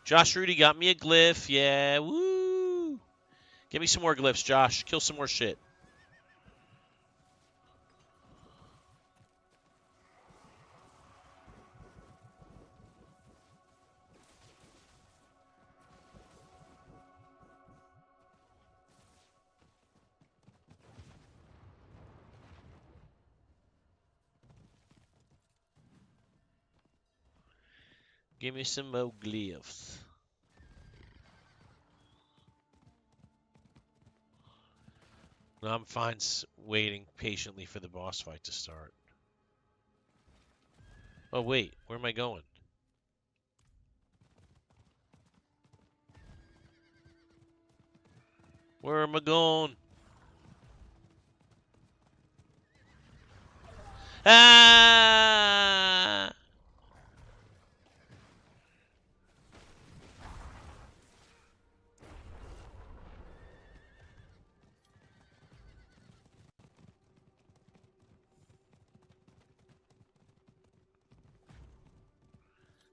Josh Rudy got me a glyph. Yeah, woo! Give me some more glyphs, Josh. Kill some more shit. Give me some more glyphs. No, I'm fine waiting patiently for the boss fight to start. Oh, wait. Where am I going? Where am I going? Ah!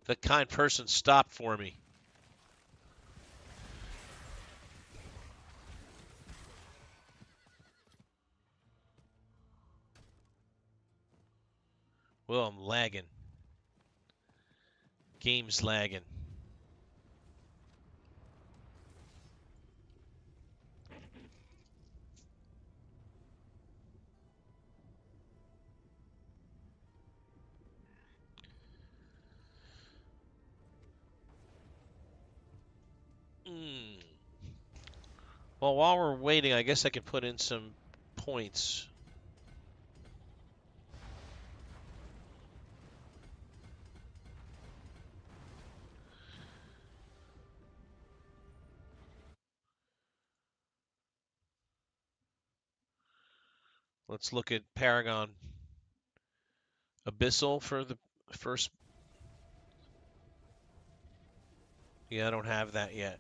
The kind person stopped for me. Well, I'm lagging. Game's lagging. Well, while we're waiting, I guess I can put in some points. Let's look at Paragon Abyssal for the first. Yeah, I don't have that yet.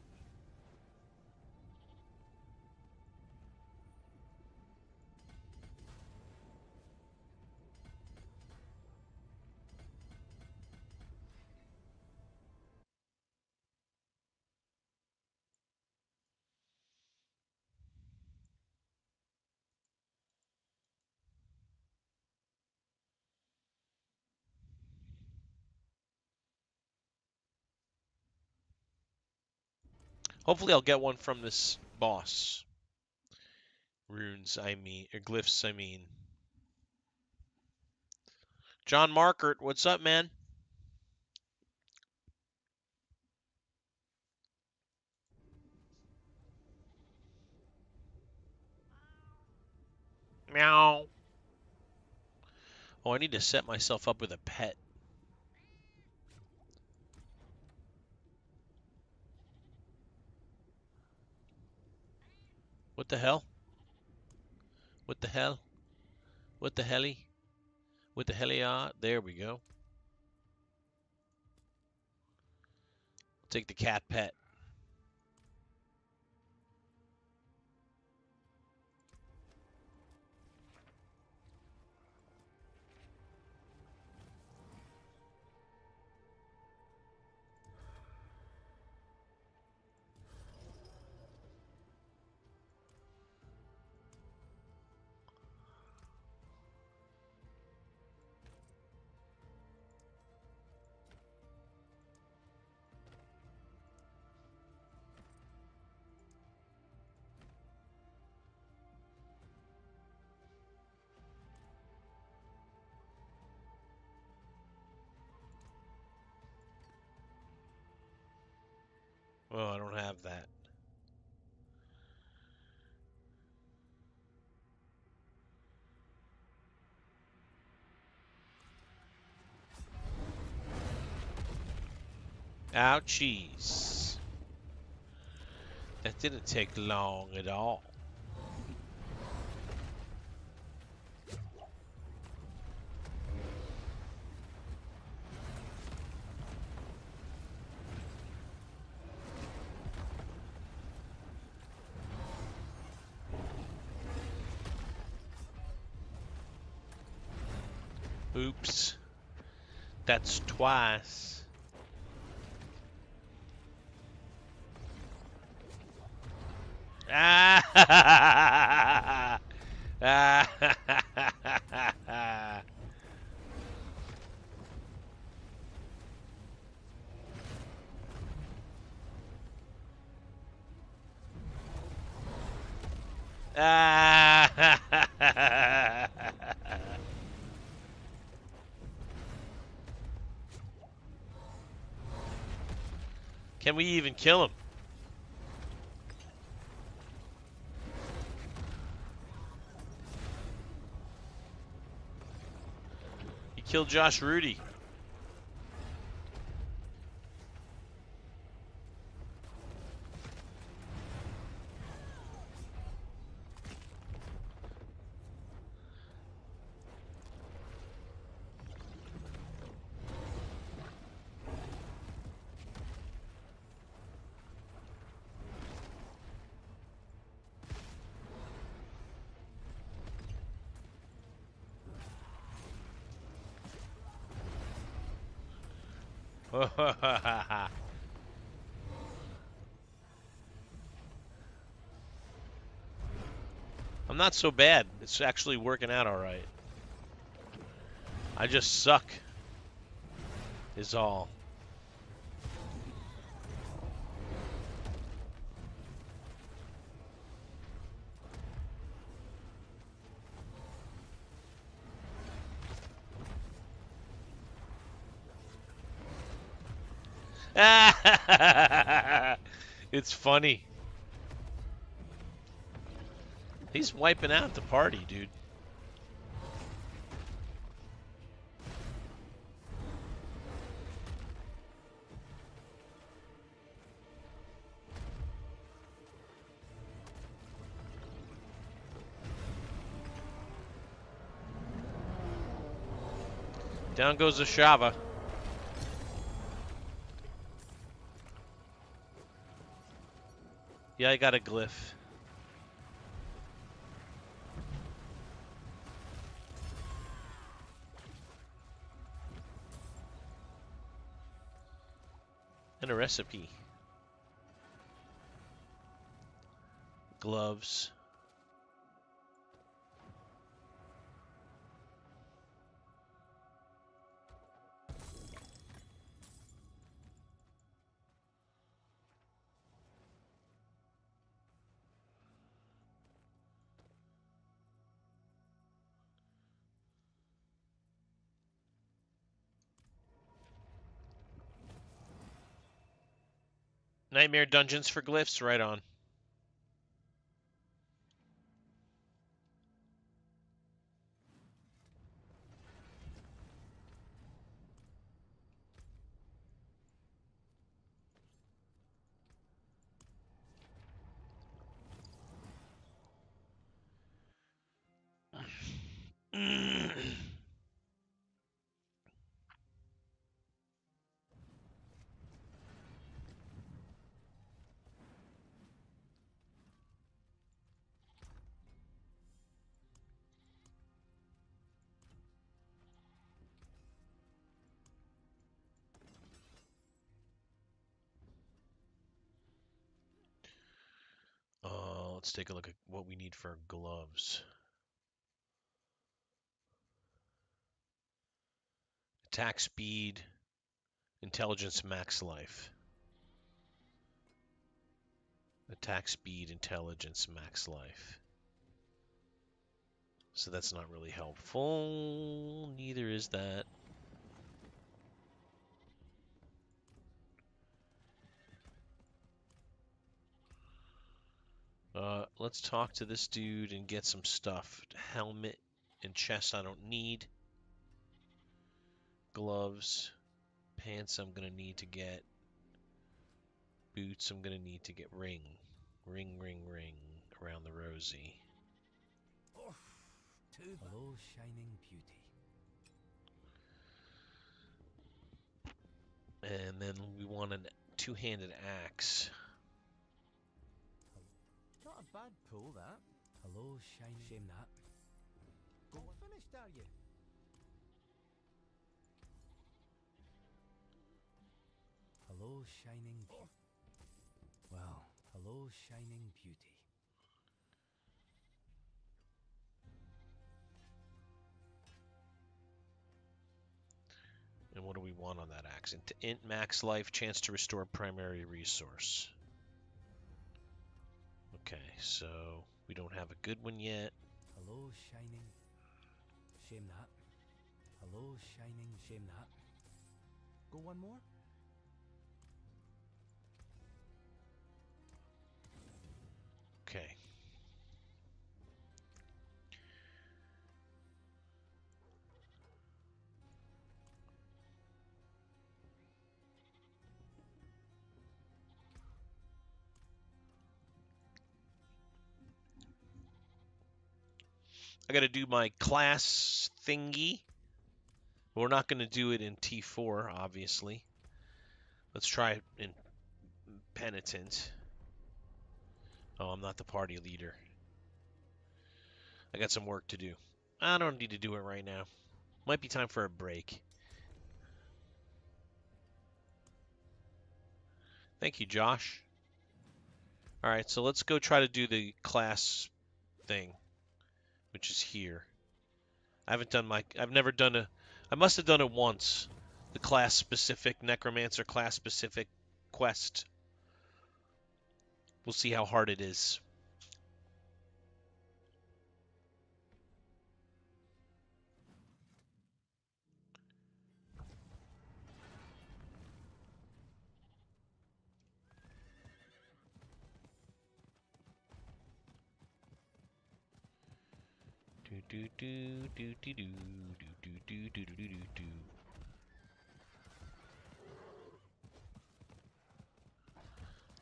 Hopefully I'll get one from this boss. Runes, I mean, or glyphs, I mean. John Markert, what's up, man? Meow. Oh, I need to set myself up with a pet. What the hell? What the hell? What the helly? What the helly? There we go. Take the cat pet. Oh, I don't have that. Ouchies. That didn't take long at all. Oops. That's twice. Ah! Ah! Ah! Can we even kill him? He killed Josh Rudy. I'm not so bad. It's actually working out all right. I just suck, is all. It's funny. He's wiping out the party, dude. Down goes the Shava. Yeah, I got a glyph. And a recipe. Gloves. Nightmare dungeons for glyphs, right on. Let's take a look at what we need for gloves. Attack speed, intelligence, max life. Attack speed, intelligence, max life. So that's not really helpful. Neither is that. let's talk to this dude and get some stuff. Helmet and chest I don't need. Gloves. Pants I'm going to need to get. Boots I'm going to need to get. Ring. Ring, ring, ring. Around the rosy. Hello, shining beauty. And then we want a two-handed axe. Not a bad pull, that. Hello, shining. Shame that. Go finished, are you? Hello, shining. Well, hello, shining beauty. And what do we want on that axe? Int max life, chance to restore primary resource. Okay, so we don't have a good one yet. Hello, shining. Shame that. Hello, shining. Shame that. Go one more. Okay. I got to do my class thingy. We're not going to do it in T4, obviously. Let's try it in Penitent. Oh, I'm not the party leader. I got some work to do. I don't need to do it right now. Might be time for a break. Thank you, Josh. All right, so let's go try to do the class thing, which is here. I've never done I must have done it once. The class-specific, Necromancer class-specific quest. We'll see how hard it is.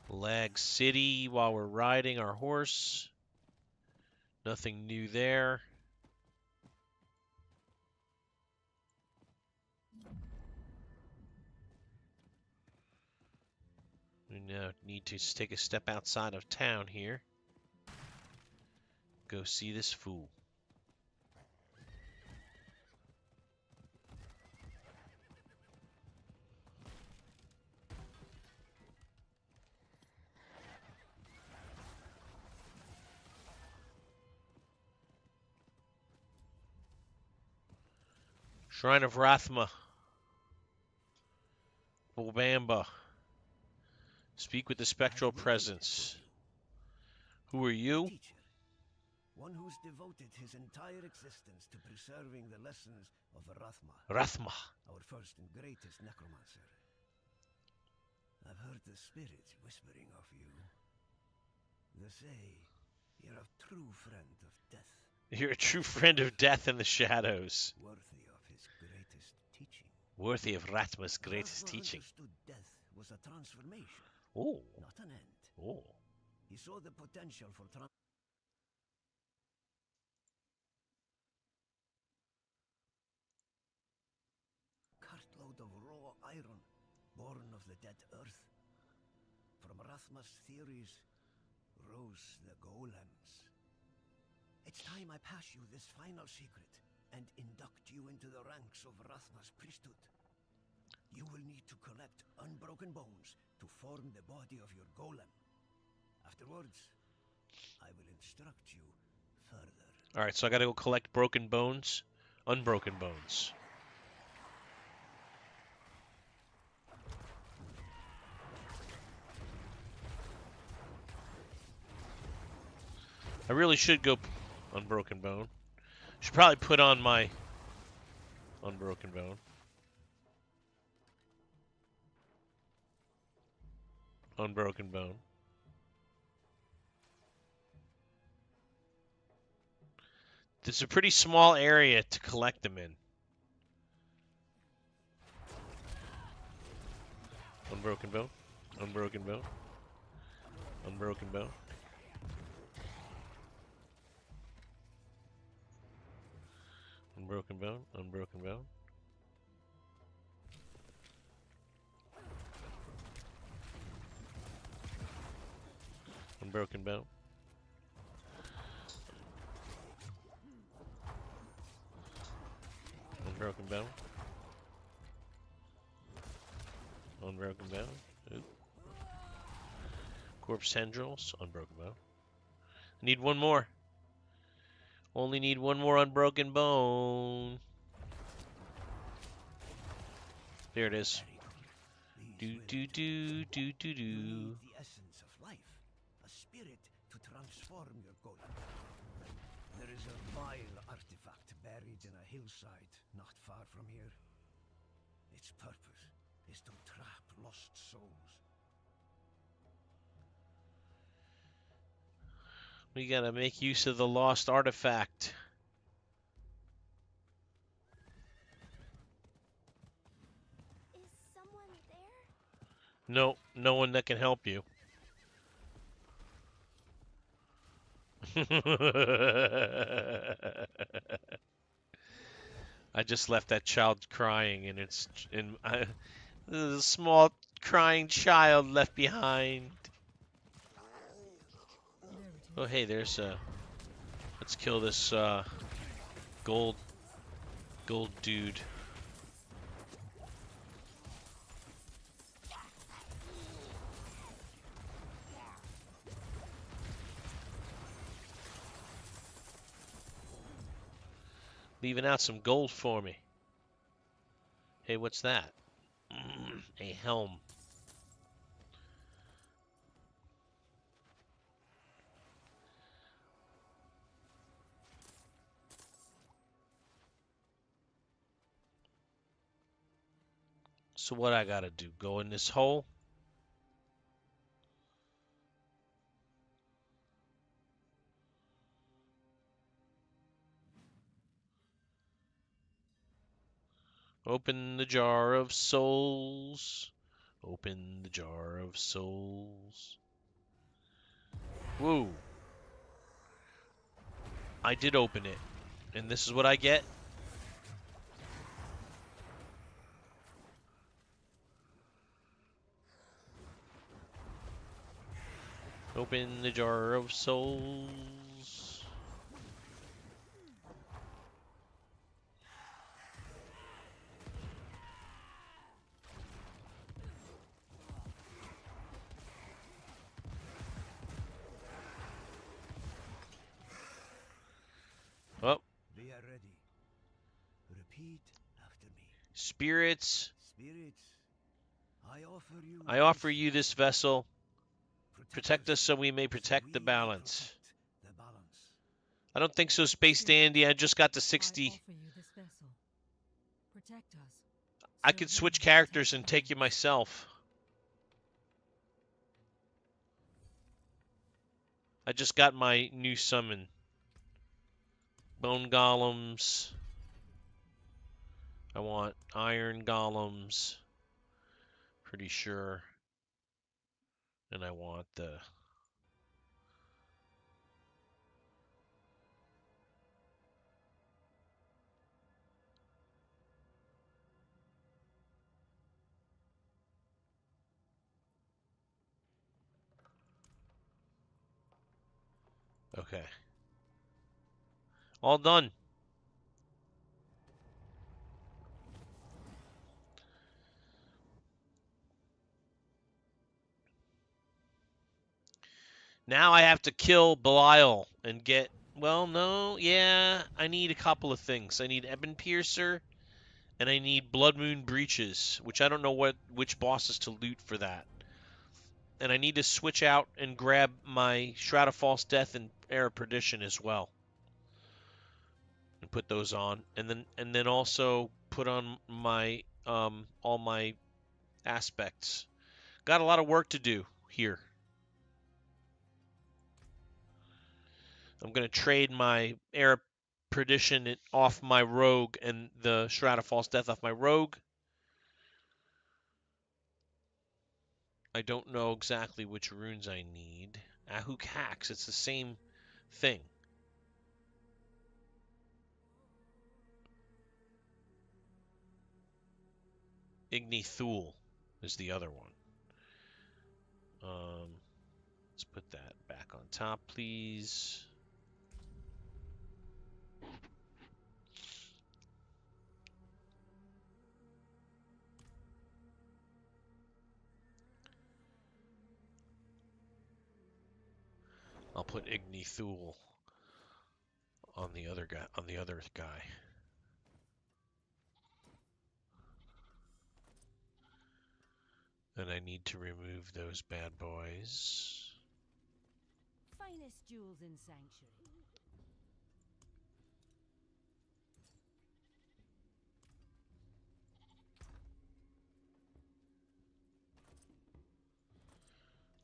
Lag City while we're riding our horse. Nothing new there. We now need to take a step outside of town here. Go see this fool. Shrine of Rathma. Bulbamba. Speak with the spectral presence. Who are you? Teacher, one who's devoted his entire existence to preserving the lessons of Rathma, Rathma. our first and greatest necromancer. I've heard the spirits whispering of you. They say you're a true friend of death, You're a true friend of death in the shadows. worthy of his greatest teaching. Worthy of Rathma's greatest Rathma teaching. understood death was a transformation, Oh. not an end. Oh. He saw the potential for cartload of raw iron, born of the dead earth. From Rathma's theories rose the golems. It's time I pass you this final secret and induct you into the ranks of Rathma's priesthood. You will need to collect unbroken bones to form the body of your golem. Afterwards, I will instruct you further. Alright, so I gotta go collect broken bones. Unbroken bones. I really should go unbroken bone. Should probably put on my unbroken bone. Unbroken bone. There's a pretty small area to collect them in. Unbroken bone. Unbroken bone. Unbroken bone. Unbroken bone. Unbroken bone. Unbroken bone. Unbroken bone. Unbroken bone. Oop. Corpse tendrils. Unbroken bone. Need one more. Only need one more unbroken bone. There it is. These Do will do do do do You do. need the essence of life, a spirit to transform your golem. There is a vile artifact buried in a hillside not far from here. Its purpose is to trap lost souls. We gotta make use of the lost artifact. Is someone there? No, no one that can help you. I just left that child crying, and there's a small crying child left behind. Oh, hey, there's let's kill this gold dude. Leaving out some gold for me. Hey, what's that? A helm. So what I gotta do? Go in this hole? Open the jar of souls. Open the jar of souls. Woo. I did open it. And this is what I get? Open the jar of souls. Oh, We are ready. Repeat after me. spirits, Spirits, I offer you this vessel. Protect us so we may protect the balance. protect the balance. I don't think so, Space Dandy. I just got to 60. I offer you this vessel. Protect us. I so could we switch may characters protect and the take you balance. myself. I just got my new summon. Bone golems. I want iron golems. Pretty sure. And I want the... Okay. All done. Now I have to kill Belial and get... Well, no, yeah. I need a couple of things. I need Ebon Piercer, and I need Blood Moon Breaches, which I don't know which bosses to loot for that. And I need to switch out and grab my Shroud of False Death and Air of Perdition as well. And put those on. And then also put on my all my aspects. Got a lot of work to do here. I'm going to trade my Air Perdition off my rogue and the Shroud of False Death off my rogue. I don't know exactly which runes I need. Ahuk Hacks, it's the same thing. Igni Thule is the other one. Let's put that back on top, please. I'll put Igni Thule on the other guy. And I need to remove those bad boys. Finest jewels in Sanctuary.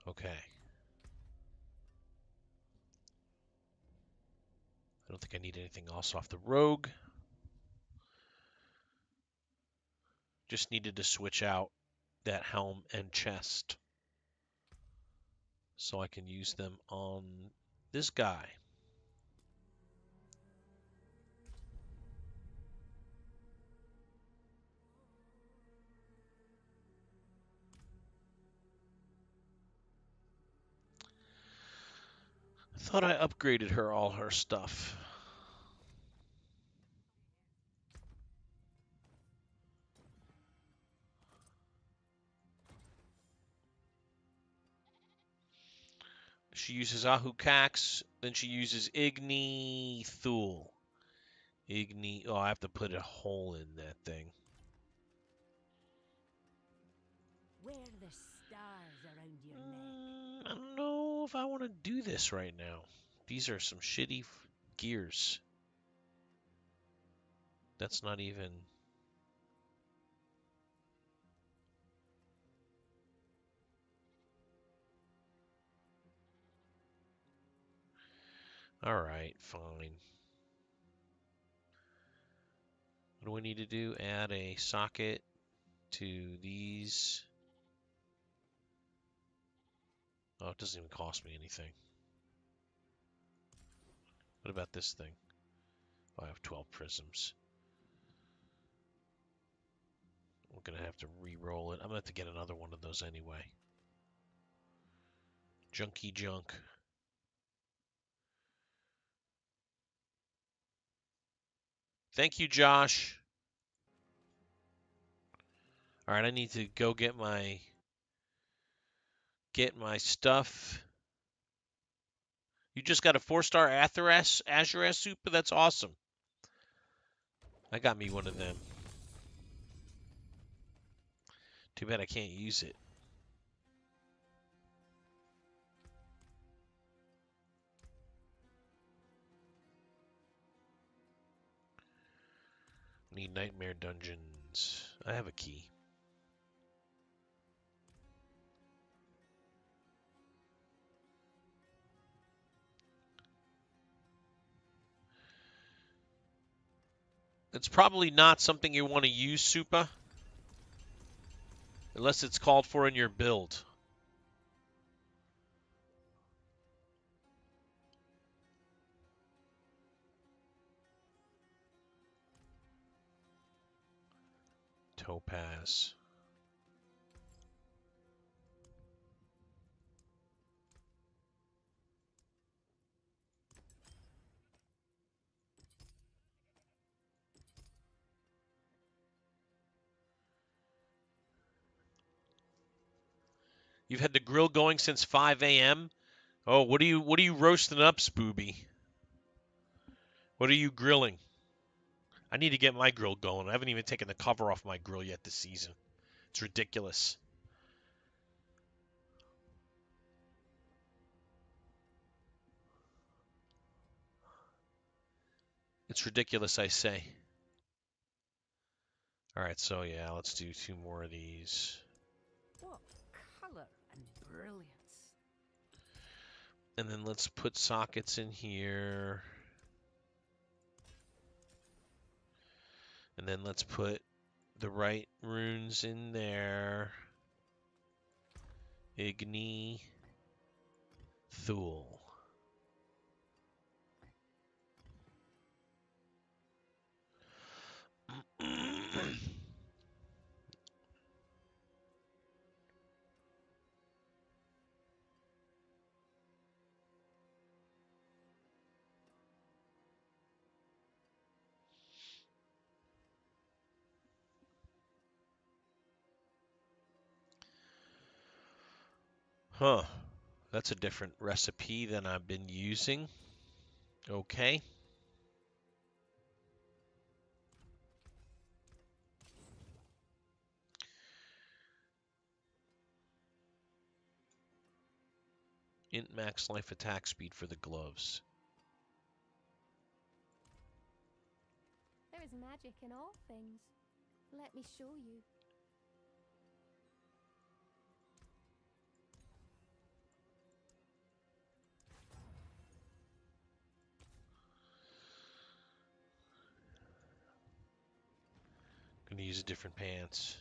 Okay. I don't think I need anything else off the rogue. Just needed to switch out that helm and chest so I can use them on this guy. I thought I upgraded her all her stuff. She uses Ahukax, then she uses Igni Thule. Igni. Oh, I have to put a hole in that thing. Wear the stars around your neck. I don't know if I want to do this right now. These are some shitty gears. That's not even... Alright, fine. What do we need to do? Add a socket to these. Oh, it doesn't even cost me anything. What about this thing? Oh, I have 12 prisms. I'm going to have to re-roll it. I'm going to have to get another one of those anyway. Junky junk. Thank you, Josh. All right, I need to go get my stuff. You just got a 4-star Azurus Super? That's awesome. I got me one of them. Too bad I can't use it. Need Nightmare Dungeons. I have a key. It's probably not something you want to use, Supa, unless it's called for in your build. Topaz. You've had the grill going since 5 a.m.? Oh, what are you roasting up, Spooby? What are you grilling? I need to get my grill going. I haven't even taken the cover off my grill yet this season. It's ridiculous. It's ridiculous, I say. All right, so yeah, let's do 2 more of these. What color and brilliance. And then let's put sockets in here. And then let's put the right runes in there. Igni, Thule. Huh. That's a different recipe than I've been using. Okay. Int max life attack speed for the gloves. There is magic in all things. Let me show you. Gonna use different pants.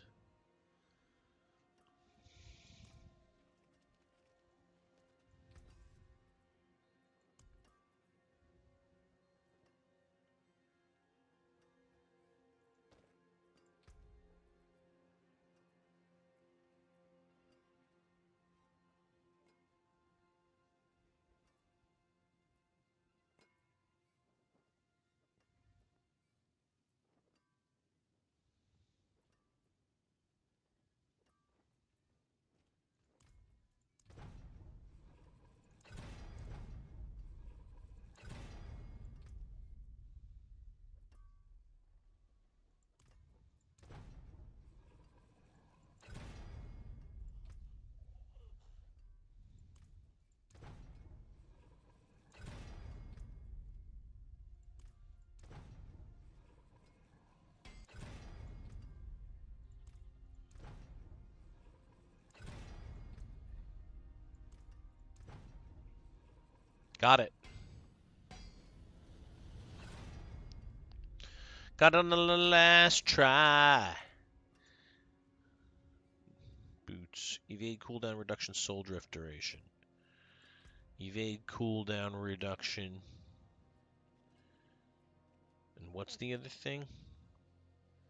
Got it. Got it on the last try. Boots. Evade cooldown reduction, soul drift duration. Evade cooldown reduction. And what's the other thing?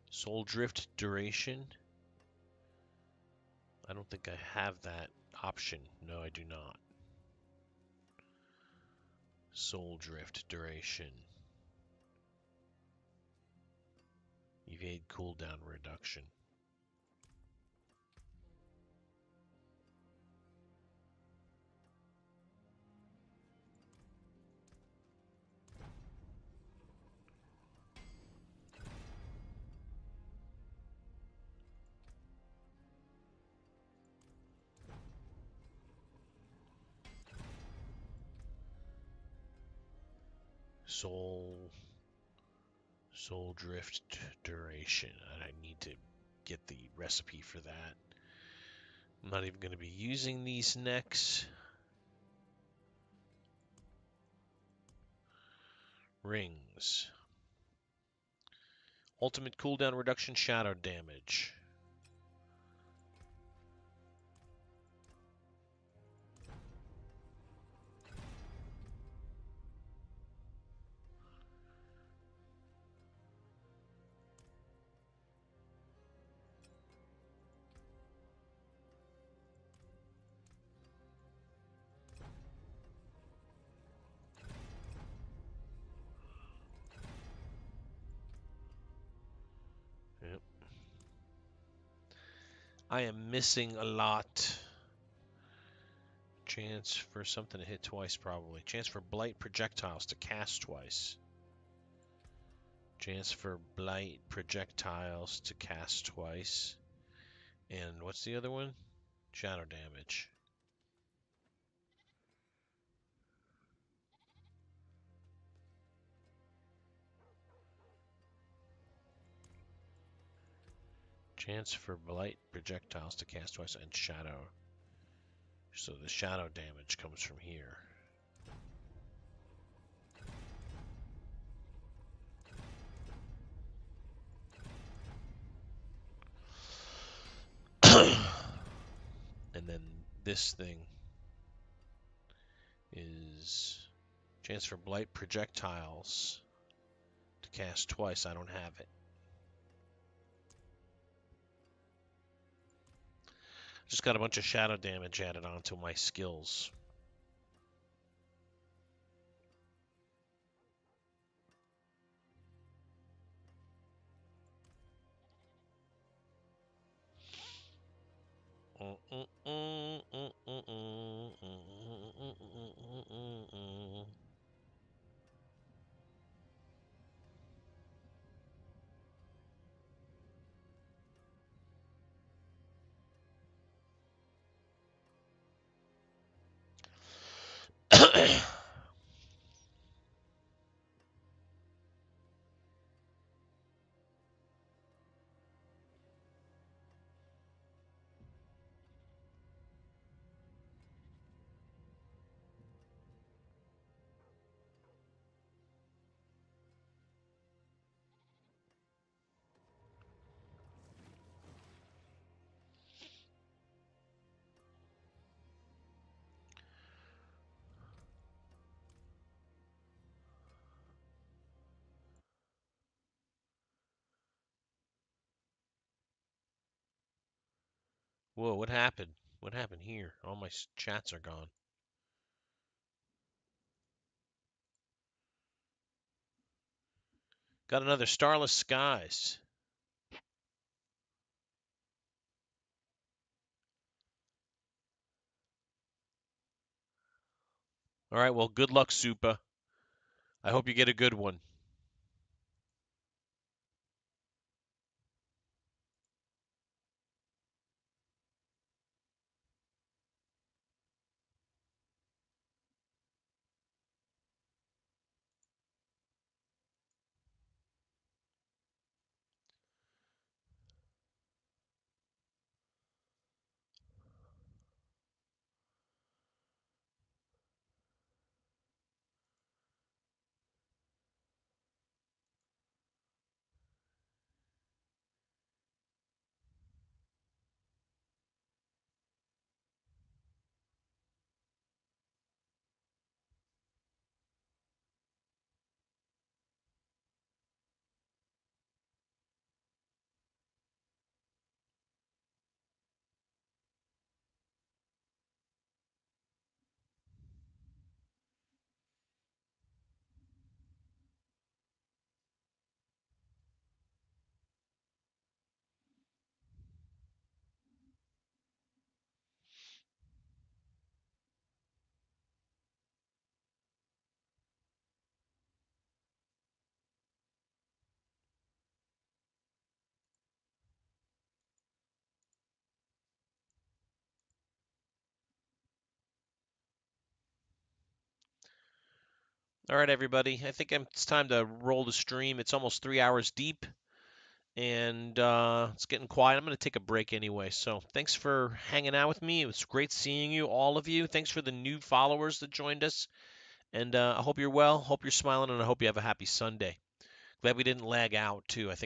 Soul drift duration. I don't think I have that option. No, I do not. Soul drift duration. Evade cooldown reduction. Soul drift duration. And I need to get the recipe for that. I'm not even going to be using these next. Rings. Ultimate cooldown reduction, shadow damage. Yep. I am missing a lot. Chance for something to hit twice, probably. Chance for blight projectiles to cast twice. Chance for blight projectiles to cast twice. And what's the other one? Shadow damage. Chance for blight projectiles to cast twice and shadow. So the shadow damage comes from here. And then this thing is chance for blight projectiles to cast twice. I don't have it. Just got a bunch of shadow damage added onto my skills. Whoa, what happened? What happened here? All my chats are gone. Got another Starless Skies. All right, well, good luck, Supa. I hope you get a good one. All right, everybody. I think it's time to roll the stream. It's almost 3 hours deep, and it's getting quiet. I'm going to take a break anyway. So thanks for hanging out with me. It was great seeing you, all of you. Thanks for the new followers that joined us. And I hope you're well. Hope you're smiling, and I hope you have a happy Sunday. Glad we didn't lag out, too. I think